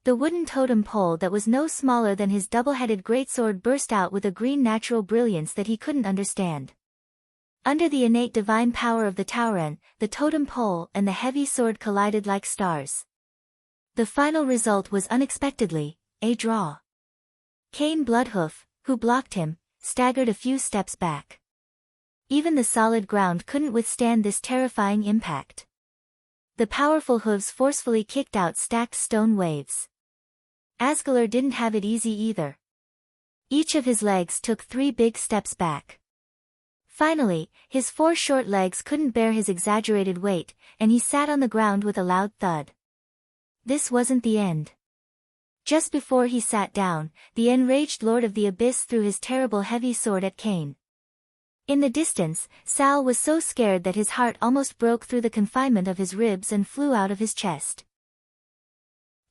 The wooden totem pole that was no smaller than his double-headed greatsword burst out with a green natural brilliance that he couldn't understand. Under the innate divine power of the Tauren, the totem pole and the heavy sword collided like stars. The final result was unexpectedly a draw. Cain Bloodhoof, who blocked him, staggered a few steps back. Even the solid ground couldn't withstand this terrifying impact. The powerful hooves forcefully kicked out stacked stone waves. Asgalar didn't have it easy either. Each of his legs took 3 big steps back. Finally, his 4 short legs couldn't bear his exaggerated weight, and he sat on the ground with a loud thud. This wasn't the end. Just before he sat down, the enraged Lord of the Abyss threw his terrible heavy sword at Cain. In the distance, Sal was so scared that his heart almost broke through the confinement of his ribs and flew out of his chest.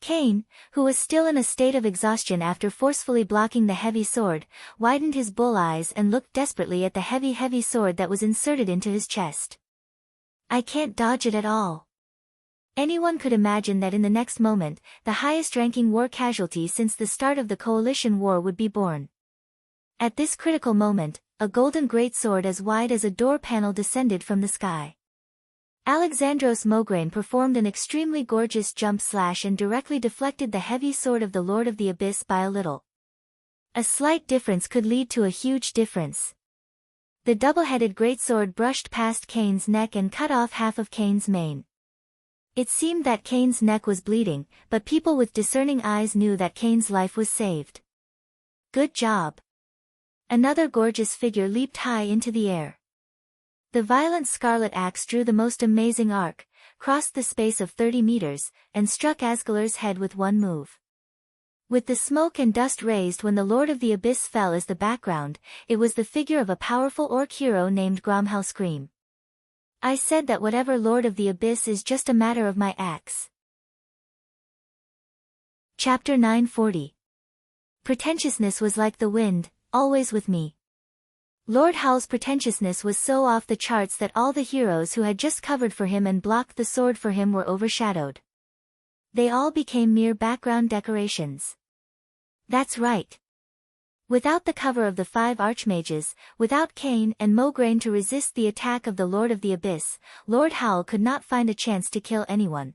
Cain, who was still in a state of exhaustion after forcefully blocking the heavy sword, widened his bull eyes and looked desperately at the heavy sword that was inserted into his chest. I can't dodge it at all. Anyone could imagine that in the next moment, the highest-ranking war casualty since the start of the Coalition War would be born. At this critical moment, a golden greatsword as wide as a door panel descended from the sky. Alexandros Mograine performed an extremely gorgeous jump slash and directly deflected the heavy sword of the Lord of the Abyss by a little. A slight difference could lead to a huge difference. The double-headed greatsword brushed past Cain's neck and cut off half of Cain's mane. It seemed that Cain's neck was bleeding, but people with discerning eyes knew that Cain's life was saved. Good job. Another gorgeous figure leaped high into the air. The violent scarlet axe drew the most amazing arc, crossed the space of 30 meters, and struck Asgalar's head with one move. With the smoke and dust raised when the Lord of the Abyss fell as the background, it was the figure of a powerful orc hero named Gromhelscream. I said that whatever Lord of the Abyss is just a matter of my axe. Chapter 940. Pretentiousness was like the wind, always with me. Lord Howl's pretentiousness was so off the charts that all the heroes who had just covered for him and blocked the sword for him were overshadowed. They all became mere background decorations. That's right. Without the cover of the 5 archmages, without Cain and Mograine to resist the attack of the Lord of the Abyss, Lord Howl could not find a chance to kill anyone.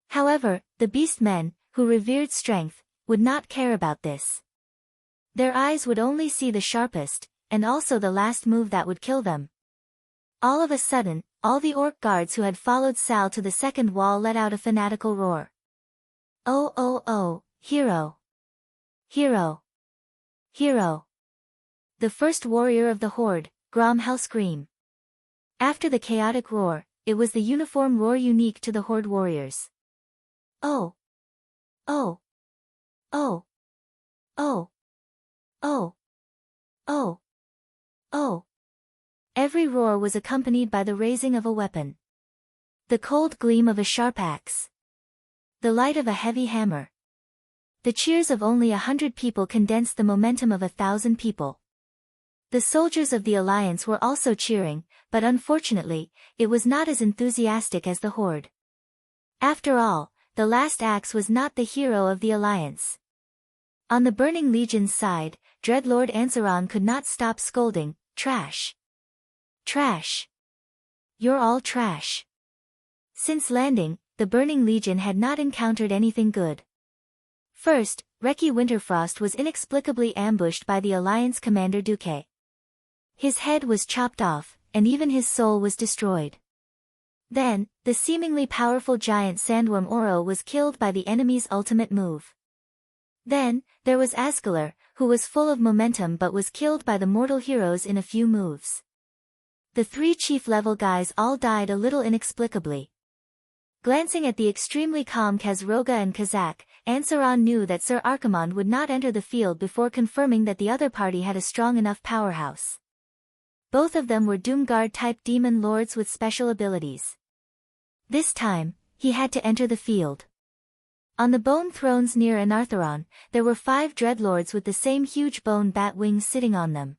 However, the beast men, who revered strength, would not care about this. Their eyes would only see the sharpest, and also the last move that would kill them. All of a sudden, all the orc guards who had followed Sal to the second wall let out a fanatical roar. Oh oh oh, hero! Hero! Hero! The first warrior of the horde, Gromhelscream. After the chaotic roar, it was the uniform roar unique to the horde warriors. Oh! Oh! Oh! Oh! Oh! Oh! Oh! Every roar was accompanied by the raising of a weapon. The cold gleam of a sharp axe. The light of a heavy hammer. The cheers of only 100 people condensed the momentum of 1,000 people. The soldiers of the Alliance were also cheering, but unfortunately, it was not as enthusiastic as the Horde. After all, the last axe was not the hero of the Alliance. On the Burning Legion's side, Dreadlord Ansaron could not stop scolding, "Trash! Trash! You're all trash!" Since landing, the Burning Legion had not encountered anything good. First, Reki Winterfrost was inexplicably ambushed by the Alliance commander Duque. His head was chopped off, and even his soul was destroyed. Then, the seemingly powerful giant sandworm Oro was killed by the enemy's ultimate move. Then, there was Asgalar, who was full of momentum but was killed by the mortal heroes in a few moves. The 3 chief-level guys all died a little inexplicably. Glancing at the extremely calm Khazroga and Kazak, Ansaron knew that Sir Archimond would not enter the field before confirming that the other party had a strong enough powerhouse. Both of them were Doomguard-type demon lords with special abilities. This time, he had to enter the field. On the bone thrones near Anartheron, there were 5 dreadlords with the same huge bone bat wings sitting on them.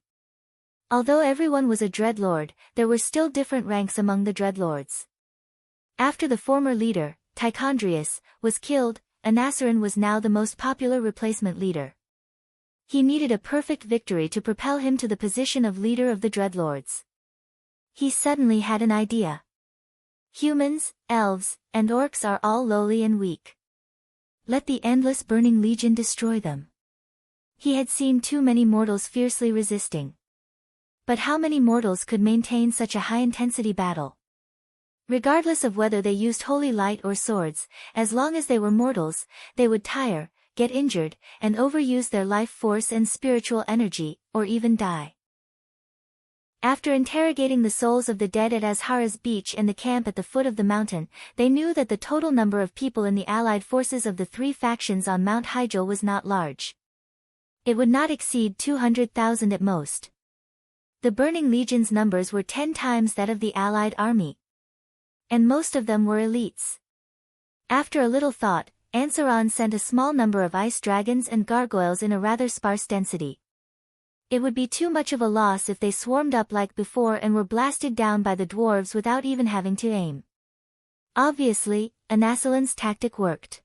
Although everyone was a dreadlord, there were still different ranks among the dreadlords. After the former leader, Tichondrius, was killed, Anasarin was now the most popular replacement leader. He needed a perfect victory to propel him to the position of leader of the dreadlords. He suddenly had an idea. Humans, elves, and orcs are all lowly and weak. Let the endless Burning Legion destroy them. He had seen too many mortals fiercely resisting. But how many mortals could maintain such a high-intensity battle? Regardless of whether they used holy light or swords, as long as they were mortals, they would tire, get injured, and overuse their life force and spiritual energy, or even die. After interrogating the souls of the dead at Azhara's beach and the camp at the foot of the mountain, they knew that the total number of people in the allied forces of the 3 factions on Mount Hyjal was not large. It would not exceed 200,000 at most. The Burning Legion's numbers were 10 times that of the allied army. And most of them were elites. After a little thought, Ansaron sent a small number of ice dragons and gargoyles in a rather sparse density. It would be too much of a loss if they swarmed up like before and were blasted down by the dwarves without even having to aim. Obviously, Anasalin's tactic worked.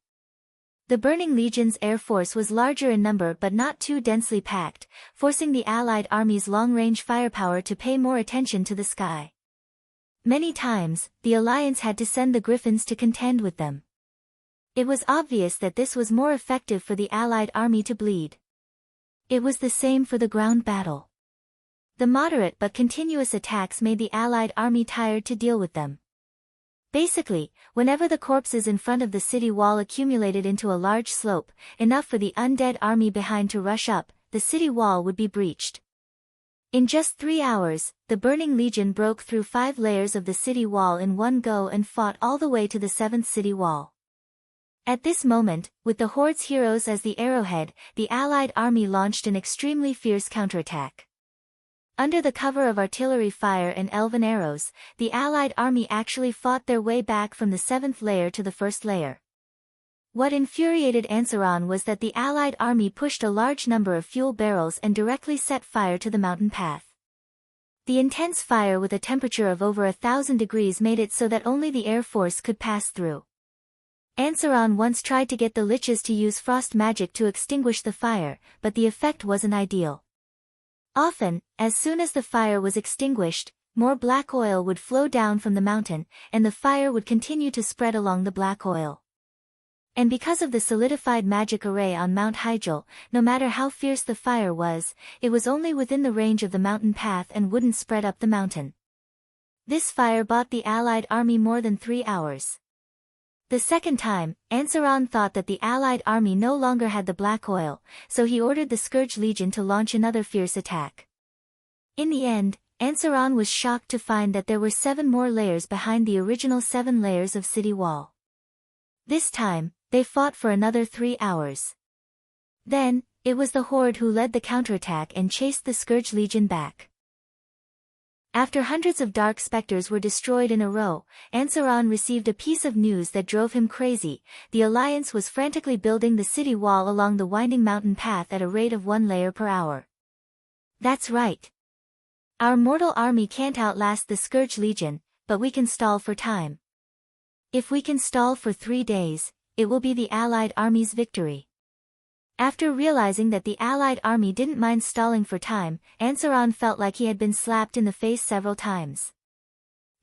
The Burning Legion's air force was larger in number but not too densely packed, forcing the Allied army's long-range firepower to pay more attention to the sky. Many times, the Alliance had to send the Griffins to contend with them. It was obvious that this was more effective for the Allied army to bleed. It was the same for the ground battle. The moderate but continuous attacks made the Allied army tired to deal with them. Basically, whenever the corpses in front of the city wall accumulated into a large slope, enough for the undead army behind to rush up, the city wall would be breached. In just 3 hours, the Burning Legion broke through 5 layers of the city wall in one go and fought all the way to the 7th city wall. At this moment, with the Horde's heroes as the arrowhead, the Allied army launched an extremely fierce counterattack. Under the cover of artillery fire and elven arrows, the Allied army actually fought their way back from the 7th layer to the 1st layer. What infuriated Ansaron was that the Allied army pushed a large number of fuel barrels and directly set fire to the mountain path. The intense fire with a temperature of over 1,000 degrees made it so that only the air force could pass through. Ansaron once tried to get the liches to use frost magic to extinguish the fire, but the effect wasn't ideal. Often, as soon as the fire was extinguished, more black oil would flow down from the mountain, and the fire would continue to spread along the black oil. And because of the solidified magic array on Mount Hyjal, no matter how fierce the fire was, it was only within the range of the mountain path and wouldn't spread up the mountain. This fire bought the Allied army more than 3 hours. The second time, Ansaron thought that the Allied army no longer had the black oil, so he ordered the Scourge Legion to launch another fierce attack. In the end, Ansaron was shocked to find that there were 7 more layers behind the original 7 layers of city wall. This time, they fought for another 3 hours. Then, it was the Horde who led the counterattack and chased the Scourge Legion back. After hundreds of dark specters were destroyed in a row, Ansaron received a piece of news that drove him crazy. The Alliance was frantically building the city wall along the winding mountain path at a rate of 1 layer per hour. That's right. Our mortal army can't outlast the Scourge Legion, but we can stall for time. If we can stall for 3 days, it will be the Allied army's victory. After realizing that the Allied army didn't mind stalling for time, Ansaron felt like he had been slapped in the face several times.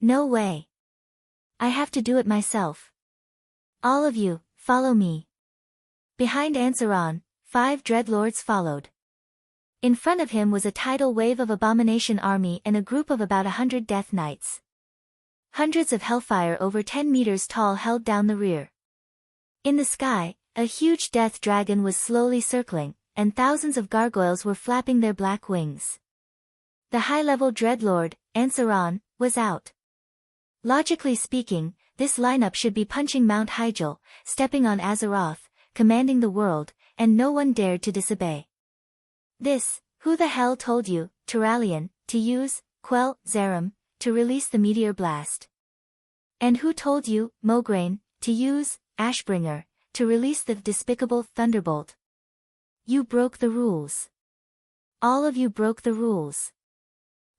No way. I have to do it myself. All of you, follow me. Behind Ansaron, 5 dreadlords followed. In front of him was a tidal wave of Abomination army and a group of about 100 Death Knights. Hundreds of hellfire over 10 meters tall held down the rear. In the sky, a huge death dragon was slowly circling, and thousands of gargoyles were flapping their black wings. The high-level dreadlord, Ansaron, was out. Logically speaking, this lineup should be punching Mount Hyjal, stepping on Azeroth, commanding the world, and no one dared to disobey. This, who the hell told you, Turalian, to use, Quell, Zarum, to release the meteor blast? And who told you, Mograine, to use, Ashbringer, to release the despicable Thunderbolt? You broke the rules. All of you broke the rules.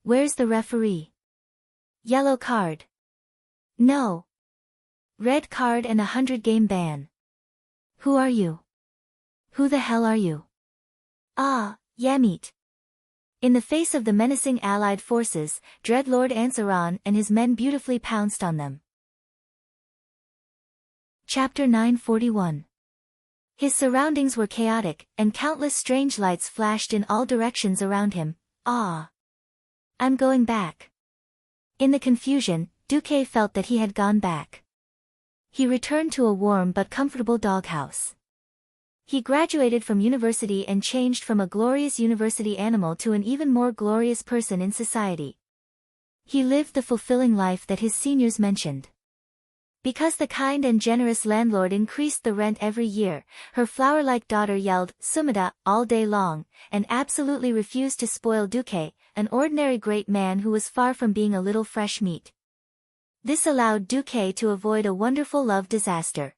Where's the referee? Yellow card. No. Red card and 100-game ban. Who are you? Who the hell are you? Ah, Yamit. In the face of the menacing allied forces, Dreadlord Ansaron and his men beautifully pounced on them. Chapter 941. His surroundings were chaotic, and countless strange lights flashed in all directions around him. Ah! I'm going back. In the confusion, Duque felt that he had gone back. He returned to a warm but comfortable doghouse. He graduated from university and changed from a glorious university animal to an even more glorious person in society. He lived the fulfilling life that his seniors mentioned. Because the kind and generous landlord increased the rent every year, her flower-like daughter yelled, Sumida, all day long, and absolutely refused to spoil Duque, an ordinary great man who was far from being a little fresh meat. This allowed Duque to avoid a wonderful love disaster.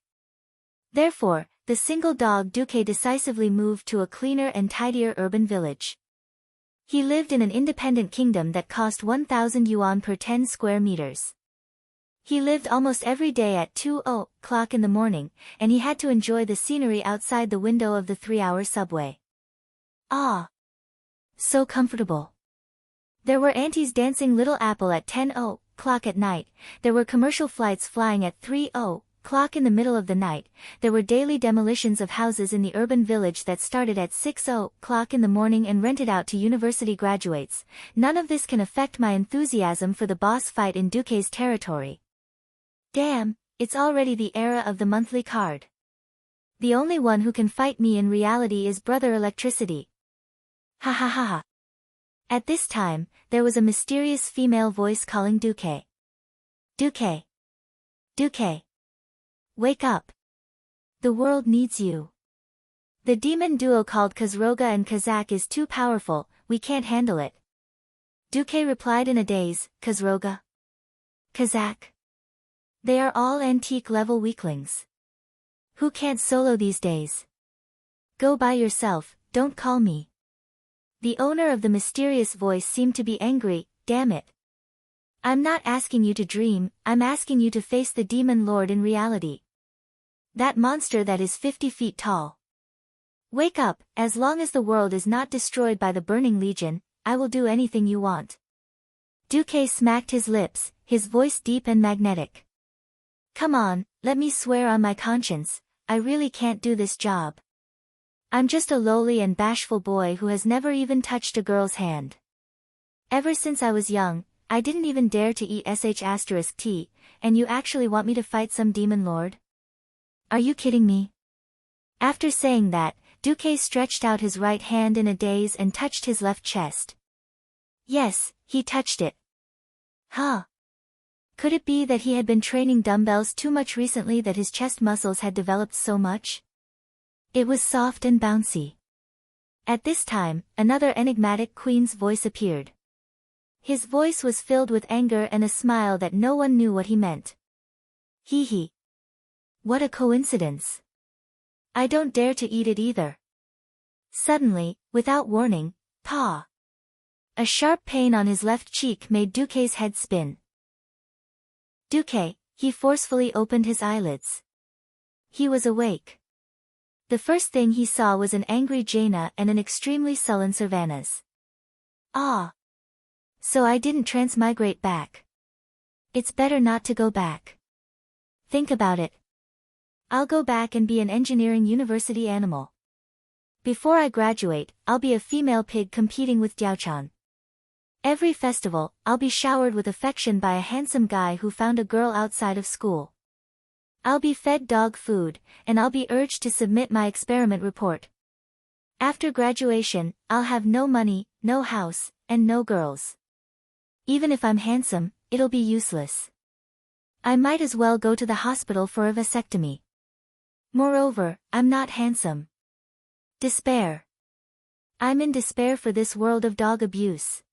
Therefore, the single dog Duque decisively moved to a cleaner and tidier urban village. He lived in an independent kingdom that cost 1,000 yuan per 10 square meters. He lived almost every day at 2 o'clock in the morning, and he had to enjoy the scenery outside the window of the 3-hour subway. Ah! So comfortable. There were aunties dancing Little Apple at 10 o'clock at night, there were commercial flights flying at 3 o'clock in the middle of the night, there were daily demolitions of houses in the urban village that started at 6 o'clock in the morning and rented out to university graduates. None of this can affect my enthusiasm for the boss fight in Duque's territory. Damn, it's already the era of the monthly card. The only one who can fight me in reality is Brother Electricity. Ha ha ha ha. At this time, there was a mysterious female voice calling Duque. Duque. Duque. Wake up. The world needs you. The demon duo called Kazroga and Kazak is too powerful, we can't handle it. Duque replied in a daze, Kazroga? Kazak? They are all antique-level weaklings. Who can't solo these days? Go by yourself, don't call me. The owner of the mysterious voice seemed to be angry, damn it. I'm not asking you to dream, I'm asking you to face the demon lord in reality. That monster that is 50 feet tall. Wake up, as long as the world is not destroyed by the Burning Legion, I will do anything you want. Duque smacked his lips, his voice deep and magnetic. Come on, let me swear on my conscience, I really can't do this job. I'm just a lowly and bashful boy who has never even touched a girl's hand. Ever since I was young, I didn't even dare to eat sh*t, and you actually want me to fight some demon lord? Are you kidding me? After saying that, Duque stretched out his right hand in a daze and touched his left chest. Yes, he touched it. Huh? Could it be that he had been training dumbbells too much recently that his chest muscles had developed so much? It was soft and bouncy. At this time, another enigmatic queen's voice appeared. His voice was filled with anger and a smile that no one knew what he meant. Hee hee. What a coincidence. I don't dare to eat it either. Suddenly, without warning, paw. A sharp pain on his left cheek made Duque's head spin. Duque, he forcefully opened his eyelids. He was awake. The first thing he saw was an angry Jaina and an extremely sullen Sylvanas. Ah. So I didn't transmigrate back. It's better not to go back. Think about it. I'll go back and be an engineering university animal. Before I graduate, I'll be a female pig competing with Diaochan. Every festival, I'll be showered with affection by a handsome guy who found a girl outside of school. I'll be fed dog food, and I'll be urged to submit my experiment report. After graduation, I'll have no money, no house, and no girls. Even if I'm handsome, it'll be useless. I might as well go to the hospital for a vasectomy. Moreover, I'm not handsome. Despair. I'm in despair for this world of dog abuse.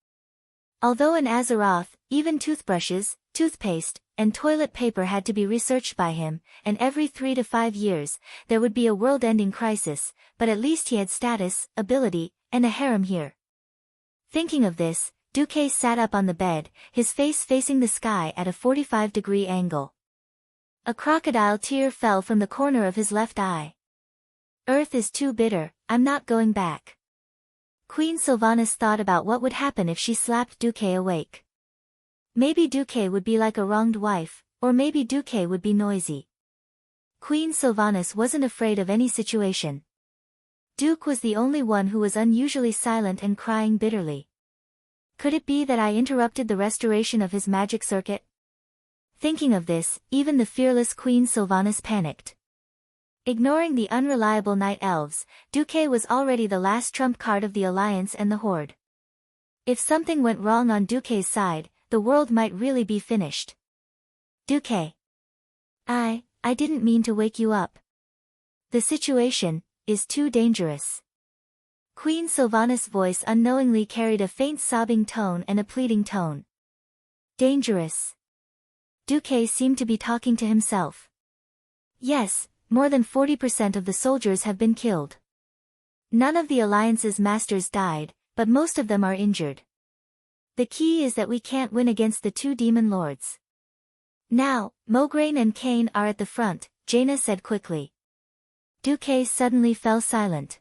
Although in Azeroth, even toothbrushes, toothpaste, and toilet paper had to be researched by him, and every 3 to 5 years, there would be a world-ending crisis, but at least he had status, ability, and a harem here. Thinking of this, Duque sat up on the bed, his face facing the sky at a 45-degree angle. A crocodile tear fell from the corner of his left eye. Earth is too bitter, I'm not going back. Queen Sylvanas thought about what would happen if she slapped Duque awake. Maybe Duque would be like a wronged wife, or maybe Duque would be noisy. Queen Sylvanas wasn't afraid of any situation. Duque was the only one who was unusually silent and crying bitterly. Could it be that I interrupted the restoration of his magic circuit? Thinking of this, even the fearless Queen Sylvanas panicked. Ignoring the unreliable night elves, Duque was already the last trump card of the Alliance and the Horde. If something went wrong on Duque's side, the world might really be finished. Duque. I didn't mean to wake you up. The situation is too dangerous. Queen Sylvanas' voice unknowingly carried a faint sobbing tone and a pleading tone. Dangerous. Duque seemed to be talking to himself. Yes, more than 40% of the soldiers have been killed. None of the Alliance's masters died, but most of them are injured. The key is that we can't win against the 2 demon lords. Now, Mograine and Kane are at the front, Jaina said quickly. Duque suddenly fell silent.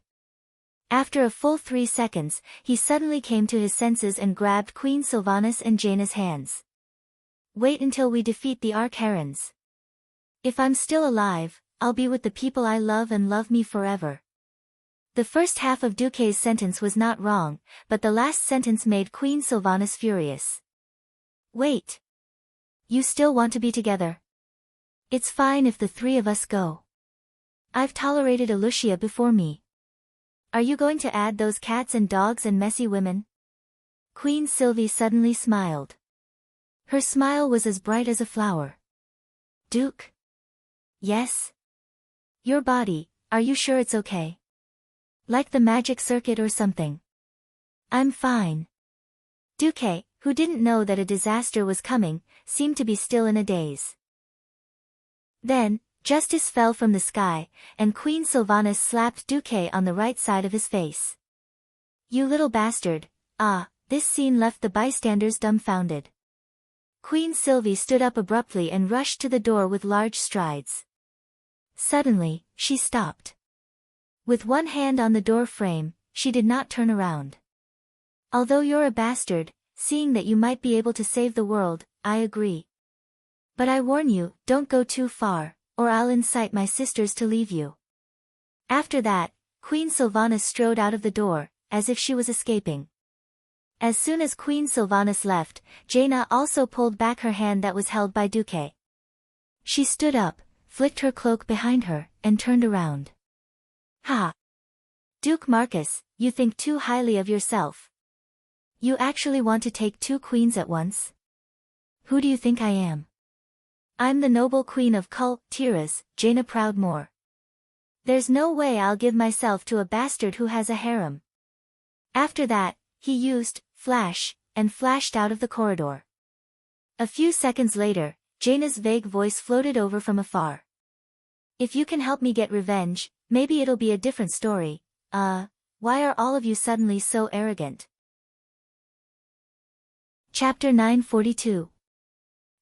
After a full 3 seconds, he suddenly came to his senses and grabbed Queen Sylvanas and Jaina's hands. Wait until we defeat the Arch-Herons. If I'm still alive, I'll be with the people I love and love me forever. The first half of Duque's sentence was not wrong, but the last sentence made Queen Sylvanas furious. Wait. You still want to be together? It's fine if the 3 of us go. I've tolerated Alucia before me. Are you going to add those cats and dogs and messy women? Queen Sylvie suddenly smiled. Her smile was as bright as a flower. Duke? Yes? Your body, are you sure it's okay? Like the magic circuit or something? I'm fine. Duque, who didn't know that a disaster was coming, seemed to be still in a daze. Then, justice fell from the sky, and Queen Sylvanas slapped Duque on the right side of his face. You little bastard. This scene left the bystanders dumbfounded. Queen Sylvie stood up abruptly and rushed to the door with large strides. Suddenly, she stopped. With one hand on the door frame, she did not turn around. Although you're a bastard, seeing that you might be able to save the world, I agree. But I warn you, don't go too far, or I'll incite my sisters to leave you. After that, Queen Sylvanas strode out of the door, as if she was escaping. As soon as Queen Sylvanas left, Jaina also pulled back her hand that was held by Duque. She stood up, flicked her cloak behind her, and turned around. Ha! Duke Marcus, you think too highly of yourself. You actually want to take 2 queens at once? Who do you think I am? I'm the noble queen of Tiras, Jaina Proudmoore. There's no way I'll give myself to a bastard who has a harem. After that, he used flash, and flashed out of the corridor. A few seconds later, Jaina's vague voice floated over from afar. If you can help me get revenge, maybe it'll be a different story. Why are all of you suddenly so arrogant? Chapter 942.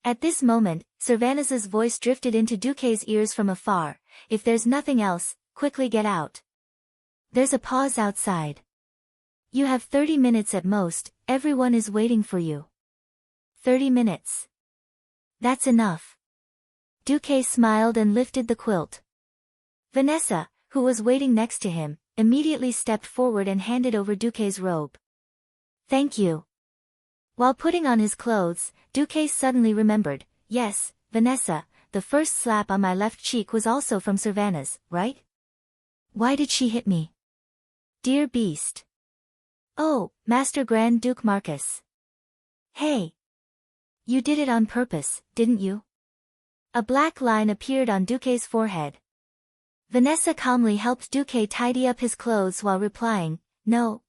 At this moment, Sylvanas's voice drifted into Duque's ears from afar. If there's nothing else, quickly get out. There's a pause outside. You have 30 minutes at most, everyone is waiting for you. 30 minutes. That's enough. Duque smiled and lifted the quilt. Vanessa, who was waiting next to him, immediately stepped forward and handed over Duque's robe. Thank you. While putting on his clothes, Duque suddenly remembered, yes, Vanessa, the first slap on my left cheek was also from Sylvanas, right? Why did she hit me? Dear beast. Oh, Master Grand Duke Marcus. Hey. You did it on purpose, didn't you? A black line appeared on Duque's forehead. Vanessa calmly helped Duque tidy up his clothes while replying, No,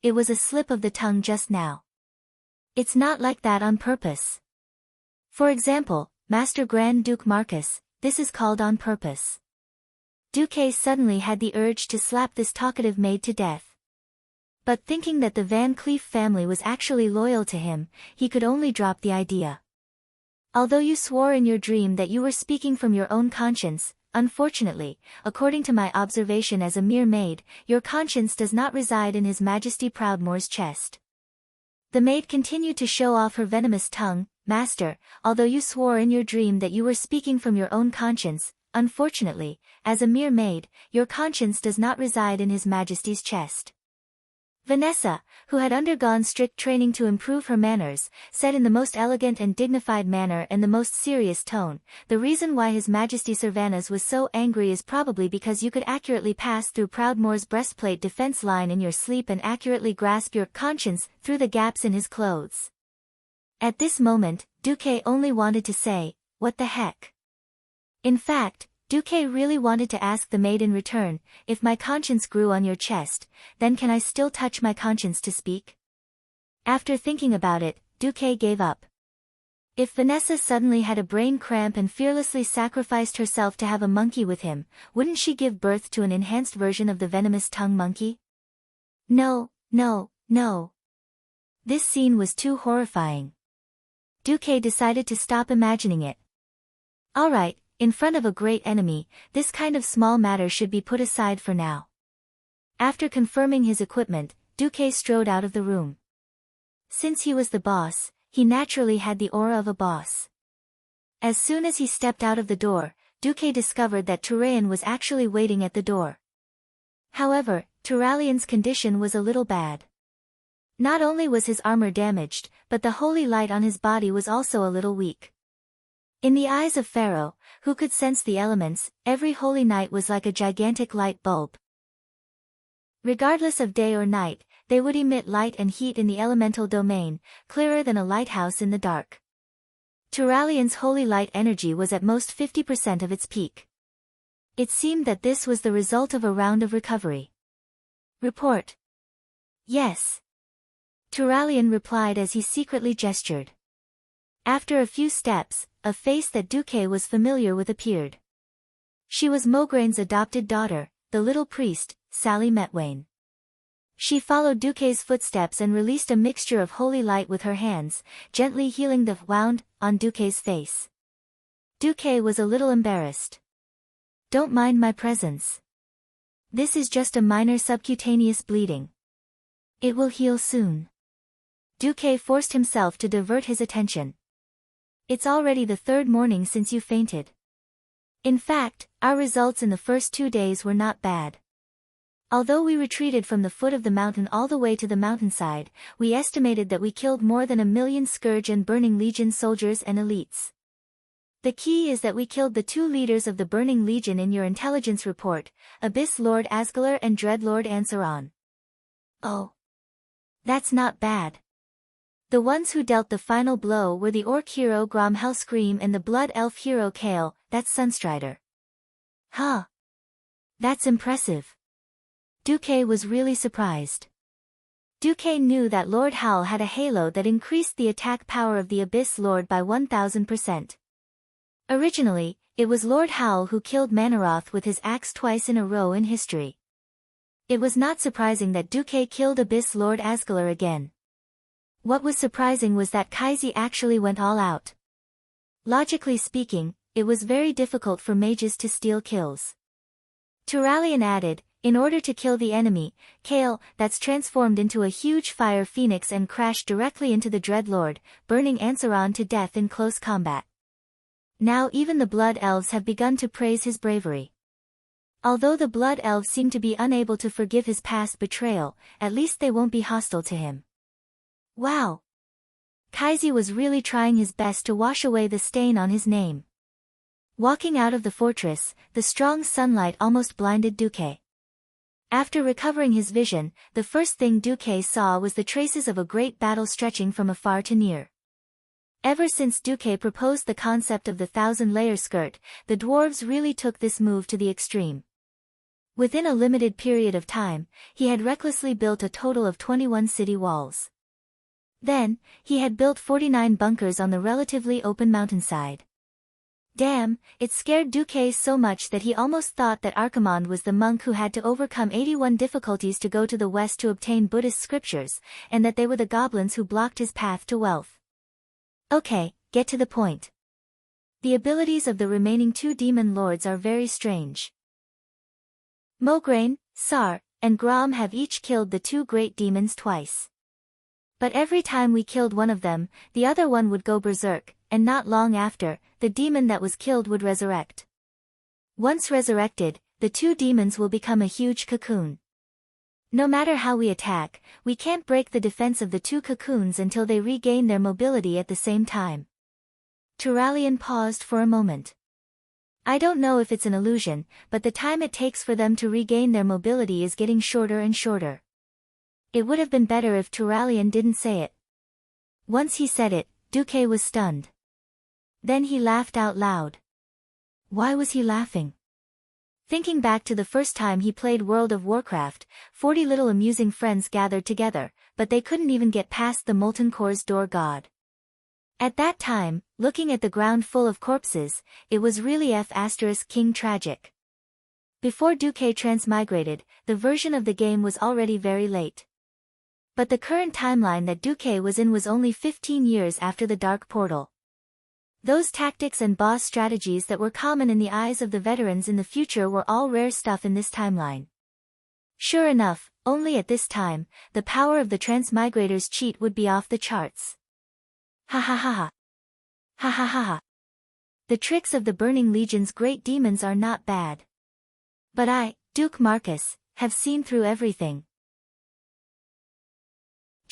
it was a slip of the tongue just now. It's not like that on purpose. For example, Master Grand Duke Marcus, this is called on purpose. Duque suddenly had the urge to slap this talkative maid to death. But thinking that the Van Cleef family was actually loyal to him, he could only drop the idea. Although you swore in your dream that you were speaking from your own conscience, unfortunately, according to my observation as a mere maid, your conscience does not reside in His Majesty Proudmoore's chest. The maid continued to show off her venomous tongue. Master, although you swore in your dream that you were speaking from your own conscience, unfortunately, as a mere maid, your conscience does not reside in His Majesty's chest. Vanessa, who had undergone strict training to improve her manners, said in the most elegant and dignified manner and the most serious tone, the reason why His Majesty Sylvanas was so angry is probably because you could accurately pass through Proudmoore's breastplate defense line in your sleep and accurately grasp your conscience through the gaps in his clothes. At this moment, Duque only wanted to say, what the heck? In fact, Duque really wanted to ask the maid in return, if my conscience grew on your chest, then can I still touch my conscience to speak? After thinking about it, Duque gave up. If Vanessa suddenly had a brain cramp and fearlessly sacrificed herself to have a monkey with him, wouldn't she give birth to an enhanced version of the venomous tongue monkey? No. This scene was too horrifying. Duque decided to stop imagining it. Alright, in front of a great enemy, this kind of small matter should be put aside for now. After confirming his equipment, Duque strode out of the room. Since he was the boss, he naturally had the aura of a boss. As soon as he stepped out of the door, Duque discovered that Turayan was actually waiting at the door. However, Turalian's condition was a little bad. Not only was his armor damaged, but the holy light on his body was also a little weak. In the eyes of Pharaoh, who could sense the elements, every holy night was like a gigantic light bulb. Regardless of day or night, they would emit light and heat in the elemental domain, clearer than a lighthouse in the dark. Turalian's holy light energy was at most 50% of its peak. It seemed that this was the result of a round of recovery. Report. Yes. Turalian replied as he secretly gestured. After a few steps, a face that Duque was familiar with appeared. She was Mograine's adopted daughter, the little priest, Sally Metwain. She followed Duque's footsteps and released a mixture of holy light with her hands, gently healing the wound on Duque's face. Duque was a little embarrassed. Don't mind my presence. This is just a minor subcutaneous bleeding. It will heal soon. Duque forced himself to divert his attention. It's already the third morning since you fainted. In fact, our results in the first 2 days were not bad. Although we retreated from the foot of the mountain all the way to the mountainside, we estimated that we killed more than 1 million Scourge and Burning Legion soldiers and elites. The key is that we killed the 2 leaders of the Burning Legion in your intelligence report, Abyss Lord Asgalar and Dread Lord Ansaron. Oh. That's not bad. The ones who dealt the final blow were the Orc hero Grom Hellscream and the Blood Elf hero Kale, that's Sunstrider. Huh. That's impressive. Duque was really surprised. Duque knew that Lord Howl had a halo that increased the attack power of the Abyss Lord by 1000%. Originally, it was Lord Howl who killed Manaroth with his axe twice in a row in history. It was not surprising that Duque killed Abyss Lord Asgalar again. What was surprising was that Kaisi actually went all out. Logically speaking, it was very difficult for mages to steal kills. Turalian added, in order to kill the enemy, Kale, that's transformed into a huge fire phoenix and crashed directly into the Dreadlord, burning Ansaron to death in close combat. Now even the Blood Elves have begun to praise his bravery. Although the Blood Elves seem to be unable to forgive his past betrayal, at least they won't be hostile to him. Wow! Kaisi was really trying his best to wash away the stain on his name. Walking out of the fortress, the strong sunlight almost blinded Duque. After recovering his vision, the first thing Duque saw was the traces of a great battle stretching from afar to near. Ever since Duque proposed the concept of the 1,000-layer skirt, the dwarves really took this move to the extreme. Within a limited period of time, he had recklessly built a total of 21 city walls. Then, he had built 49 bunkers on the relatively open mountainside. Damn, it scared Duque so much that he almost thought that Archimonde was the monk who had to overcome 81 difficulties to go to the west to obtain Buddhist scriptures, and that they were the goblins who blocked his path to wealth. Okay, get to the point. The abilities of the remaining 2 demon lords are very strange. Mograine, Sar, and Grom have each killed the 2 great demons twice. But every time we killed one of them, the other one would go berserk, and not long after, the demon that was killed would resurrect. Once resurrected, the 2 demons will become a huge cocoon. No matter how we attack, we can't break the defense of the 2 cocoons until they regain their mobility at the same time. Turalian paused for a moment. I don't know if it's an illusion, but the time it takes for them to regain their mobility is getting shorter and shorter. It would have been better if Turalian didn't say it. Once he said it, Duque was stunned. Then he laughed out loud. Why was he laughing? Thinking back to the first time he played World of Warcraft, 40 little amusing friends gathered together, but they couldn't even get past the Molten Core's door god. At that time, looking at the ground full of corpses, it was really King tragic. Before Duque transmigrated, the version of the game was already very late. But the current timeline that Duque was in was only 15 years after the Dark Portal. Those tactics and boss strategies that were common in the eyes of the veterans in the future were all rare stuff in this timeline. Sure enough, only at this time, the power of the Transmigrator's cheat would be off the charts. Ha ha ha ha. Ha ha ha ha. The tricks of the Burning Legion's great demons are not bad. But I, Duke Marcus, have seen through everything.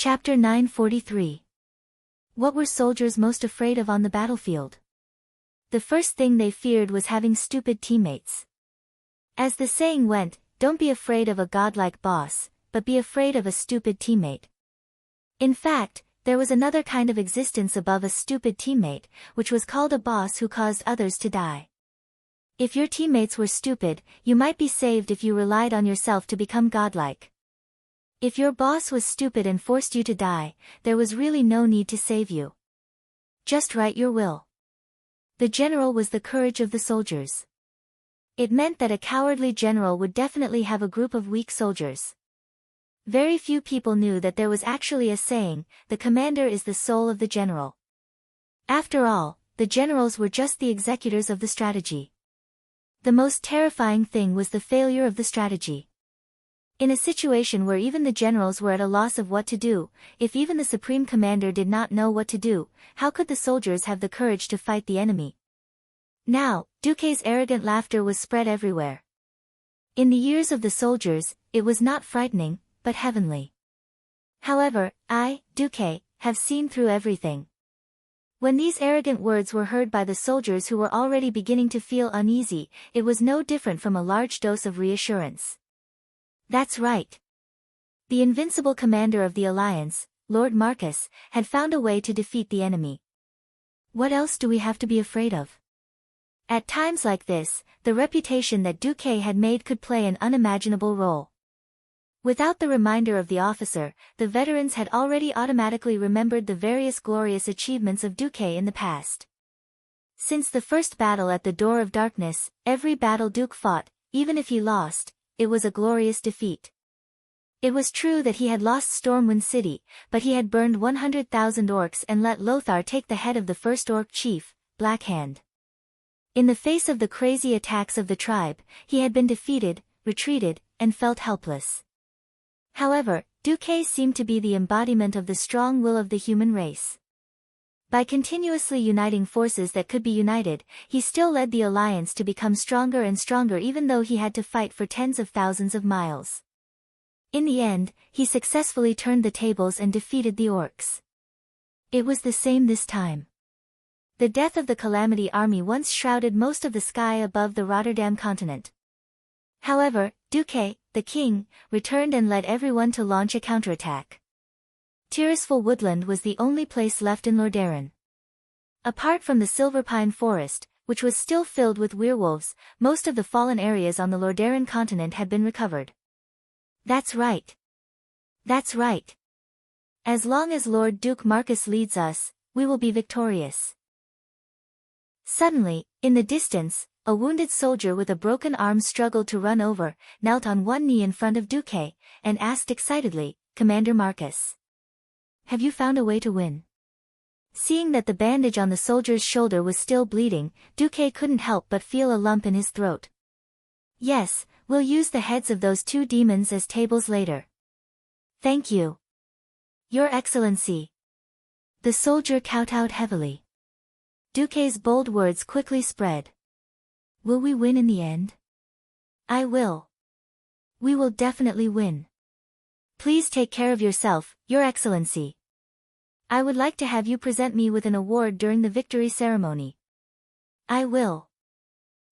Chapter 943. What were soldiers most afraid of on the battlefield? The first thing they feared was having stupid teammates. As the saying went, don't be afraid of a godlike boss, but be afraid of a stupid teammate. In fact, there was another kind of existence above a stupid teammate, which was called a boss who caused others to die. If your teammates were stupid, you might be saved if you relied on yourself to become godlike. If your boss was stupid and forced you to die, there was really no need to save you. Just write your will. The general was the courage of the soldiers. It meant that a cowardly general would definitely have a group of weak soldiers. Very few people knew that there was actually a saying, the commander is the soul of the general. After all, the generals were just the executors of the strategy. The most terrifying thing was the failure of the strategy. In a situation where even the generals were at a loss of what to do, if even the supreme commander did not know what to do, how could the soldiers have the courage to fight the enemy? Now, Duque's arrogant laughter was spread everywhere. In the ears of the soldiers, it was not frightening, but heavenly. However, I, Duque, have seen through everything. When these arrogant words were heard by the soldiers who were already beginning to feel uneasy, it was no different from a large dose of reassurance. That's right. The invincible commander of the Alliance, Lord Marcus, had found a way to defeat the enemy. What else do we have to be afraid of? At times like this, the reputation that Duque had made could play an unimaginable role. Without the reminder of the officer, the veterans had already automatically remembered the various glorious achievements of Duque in the past. Since the first battle at the Door of Darkness, every battle Duque fought, even if he lost, it was a glorious defeat. It was true that he had lost Stormwind City, but he had burned 100,000 orcs and let Lothar take the head of the first orc chief, Blackhand. In the face of the crazy attacks of the tribe, he had been defeated, retreated, and felt helpless. However, Duque seemed to be the embodiment of the strong will of the human race. By continuously uniting forces that could be united, he still led the alliance to become stronger and stronger even though he had to fight for tens of thousands of miles. In the end, he successfully turned the tables and defeated the orcs. It was the same this time. The death of the Calamity army once shrouded most of the sky above the Rotterdam continent. However, Duque, the king, returned and led everyone to launch a counterattack. Tirisful Woodland was the only place left in Lordaeron. Apart from the Silverpine Forest, which was still filled with werewolves, most of the fallen areas on the Lordaeron continent had been recovered. That's right. That's right. As long as Lord Duke Marcus leads us, we will be victorious. Suddenly, in the distance, a wounded soldier with a broken arm struggled to run over, knelt on one knee in front of Duque, and asked excitedly, Commander Marcus, have you found a way to win? Seeing that the bandage on the soldier's shoulder was still bleeding, Duque couldn't help but feel a lump in his throat. Yes, we'll use the heads of those two demons as tables later. Thank you. Your Excellency. The soldier kowtowed heavily. Duque's bold words quickly spread. Will we win in the end? I will. We will definitely win. Please take care of yourself, Your Excellency. I would like to have you present me with an award during the victory ceremony. I will.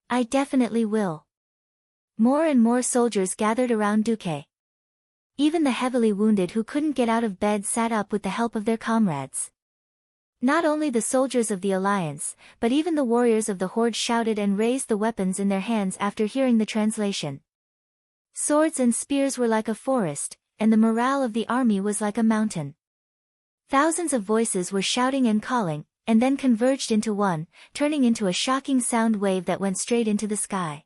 I definitely will. More and more soldiers gathered around Duque. Even the heavily wounded who couldn't get out of bed sat up with the help of their comrades. Not only the soldiers of the Alliance, but even the warriors of the Horde shouted and raised the weapons in their hands after hearing the translation. Swords and spears were like a forest, and the morale of the army was like a mountain. Thousands of voices were shouting and calling, and then converged into one, turning into a shocking sound wave that went straight into the sky.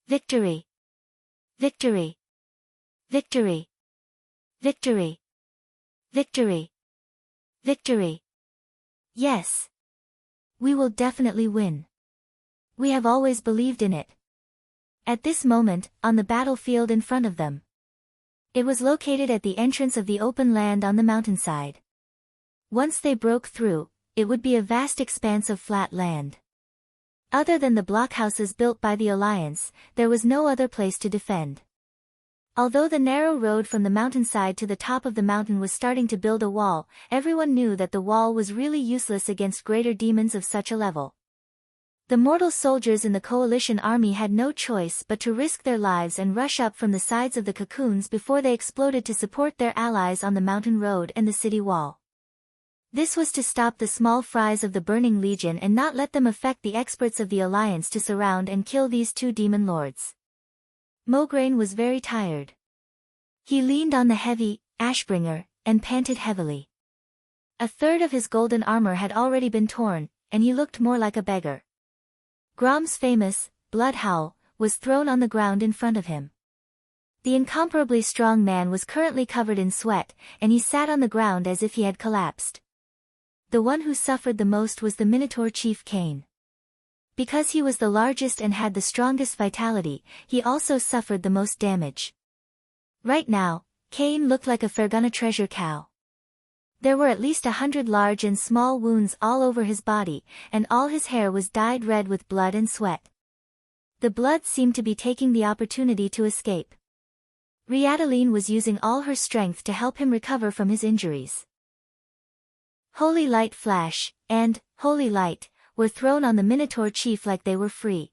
Victory! Victory! Victory! Victory! Victory! Victory! Yes! We will definitely win. We have always believed in it. At this moment, on the battlefield in front of them. It was located at the entrance of the open land on the mountainside. Once they broke through, it would be a vast expanse of flat land. Other than the blockhouses built by the Alliance, there was no other place to defend. Although the narrow road from the mountainside to the top of the mountain was starting to build a wall, everyone knew that the wall was really useless against greater demons of such a level. The mortal soldiers in the coalition army had no choice but to risk their lives and rush up from the sides of the cocoons before they exploded to support their allies on the mountain road and the city wall. This was to stop the small fries of the Burning Legion and not let them affect the experts of the Alliance to surround and kill these two demon lords. Mograine was very tired. He leaned on the heavy Ashbringer and panted heavily. A third of his golden armor had already been torn, and he looked more like a beggar. Grom's famous blood howl was thrown on the ground in front of him. The incomparably strong man was currently covered in sweat, and he sat on the ground as if he had collapsed. The one who suffered the most was the Minotaur chief Cain. Because he was the largest and had the strongest vitality, he also suffered the most damage. Right now, Cain looked like a Fergana treasure cow. There were at least 100 large and small wounds all over his body, and all his hair was dyed red with blood and sweat. The blood seemed to be taking the opportunity to escape. Riadaline was using all her strength to help him recover from his injuries. Holy Light Flash and Holy Light were thrown on the Minotaur chief like they were free.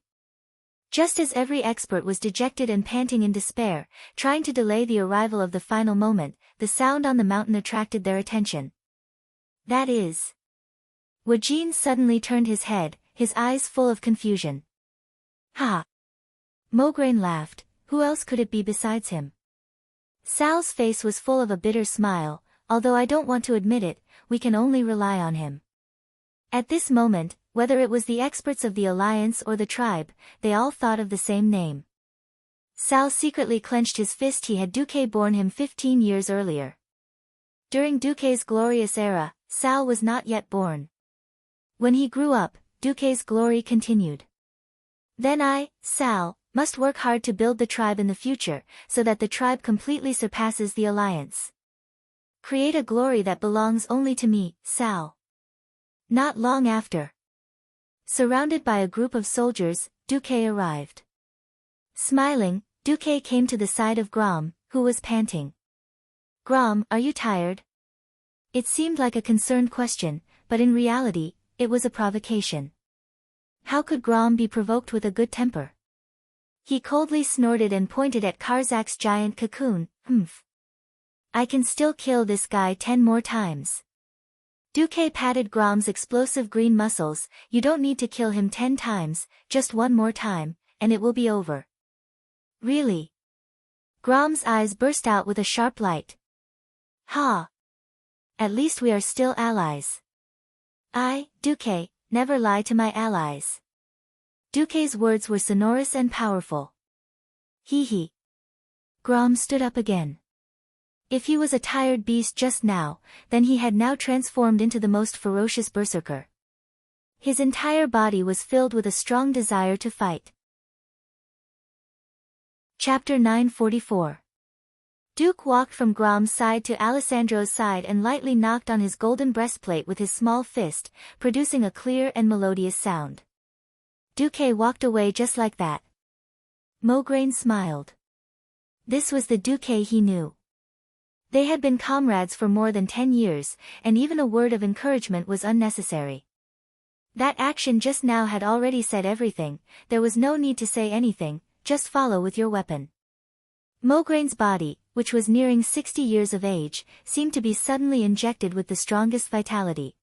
Just as every expert was dejected and panting in despair, trying to delay the arrival of the final moment, the sound on the mountain attracted their attention. That is. Wajin suddenly turned his head, his eyes full of confusion. Ha! Mograine laughed. Who else could it be besides him? Sal's face was full of a bitter smile. Although I don't want to admit it, we can only rely on him. At this moment, whether it was the experts of the Alliance or the tribe, they all thought of the same name. Sal secretly clenched his fist. He had Duque born him 15 years earlier. During Duque's glorious era, Sal was not yet born. When he grew up, Duque's glory continued. Then I, Sal, must work hard to build the tribe in the future, so that the tribe completely surpasses the Alliance. Create a glory that belongs only to me, Sal. Not long after. Surrounded by a group of soldiers, Duque arrived. Smiling, Duque came to the side of Grom, who was panting. Grom, are you tired? It seemed like a concerned question, but in reality, it was a provocation. How could Grom be provoked with a good temper? He coldly snorted and pointed at Karzak's giant cocoon. Humph. I can still kill this guy 10 more times. Duque patted Grom's explosive green muscles. You don't need to kill him 10 times, just one more time, and it will be over. Really? Grom's eyes burst out with a sharp light. Ha! At least we are still allies. I, Duque, never lie to my allies. Duque's words were sonorous and powerful. Hee hee. Grom stood up again. If he was a tired beast just now, then he had now transformed into the most ferocious berserker. His entire body was filled with a strong desire to fight. Chapter 944. Duke walked from Grom's side to Alessandro's side and lightly knocked on his golden breastplate with his small fist, producing a clear and melodious sound. Duque walked away just like that. Mograine smiled. This was the Duque he knew. They had been comrades for more than 10 years, and even a word of encouragement was unnecessary. That action just now had already said everything. There was no need to say anything, just follow with your weapon. Mograine's body, which was nearing 60 years of age, seemed to be suddenly injected with the strongest vitality.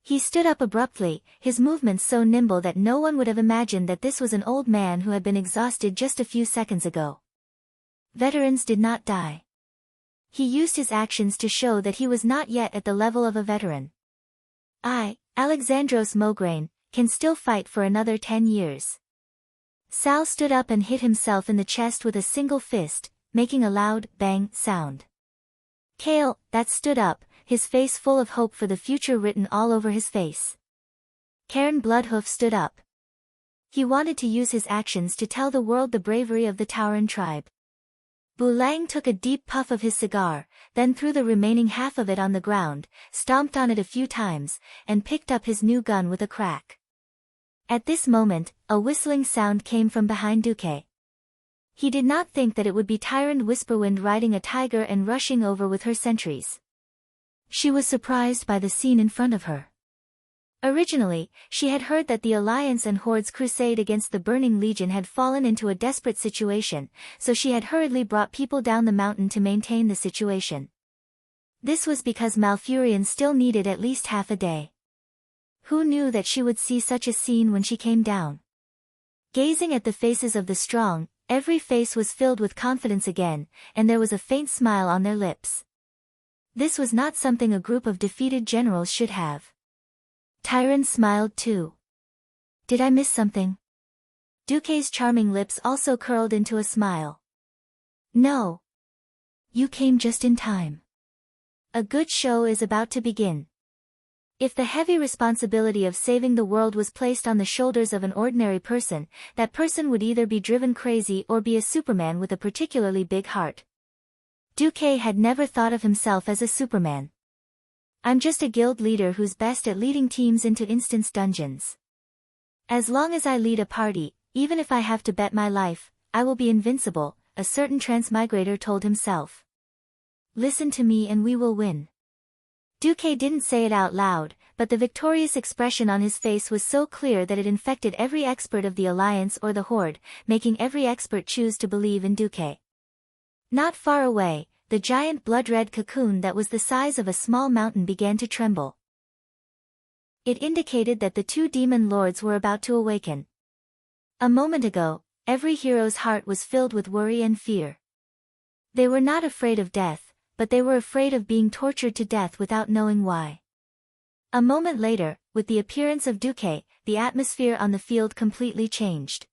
He stood up abruptly, his movements so nimble that no one would have imagined that this was an old man who had been exhausted just a few seconds ago. Veterans did not die. He used his actions to show that he was not yet at the level of a veteran. I, Alexandros Mograine, can still fight for another 10 years. Sal stood up and hit himself in the chest with a single fist, making a loud, bang, sound. Kale, that stood up, his face full of hope for the future written all over his face. Cairn Bloodhoof stood up. He wanted to use his actions to tell the world the bravery of the Tauren tribe. Bulang took a deep puff of his cigar, then threw the remaining half of it on the ground, stomped on it a few times, and picked up his new gun with a crack. At this moment, a whistling sound came from behind Duque. He did not think that it would be Tyrant Whisperwind riding a tiger and rushing over with her sentries. She was surprised by the scene in front of her. Originally, she had heard that the Alliance and Horde's crusade against the Burning Legion had fallen into a desperate situation, so she had hurriedly brought people down the mountain to maintain the situation. This was because Malfurion still needed at least half a day. Who knew that she would see such a scene when she came down? Gazing at the faces of the strong, every face was filled with confidence again, and there was a faint smile on their lips. This was not something a group of defeated generals should have. Tyron smiled too. Did I miss something? Duque's charming lips also curled into a smile. No. You came just in time. A good show is about to begin. If the heavy responsibility of saving the world was placed on the shoulders of an ordinary person, that person would either be driven crazy or be a Superman with a particularly big heart. Duque had never thought of himself as a Superman. I'm just a guild leader who's best at leading teams into instance dungeons. As long as I lead a party, even if I have to bet my life, I will be invincible, a certain transmigrator told himself. Listen to me and we will win. Duque didn't say it out loud, but the victorious expression on his face was so clear that it infected every expert of the Alliance or the Horde, making every expert choose to believe in Duque. Not far away, the giant blood-red cocoon that was the size of a small mountain began to tremble. It indicated that the two demon lords were about to awaken. A moment ago, every hero's heart was filled with worry and fear. They were not afraid of death, but they were afraid of being tortured to death without knowing why. A moment later, with the appearance of Duque, the atmosphere on the field completely changed.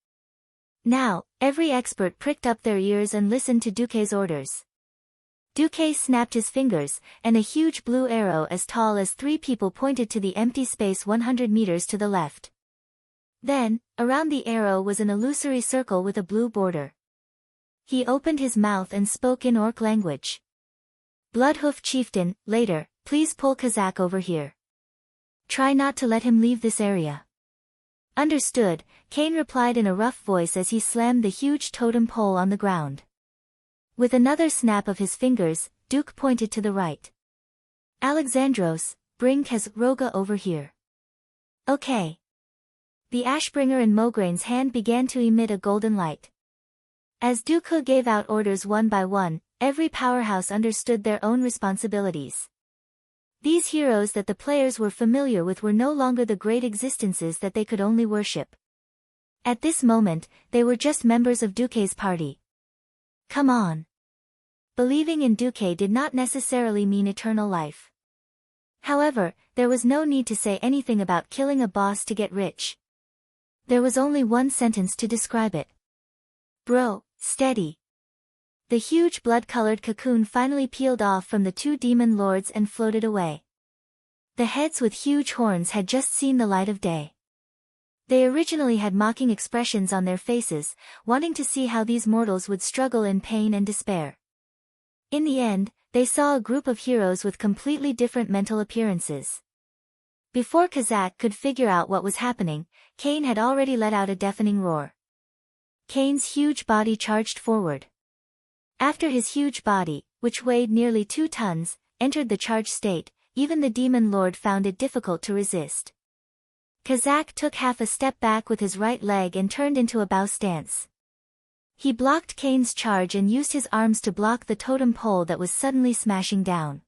Now, every expert pricked up their ears and listened to Duque's orders. Duque snapped his fingers, and a huge blue arrow as tall as 3 people pointed to the empty space 100 meters to the left. Then, around the arrow was an illusory circle with a blue border. He opened his mouth and spoke in Orc language. Bloodhoof Chieftain, later, please pull Kazak over here. Try not to let him leave this area. Understood, Kane replied in a rough voice as he slammed the huge totem pole on the ground. With another snap of his fingers, Duke pointed to the right. Alexandros, bring Roga over here. Okay. The Ashbringer in Mograine's hand began to emit a golden light. As Duke gave out orders one by one, every powerhouse understood their own responsibilities. These heroes that the players were familiar with were no longer the great existences that they could only worship. At this moment, they were just members of Duque's party. Come on. Believing in Duque did not necessarily mean eternal life. However, there was no need to say anything about killing a boss to get rich. There was only one sentence to describe it. Bro, steady. The huge blood-colored cocoon finally peeled off from the 2 demon lords and floated away. The heads with huge horns had just seen the light of day. They originally had mocking expressions on their faces, wanting to see how these mortals would struggle in pain and despair. In the end, they saw a group of heroes with completely different mental appearances. Before Kazak could figure out what was happening, Kane had already let out a deafening roar. Kane's huge body charged forward. After his huge body, which weighed nearly 2 tons, entered the charge state, even the demon lord found it difficult to resist. Kazak took half a step back with his right leg and turned into a bow stance. He blocked Kane's charge and used his arms to block the totem pole that was suddenly smashing down.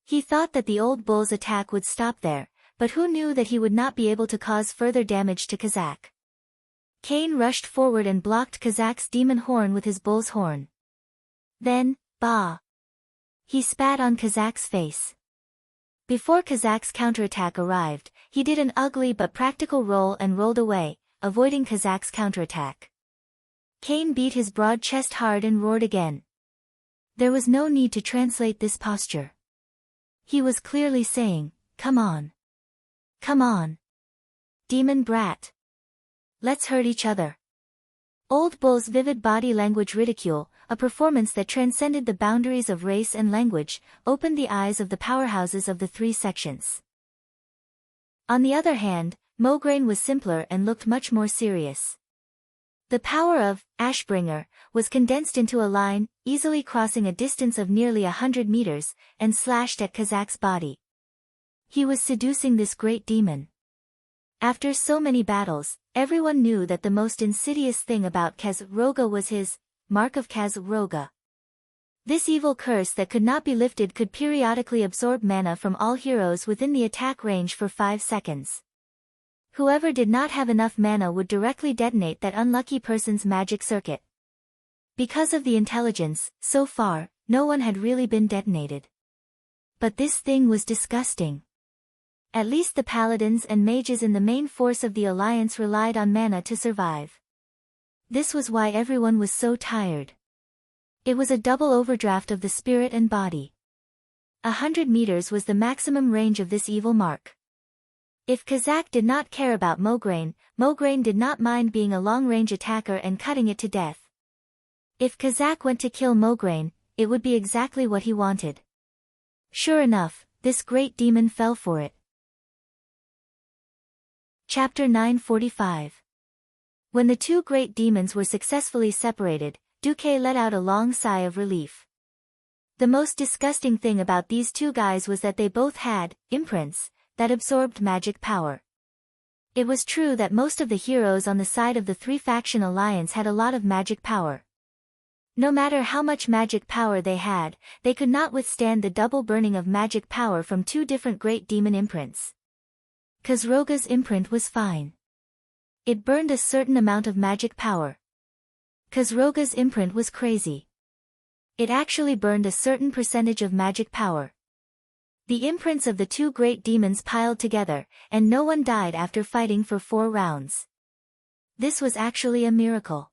He thought that the old bull's attack would stop there, but who knew that he would not be able to cause further damage to Kazak. Kane rushed forward and blocked Kazak's demon horn with his bull's horn. Then, bah! He spat on Kazak's face. Before Kazak's counterattack arrived, he did an ugly but practical roll and rolled away, avoiding Kazak's counterattack. Kane beat his broad chest hard and roared again. There was no need to translate this posture. He was clearly saying, "Come on. Come on. Demon brat. Let's hurt each other." Old Bull's vivid body language ridicule, a performance that transcended the boundaries of race and language, opened the eyes of the powerhouses of the three sections. On the other hand, Mograine was simpler and looked much more serious. The power of Ashbringer was condensed into a line, easily crossing a distance of nearly 100 meters, and slashed at Kazak's body. He was seducing this great demon. After so many battles, everyone knew that the most insidious thing about Kaz-Roga was his mark of Kaz-Roga. This evil curse that could not be lifted could periodically absorb mana from all heroes within the attack range for 5 seconds. Whoever did not have enough mana would directly detonate that unlucky person's magic circuit. Because of the intelligence, so far, no one had really been detonated. But this thing was disgusting. At least the paladins and mages in the main force of the alliance relied on mana to survive. This was why everyone was so tired. It was a double overdraft of the spirit and body. 100 meters was the maximum range of this evil mark. If Kazak did not care about Mograine, Mograine did not mind being a long-range attacker and cutting it to death. If Kazak went to kill Mograine, it would be exactly what he wanted. Sure enough, this great demon fell for it. Chapter 945. When the two great demons were successfully separated, Duque let out a long sigh of relief. The most disgusting thing about these two guys was that they both had imprints that absorbed magic power. It was true that most of the heroes on the side of the three-faction alliance had a lot of magic power. No matter how much magic power they had, they could not withstand the double burning of magic power from two different great demon imprints. Kaz-Roga's imprint was fine. It burned a certain amount of magic power. Kaz-Roga's imprint was crazy. It actually burned a certain percentage of magic power. The imprints of the two great demons piled together, and no one died after fighting for 4 rounds. This was actually a miracle.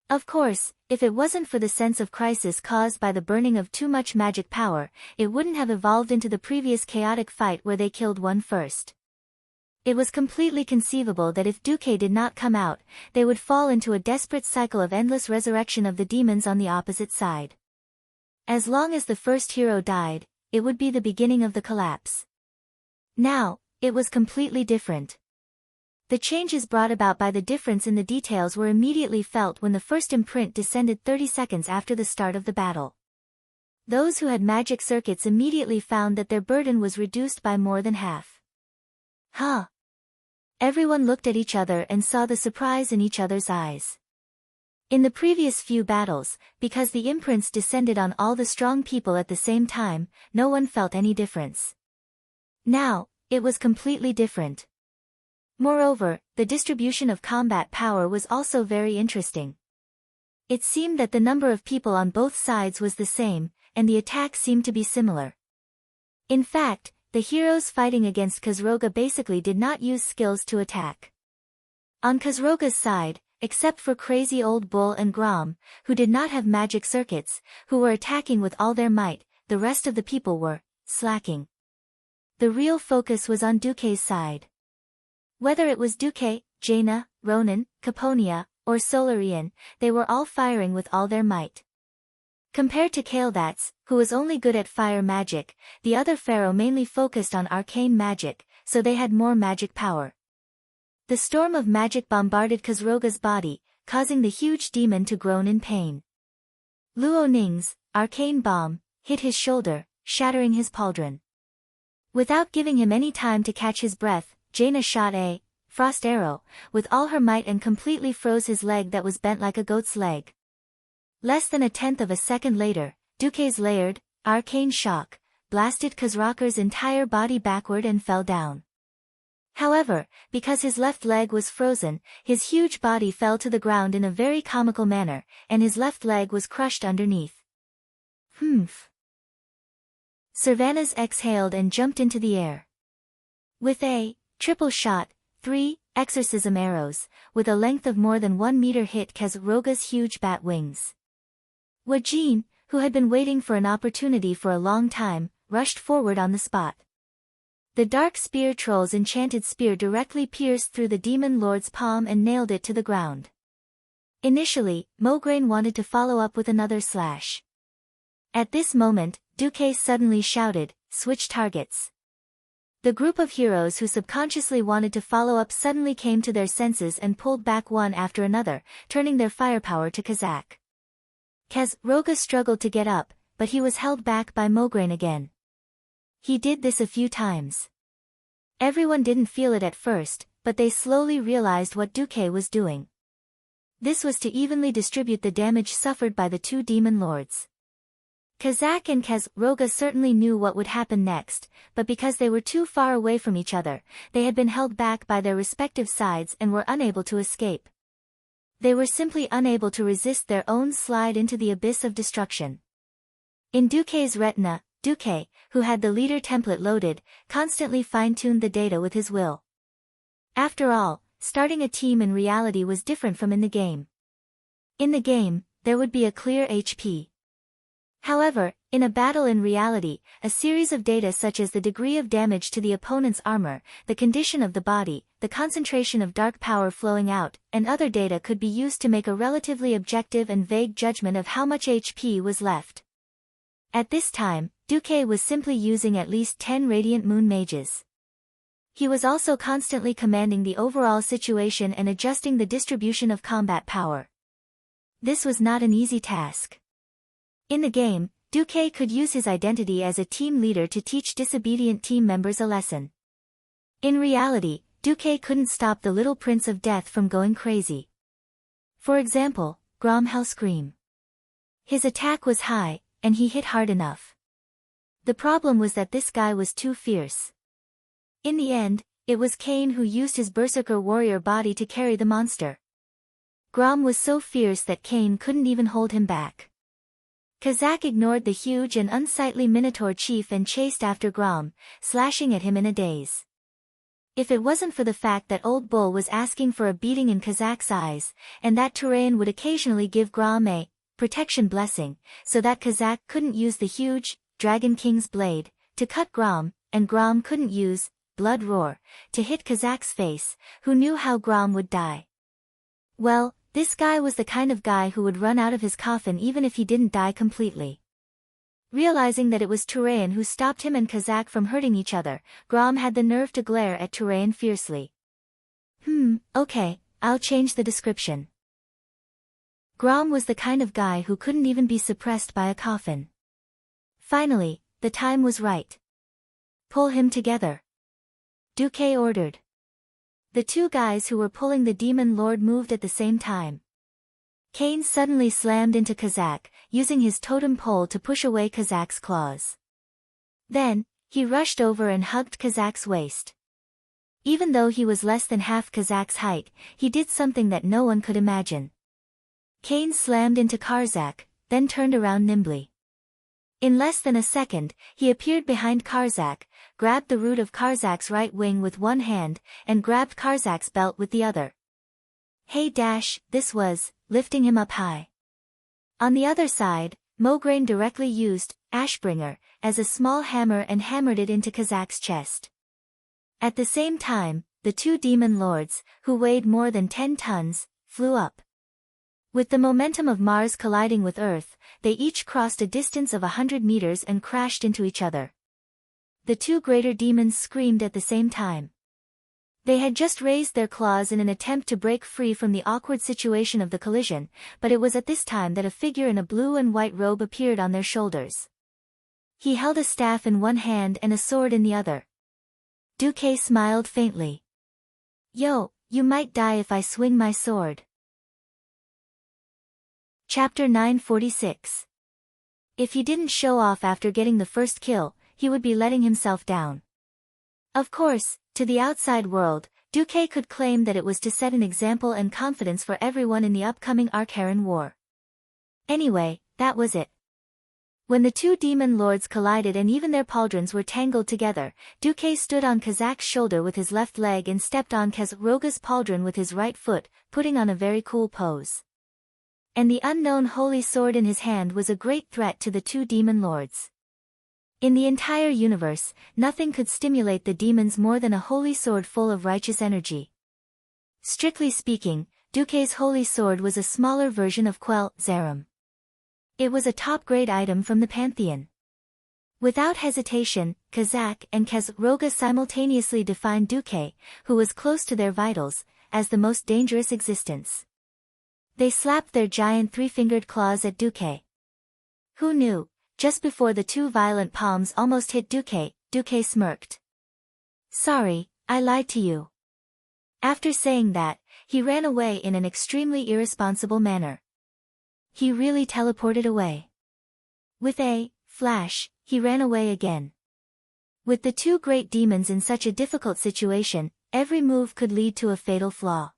Of course, if it wasn't for the sense of crisis caused by the burning of too much magic power, it wouldn't have evolved into the previous chaotic fight where they killed one first. It was completely conceivable that if Duque did not come out, they would fall into a desperate cycle of endless resurrection of the demons on the opposite side. As long as the first hero died, it would be the beginning of the collapse. Now, it was completely different. The changes brought about by the difference in the details were immediately felt when the first imprint descended 30 seconds after the start of the battle. Those who had magic circuits immediately found that their burden was reduced by more than half. Huh? Everyone looked at each other and saw the surprise in each other's eyes. In the previous few battles, because the imprints descended on all the strong people at the same time, no one felt any difference. Now, it was completely different. Moreover, the distribution of combat power was also very interesting. It seemed that the number of people on both sides was the same, and the attacks seemed to be similar. In fact, the heroes fighting against Kaz-Roga basically did not use skills to attack. On Kaz-Roga's side, except for Crazy Old Bull and Grom, who did not have magic circuits, who were attacking with all their might, the rest of the people were slacking. The real focus was on Duque's side. Whether it was Duque, Jaina, Ronan, Caponia, or Solarian, they were all firing with all their might. Compared to Kael'dats, who was only good at fire magic, the other pharaoh mainly focused on arcane magic, so they had more magic power. The storm of magic bombarded Kaz-Roga's body, causing the huge demon to groan in pain. Luo Ning's arcane bomb hit his shoulder, shattering his pauldron. Without giving him any time to catch his breath, Jaina shot a frost arrow with all her might and completely froze his leg that was bent like a goat's leg. Less than a tenth of a second later, Duque's layered, arcane shock blasted Kaz-Roga's entire body backward and fell down. However, because his left leg was frozen, his huge body fell to the ground in a very comical manner, and his left leg was crushed underneath. Humph. Servanas exhaled and jumped into the air. With a triple shot, 3 exorcism arrows, with a length of more than 1 meter hit Kaz-Roga's huge bat wings. Wajin, who had been waiting for an opportunity for a long time, rushed forward on the spot. The dark spear troll's enchanted spear directly pierced through the demon lord's palm and nailed it to the ground. Initially, Mograine wanted to follow up with another slash. At this moment, Duque suddenly shouted, "Switch targets." The group of heroes who subconsciously wanted to follow up suddenly came to their senses and pulled back one after another, turning their firepower to Kazak. Roga struggled to get up, but he was held back by Mograine again. He did this a few times. Everyone didn't feel it at first, but they slowly realized what Duque was doing. This was to evenly distribute the damage suffered by the two demon lords. Kazak and Roga certainly knew what would happen next, but because they were too far away from each other, they had been held back by their respective sides and were unable to escape. They were simply unable to resist their own slide into the abyss of destruction. In Duque's retina, Duque, who had the leader template loaded, constantly fine-tuned the data with his will. After all, starting a team in reality was different from in the game. In the game, there would be a clear HP. However, in a battle in reality, a series of data such as the degree of damage to the opponent's armor, the condition of the body, the concentration of dark power flowing out, and other data could be used to make a relatively objective and vague judgment of how much HP was left. At this time, Duque was simply using at least 10 Radiant Moon Mages. He was also constantly commanding the overall situation and adjusting the distribution of combat power. This was not an easy task. In the game, Duque could use his identity as a team leader to teach disobedient team members a lesson. In reality, Duque couldn't stop the little Prince of Death from going crazy. For example, Grom Hellscream. His attack was high, and he hit hard enough. The problem was that this guy was too fierce. In the end, it was Cain who used his berserker warrior body to carry the monster. Grom was so fierce that Cain couldn't even hold him back. Kazak ignored the huge and unsightly Minotaur chief and chased after Grom, slashing at him in a daze. If it wasn't for the fact that Old Bull was asking for a beating in Kazak's eyes, and that Turayan would occasionally give Grom a protection blessing, so that Kazak couldn't use the huge Dragon King's blade to cut Grom, and Grom couldn't use Blood Roar to hit Kazak's face, who knew how Grom would die. Well, this guy was the kind of guy who would run out of his coffin even if he didn't die completely. Realizing that it was Turayan who stopped him and Kazak from hurting each other, Grom had the nerve to glare at Turayan fiercely. Okay, I'll change the description. Grom was the kind of guy who couldn't even be suppressed by a coffin. Finally, the time was right. Pull him together, Duque ordered. The two guys who were pulling the demon lord moved at the same time. Cain suddenly slammed into Kazak, using his totem pole to push away Kazak's claws. Then, he rushed over and hugged Kazak's waist. Even though he was less than half Kazak's height, he did something that no one could imagine. Cain slammed into Karzak, then turned around nimbly. In less than a second, he appeared behind Karzak, grabbed the root of Karzak's right wing with one hand, and grabbed Karzak's belt with the other. This was, lifting him up high. On the other side, Mograine directly used Ashbringer as a small hammer and hammered it into Kazak's chest. At the same time, the two demon lords, who weighed more than 10 tons, flew up. With the momentum of Mars colliding with Earth, they each crossed a distance of 100 meters and crashed into each other. The two greater demons screamed at the same time. They had just raised their claws in an attempt to break free from the awkward situation of the collision, but it was at this time that a figure in a blue and white robe appeared on their shoulders. He held a staff in one hand and a sword in the other. Duque smiled faintly. "Yo, you might die if I swing my sword." Chapter 946. If he didn't show off after getting the first kill, he would be letting himself down. Of course, to the outside world, Duque could claim that it was to set an example and confidence for everyone in the upcoming Arkharan War. Anyway, that was it. When the two demon lords collided and even their pauldrons were tangled together, Duque stood on Kazak's shoulder with his left leg and stepped on Roga's pauldron with his right foot, putting on a very cool pose. And the unknown holy sword in his hand was a great threat to the two demon lords. In the entire universe, nothing could stimulate the demons more than a holy sword full of righteous energy. Strictly speaking, Duque's holy sword was a smaller version of Quell Zarum. It was a top-grade item from the Pantheon. Without hesitation, Kazak and Kazroga simultaneously defined Duque, who was close to their vitals, as the most dangerous existence. They slapped their giant three-fingered claws at Duque. Who knew? Just before the two violent palms almost hit Duque, Duque smirked. Sorry, I lied to you. After saying that, he ran away in an extremely irresponsible manner. He really teleported away. With a flash, he ran away again. With the two great demons in such a difficult situation, every move could lead to a fatal flaw.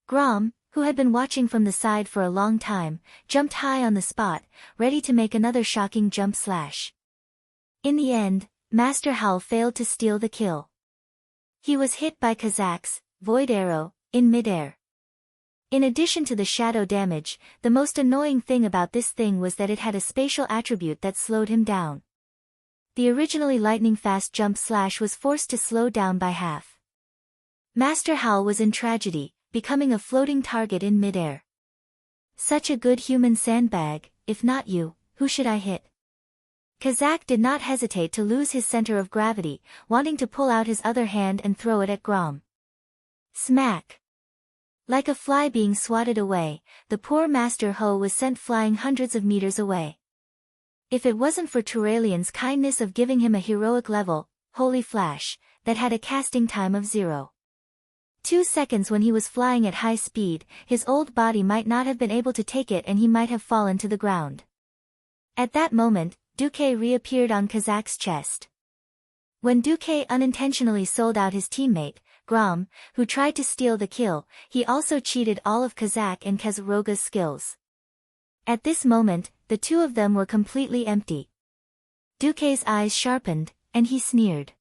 Grom, who had been watching from the side for a long time, jumped high on the spot, ready to make another shocking jump slash. In the end, Master Howl failed to steal the kill. He was hit by Kazak's void arrow in midair. In addition to the shadow damage, the most annoying thing about this thing was that it had a spatial attribute that slowed him down. The originally lightning-fast jump slash was forced to slow down by half. Master Howl was in tragedy, becoming a floating target in midair. Such a good human sandbag, if not you, who should I hit? Kazak did not hesitate to lose his center of gravity, wanting to pull out his other hand and throw it at Grom. Smack! Like a fly being swatted away, the poor Master Ho was sent flying hundreds of meters away. If it wasn't for Turalian's kindness of giving him a heroic level, Holy Flash, that had a casting time of 0. 2 seconds when he was flying at high speed, his old body might not have been able to take it and he might have fallen to the ground. At that moment, Duque reappeared on Kazak's chest. When Duque unintentionally sold out his teammate, Grom, who tried to steal the kill, he also cheated all of Kazak and Kazroga's skills. At this moment, the two of them were completely empty. Duque's eyes sharpened, and he sneered.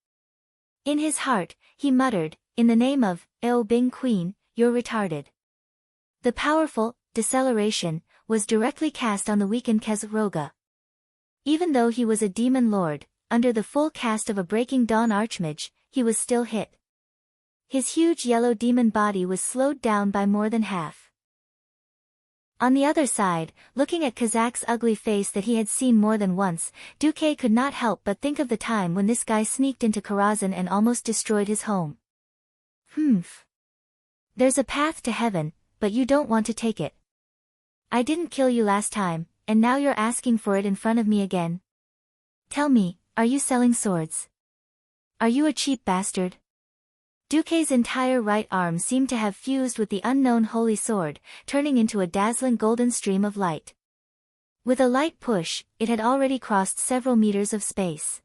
In his heart, he muttered, in the name of Eo Bing Queen, you're retarded. The powerful deceleration was directly cast on the weakened Kazroga. Even though he was a demon lord, under the full cast of a Breaking Dawn Archmage, he was still hit. His huge yellow demon body was slowed down by more than half. On the other side, looking at Kazak's ugly face that he had seen more than once, Duque could not help but think of the time when this guy sneaked into Karazhan and almost destroyed his home. There's a path to heaven, but you don't want to take it. I didn't kill you last time, and now you're asking for it in front of me again. Tell me, are you selling swords? Are you a cheap bastard? Duque's entire right arm seemed to have fused with the unknown holy sword, turning into a dazzling golden stream of light. With a light push, it had already crossed several meters of space.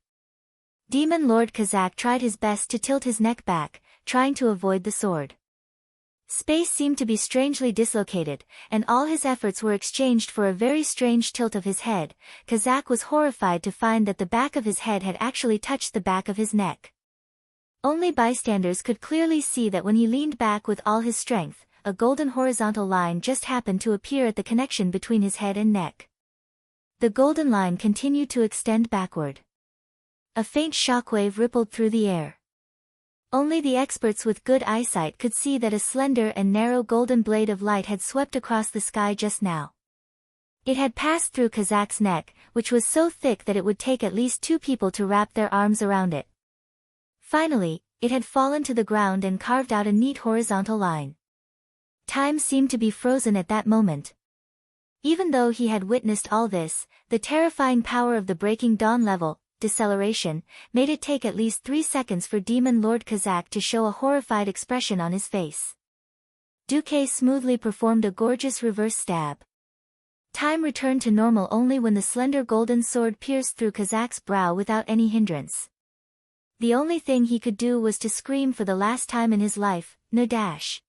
Demon Lord Kazak tried his best to tilt his neck back, trying to avoid the sword. Space seemed to be strangely dislocated, and all his efforts were exchanged for a very strange tilt of his head. Kazak was horrified to find that the back of his head had actually touched the back of his neck. Only bystanders could clearly see that when he leaned back with all his strength, a golden horizontal line just happened to appear at the connection between his head and neck. The golden line continued to extend backward. A faint shockwave rippled through the air. Only the experts with good eyesight could see that a slender and narrow golden blade of light had swept across the sky just now. It had passed through Kazak's neck, which was so thick that it would take at least 2 people to wrap their arms around it. Finally, it had fallen to the ground and carved out a neat horizontal line. Time seemed to be frozen at that moment. Even though he had witnessed all this, the terrifying power of the Breaking Dawn level, deceleration, made it take at least 3 seconds for Demon Lord Kazak to show a horrified expression on his face. Duque smoothly performed a gorgeous reverse stab. Time returned to normal only when the slender golden sword pierced through Kazak's brow without any hindrance. The only thing he could do was to scream for the last time in his life, "No dash."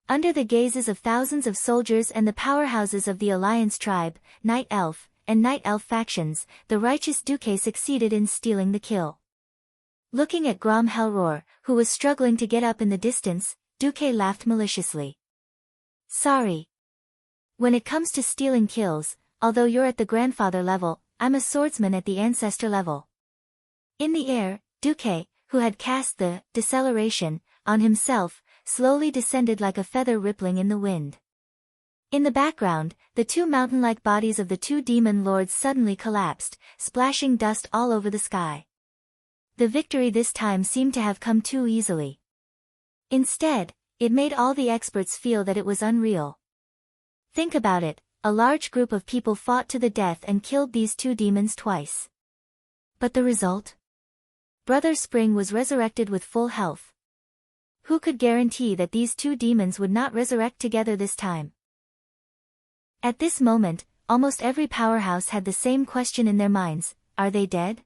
Under the gazes of thousands of soldiers and the powerhouses of the Alliance tribe, Night Elf, and Night Elf factions, the righteous Duque succeeded in stealing the kill. Looking at Grom Hellroar, who was struggling to get up in the distance, Duque laughed maliciously. Sorry. When it comes to stealing kills, although you're at the grandfather level, I'm a swordsman at the ancestor level. In the air, Duque, who had cast the deceleration on himself, slowly descended like a feather rippling in the wind. In the background, the two mountain-like bodies of the two demon lords suddenly collapsed, splashing dust all over the sky. The victory this time seemed to have come too easily. Instead, it made all the experts feel that it was unreal. Think about it, a large group of people fought to the death and killed these two demons twice. But the result? Brother Spring was resurrected with full health. Who could guarantee that these two demons would not resurrect together this time? At this moment, almost every powerhouse had the same question in their minds: are they dead?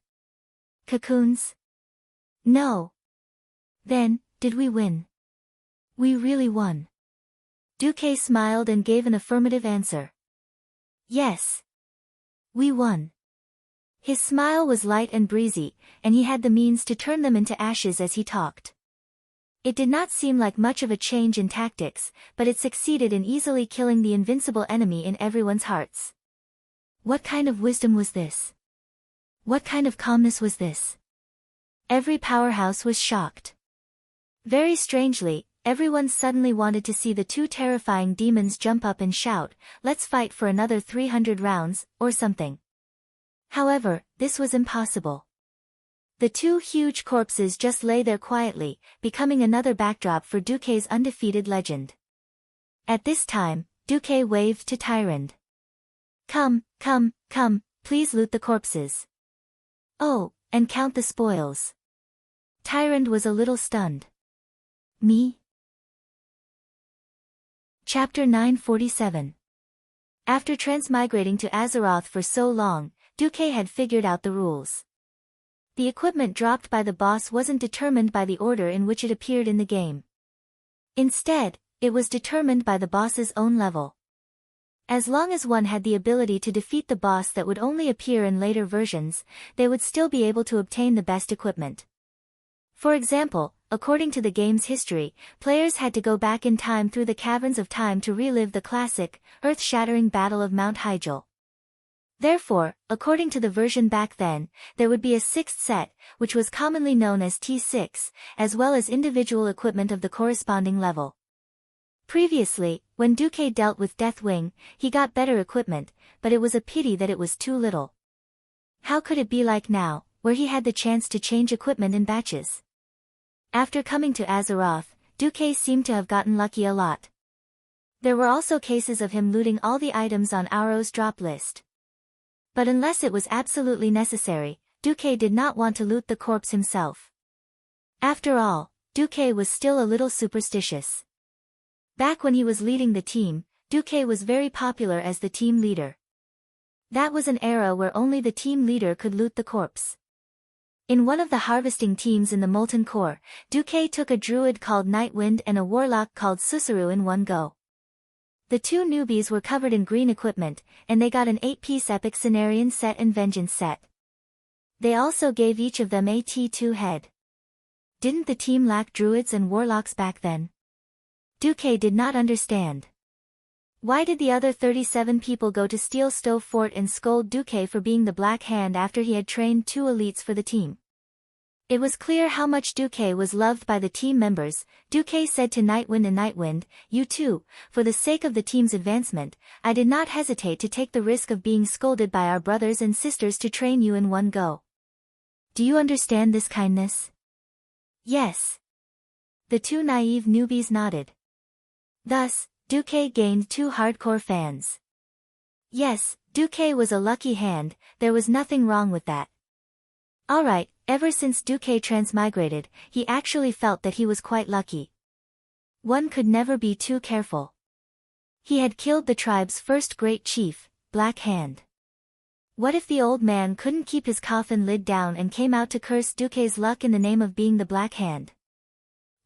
Cocoons? No. Then, did we win? We really won. Duque smiled and gave an affirmative answer. Yes. We won. His smile was light and breezy, and he had the means to turn them into ashes as he talked. It did not seem like much of a change in tactics, but it succeeded in easily killing the invincible enemy in everyone's hearts. What kind of wisdom was this? What kind of calmness was this? Every powerhouse was shocked. Very strangely, everyone suddenly wanted to see the two terrifying demons jump up and shout, "Let's fight for another 300 rounds, or something." However, this was impossible. The two huge corpses just lay there quietly, becoming another backdrop for Duque's undefeated legend. At this time, Duque waved to Tyrande. Come, please loot the corpses. Oh, and count the spoils." Tyrande was a little stunned. Me? Chapter 947. After transmigrating to Azeroth for so long, Duque had figured out the rules. The equipment dropped by the boss wasn't determined by the order in which it appeared in the game. Instead, it was determined by the boss's own level. As long as one had the ability to defeat the boss that would only appear in later versions, they would still be able to obtain the best equipment. For example, according to the game's history, players had to go back in time through the caverns of time to relive the classic, earth-shattering Battle of Mount Hyjal. Therefore, according to the version back then, there would be a sixth set, which was commonly known as T6, as well as individual equipment of the corresponding level. Previously, when Duque dealt with Deathwing, he got better equipment, but it was a pity that it was too little. How could it be like now, where he had the chance to change equipment in batches? After coming to Azeroth, Duque seemed to have gotten lucky a lot. There were also cases of him looting all the items on Auro's drop list. But unless it was absolutely necessary, Duque did not want to loot the corpse himself. After all, Duque was still a little superstitious. Back when he was leading the team, Duque was very popular as the team leader. That was an era where only the team leader could loot the corpse. In one of the harvesting teams in the Molten Core, Duque took a druid called Nightwind and a warlock called Susaru in one go. The two newbies were covered in green equipment, and they got an 8-piece Epic Cenarian set and Vengeance set. They also gave each of them a T2 head. Didn't the team lack druids and warlocks back then? Duque did not understand. Why did the other 37 people go to Steel Stove Fort and scold Duque for being the Black Hand after he had trained two elites for the team? It was clear how much Duque was loved by the team members. Duque said to Nightwind and Nightwind, "You two, for the sake of the team's advancement, I did not hesitate to take the risk of being scolded by our brothers and sisters to train you in one go. Do you understand this kindness?" Yes. The two naive newbies nodded. Thus, Duque gained two hardcore fans. Yes, Duque was a lucky hand, there was nothing wrong with that. Alright, ever since Duque transmigrated, he actually felt that he was quite lucky. One could never be too careful. He had killed the tribe's first great chief, Black Hand. What if the old man couldn't keep his coffin lid down and came out to curse Duque's luck in the name of being the Black Hand?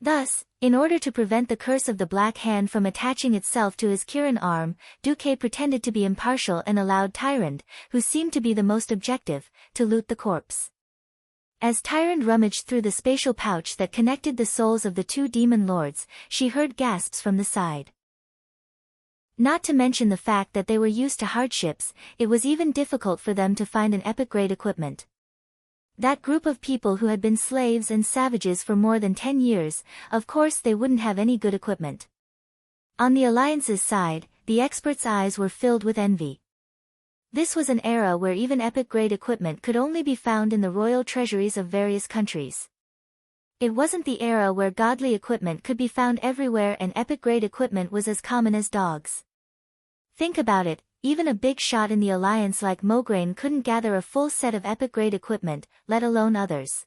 Thus, in order to prevent the curse of the Black Hand from attaching itself to his Kirin arm, Duque pretended to be impartial and allowed Tyrande, who seemed to be the most objective, to loot the corpse. As Tyrande rummaged through the spatial pouch that connected the souls of the two demon lords, she heard gasps from the side. Not to mention the fact that they were used to hardships, it was even difficult for them to find an epic-grade equipment. That group of people who had been slaves and savages for more than 10 years, of course they wouldn't have any good equipment. On the Alliance's side, the experts' eyes were filled with envy. This was an era where even epic-grade equipment could only be found in the royal treasuries of various countries. It wasn't the era where godly equipment could be found everywhere and epic-grade equipment was as common as dogs. Think about it, even a big shot in the Alliance like Mograine couldn't gather a full set of epic-grade equipment, let alone others.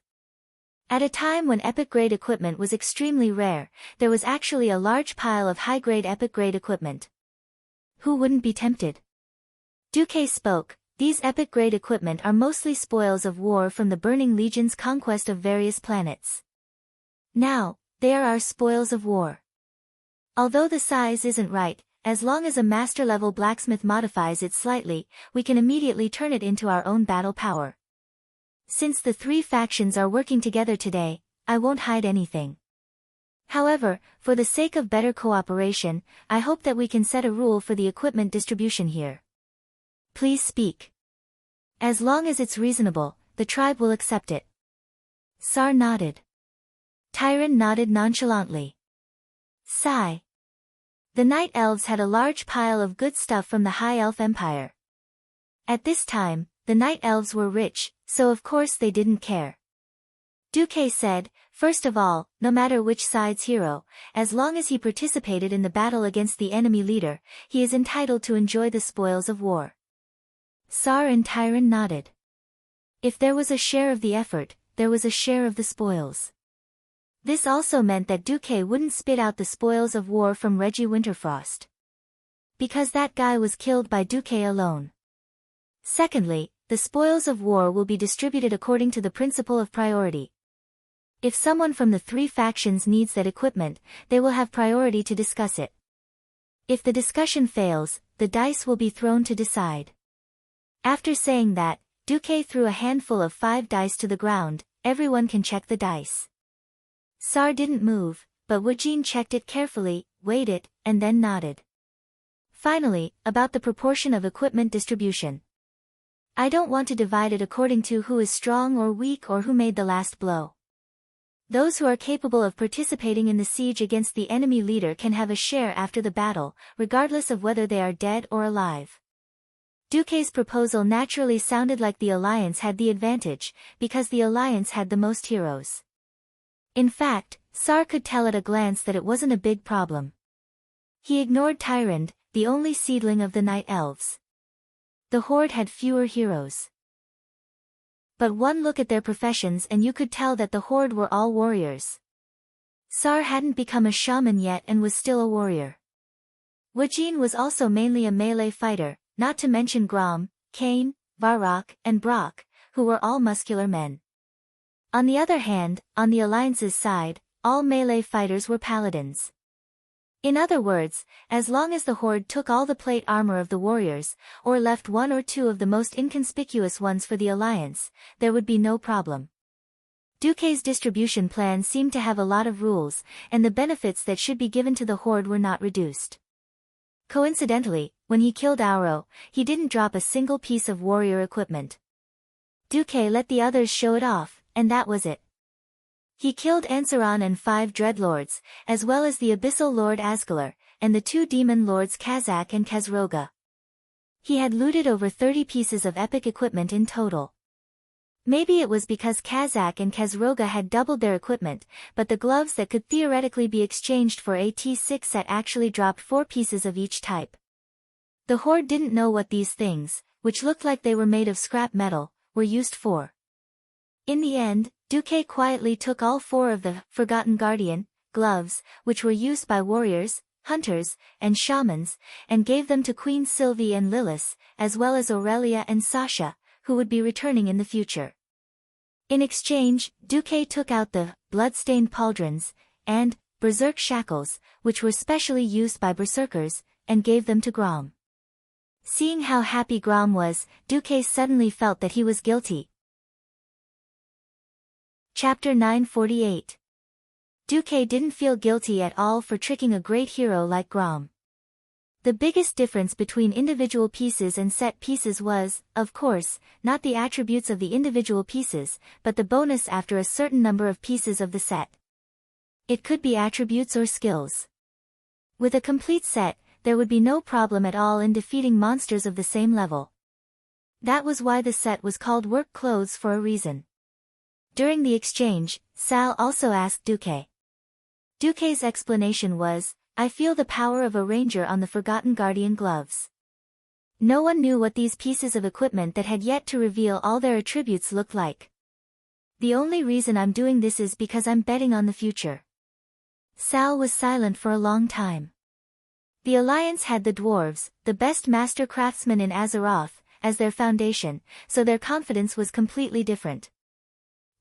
At a time when epic-grade equipment was extremely rare, there was actually a large pile of high-grade epic-grade equipment. Who wouldn't be tempted? Duque spoke. These epic-grade equipment are mostly spoils of war from the Burning Legion's conquest of various planets. Now, they are our spoils of war. Although the size isn't right, as long as a master-level blacksmith modifies it slightly, we can immediately turn it into our own battle power. Since the three factions are working together today, I won't hide anything. However, for the sake of better cooperation, I hope that we can set a rule for the equipment distribution here. Please speak. As long as it's reasonable, the tribe will accept it. Sar nodded. Tyron nodded nonchalantly. Sigh. The Night Elves had a large pile of good stuff from the High Elf Empire. At this time, the Night Elves were rich, so of course they didn't care. Duque said, first of all, no matter which side's hero, as long as he participated in the battle against the enemy leader, he is entitled to enjoy the spoils of war. Sar and Tyron nodded. If there was a share of the effort, there was a share of the spoils. This also meant that Duque wouldn't spit out the spoils of war from Reggie Winterfrost. Because that guy was killed by Duque alone. Secondly, the spoils of war will be distributed according to the principle of priority. If someone from the three factions needs that equipment, they will have priority to discuss it. If the discussion fails, the dice will be thrown to decide. After saying that, Duque threw a handful of 5 dice to the ground. Everyone can check the dice. Sar didn't move, but Wujin checked it carefully, weighed it, and then nodded. Finally, about the proportion of equipment distribution. I don't want to divide it according to who is strong or weak or who made the last blow. Those who are capable of participating in the siege against the enemy leader can have a share after the battle, regardless of whether they are dead or alive. Duque's proposal naturally sounded like the Alliance had the advantage, because the Alliance had the most heroes. In fact, Sar could tell at a glance that it wasn't a big problem. He ignored Tyrande, the only seedling of the Night Elves. The Horde had fewer heroes. But one look at their professions and you could tell that the Horde were all warriors. Sar hadn't become a shaman yet and was still a warrior. Wujin was also mainly a melee fighter, not to mention Grom, Kane, Varrock, and Brock, who were all muscular men. On the other hand, on the Alliance's side, all melee fighters were paladins. In other words, as long as the Horde took all the plate armor of the warriors, or left 1 or 2 of the most inconspicuous ones for the Alliance, there would be no problem. Duque's distribution plan seemed to have a lot of rules, and the benefits that should be given to the Horde were not reduced. Coincidentally, when he killed Auro, he didn't drop a single piece of warrior equipment. Duque let the others show it off, and that was it. He killed Ansaran and 5 Dreadlords, as well as the Abyssal Lord Asgalar, and the 2 Demon Lords Kazak and Kazroga. He had looted over 30 pieces of epic equipment in total. Maybe it was because Kazak and Kazroga had doubled their equipment, but the gloves that could theoretically be exchanged for a T6 set actually dropped 4 pieces of each type. The Horde didn't know what these things, which looked like they were made of scrap metal, were used for. In the end, Duque quietly took all 4 of the Forgotten Guardian gloves, which were used by warriors, hunters, and shamans, and gave them to Queen Sylvie and Lilith, as well as Aurelia and Sasha, who would be returning in the future. In exchange, Duque took out the blood-stained pauldrons and berserk shackles, which were specially used by berserkers, and gave them to Grom. Seeing how happy Grom was, Duque suddenly felt that he was guilty. Chapter 948. Duque didn't feel guilty at all for tricking a great hero like Grom. The biggest difference between individual pieces and set pieces was, of course, not the attributes of the individual pieces, but the bonus after a certain number of pieces of the set. It could be attributes or skills. With a complete set, there would be no problem at all in defeating monsters of the same level. That was why the set was called work clothes for a reason. During the exchange, Sal also asked Duque. Duque's explanation was, "I feel the power of a ranger on the Forgotten Guardian gloves." No one knew what these pieces of equipment that had yet to reveal all their attributes looked like. "The only reason I'm doing this is because I'm betting on the future." Sal was silent for a long time. The Alliance had the dwarves, the best master craftsmen in Azeroth, as their foundation, so their confidence was completely different.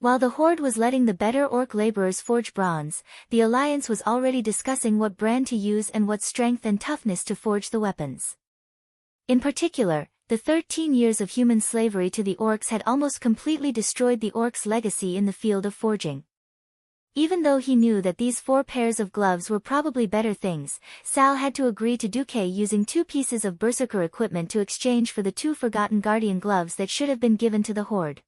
While the Horde was letting the better orc laborers forge bronze, the Alliance was already discussing what brand to use and what strength and toughness to forge the weapons. In particular, the 13 years of human slavery to the orcs had almost completely destroyed the orcs' legacy in the field of forging. Even though he knew that these 4 pairs of gloves were probably better things, Sal had to agree to Duque using 2 pieces of berserker equipment to exchange for the 2 Forgotten Guardian gloves that should have been given to the Horde.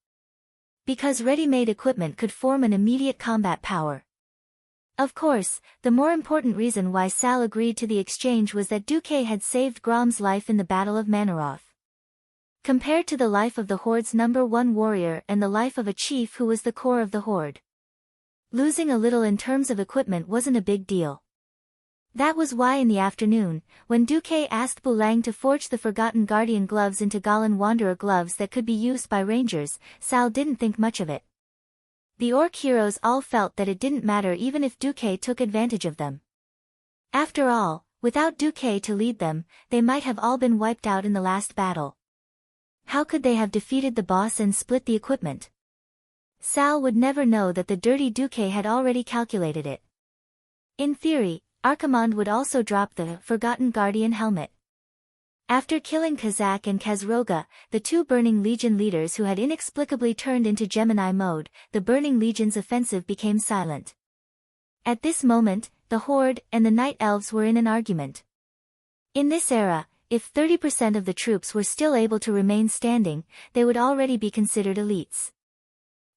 Because ready-made equipment could form an immediate combat power. Of course, the more important reason why Sal agreed to the exchange was that Duque had saved Grom's life in the Battle of Manaroth. Compared to the life of the Horde's #1 warrior and the life of a chief who was the core of the Horde, losing a little in terms of equipment wasn't a big deal. That was why in the afternoon, when Duque asked Boulang to forge the Forgotten Guardian gloves into Galan Wanderer gloves that could be used by rangers, Sal didn't think much of it. The orc heroes all felt that it didn't matter even if Duque took advantage of them. After all, without Duque to lead them, they might have all been wiped out in the last battle. How could they have defeated the boss and split the equipment? Sal would never know that the dirty Duque had already calculated it. In theory, Archimonde would also drop the Forgotten Guardian helmet. After killing Kazak and Kazroga, the 2 Burning Legion leaders who had inexplicably turned into Gemini mode, the Burning Legion's offensive became silent. At this moment, the Horde and the Night Elves were in an argument. In this era, if 30% of the troops were still able to remain standing, they would already be considered elites.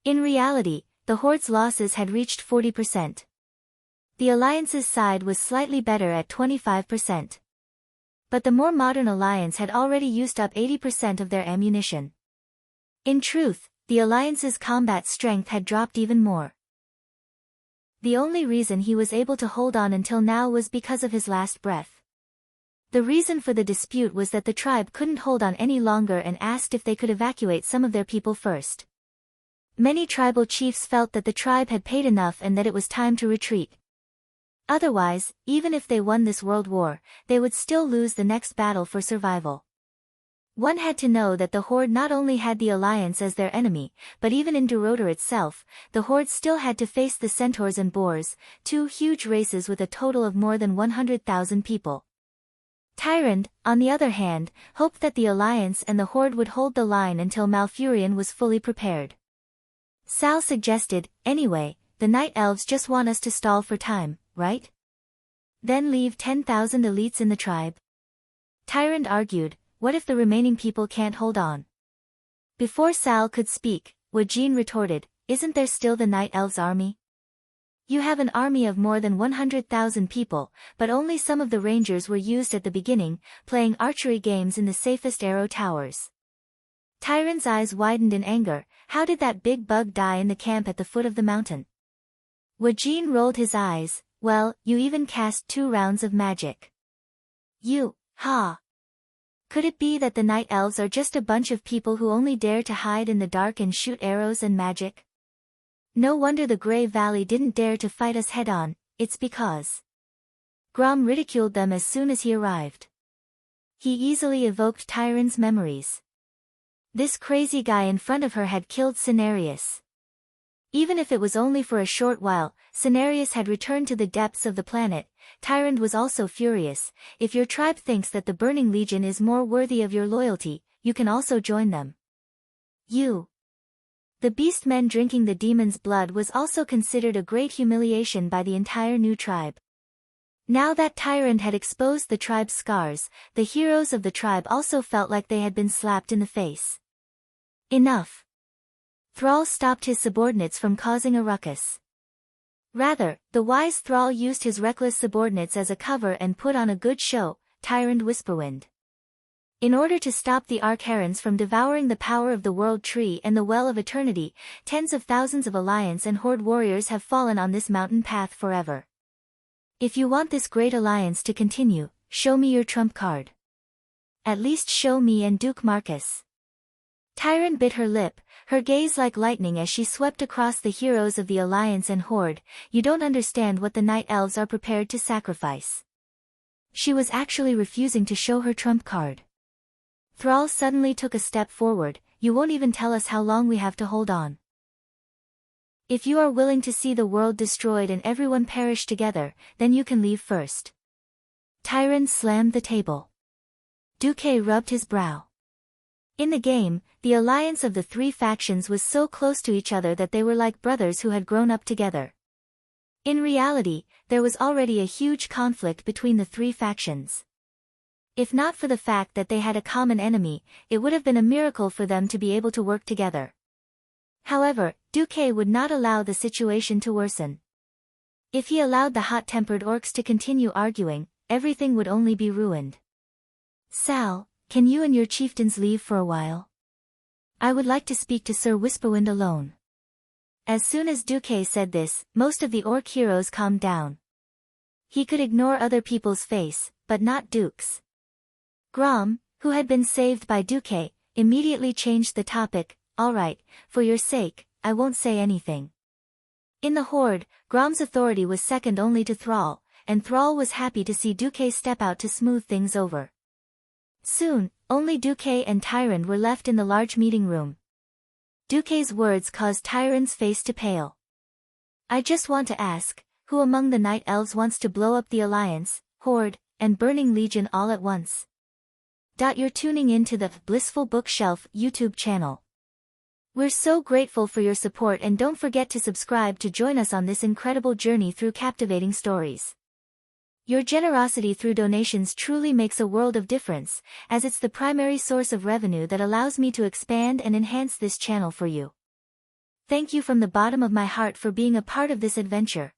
In reality, the Horde's losses had reached 40%. The Alliance's side was slightly better at 25%. But the more modern Alliance had already used up 80% of their ammunition. In truth, the Alliance's combat strength had dropped even more. The only reason he was able to hold on until now was because of his last breath. The reason for the dispute was that the tribe couldn't hold on any longer and asked if they could evacuate some of their people first. Many tribal chiefs felt that the tribe had paid enough and that it was time to retreat. Otherwise, even if they won this world war, they would still lose the next battle for survival. One had to know that the Horde not only had the Alliance as their enemy, but even in Durotor itself, the Horde still had to face the Centaurs and Boars, 2 huge races with a total of more than 100,000 people. Tyrande, on the other hand, hoped that the Alliance and the Horde would hold the line until Malfurion was fully prepared. Sal suggested, "Anyway, the Night Elves just want us to stall for time, right? Then leave 10,000 elites in the tribe?" Tyrande argued, "What if the remaining people can't hold on?" Before Sal could speak, Wajin retorted, "Isn't there still the Night Elves' army? You have an army of more than 100,000 people, but only some of the rangers were used at the beginning, playing archery games in the safest arrow towers." Tyrande's eyes widened in anger. How did that big bug die in the camp at the foot of the mountain? Wajin rolled his eyes. "Well, you even cast 2 rounds of magic. Ha! Could it be that the Night Elves are just a bunch of people who only dare to hide in the dark and shoot arrows and magic? No wonder the Grey Valley didn't dare to fight us head-on, it's because Grom ridiculed them as soon as he arrived." He easily evoked Tyrande's memories. This crazy guy in front of her had killed Cenarius. Even if it was only for a short while, Cenarius had returned to the depths of the planet. Tyrande was also furious. "If your tribe thinks that the Burning Legion is more worthy of your loyalty, you can also join them." The beastmen drinking the demon's blood was also considered a great humiliation by the entire new tribe. Now that Tyrant had exposed the tribe's scars, the heroes of the tribe also felt like they had been slapped in the face. Enough. Thrall stopped his subordinates from causing a ruckus. Rather, the wise Thrall used his reckless subordinates as a cover and put on a good show, Tyrant Whisperwind. In order to stop the Arc-Herons from devouring the power of the World Tree and the Well of Eternity, tens of thousands of Alliance and Horde warriors have fallen on this mountain path forever. If you want this great alliance to continue, show me your trump card. At least show me and Duke Marcus. Tyrant bit her lip, her gaze like lightning as she swept across the heroes of the Alliance and Horde. You don't understand what the Night Elves are prepared to sacrifice. She was actually refusing to show her trump card. Thrall suddenly took a step forward. You won't even tell us how long we have to hold on. If you are willing to see the world destroyed and everyone perish together, then you can leave first. Tyrant slammed the table. Duque rubbed his brow. In the game, the alliance of the three factions was so close to each other that they were like brothers who had grown up together. In reality, there was already a huge conflict between the three factions. If not for the fact that they had a common enemy, it would have been a miracle for them to be able to work together. However, Duque would not allow the situation to worsen. If he allowed the hot-tempered orcs to continue arguing, everything would only be ruined. Sal, can you and your chieftains leave for a while? I would like to speak to Sir Whisperwind alone. As soon as Duque said this, most of the orc heroes calmed down. He could ignore other people's face, but not Duke's. Grom, who had been saved by Duque, immediately changed the topic. All right, for your sake, I won't say anything. In the Horde, Grom's authority was second only to Thrall, and Thrall was happy to see Duque step out to smooth things over. Soon, only Duque and Tyrant were left in the large meeting room. Duque's words caused Tyrant's face to pale. I just want to ask, who among the Night Elves wants to blow up the Alliance, Horde, and Burning Legion all at once? You're tuning in to the Blissful Bookshelf YouTube channel. We're so grateful for your support, and don't forget to subscribe to join us on this incredible journey through captivating stories. Your generosity through donations truly makes a world of difference, as it's the primary source of revenue that allows me to expand and enhance this channel for you. Thank you from the bottom of my heart for being a part of this adventure.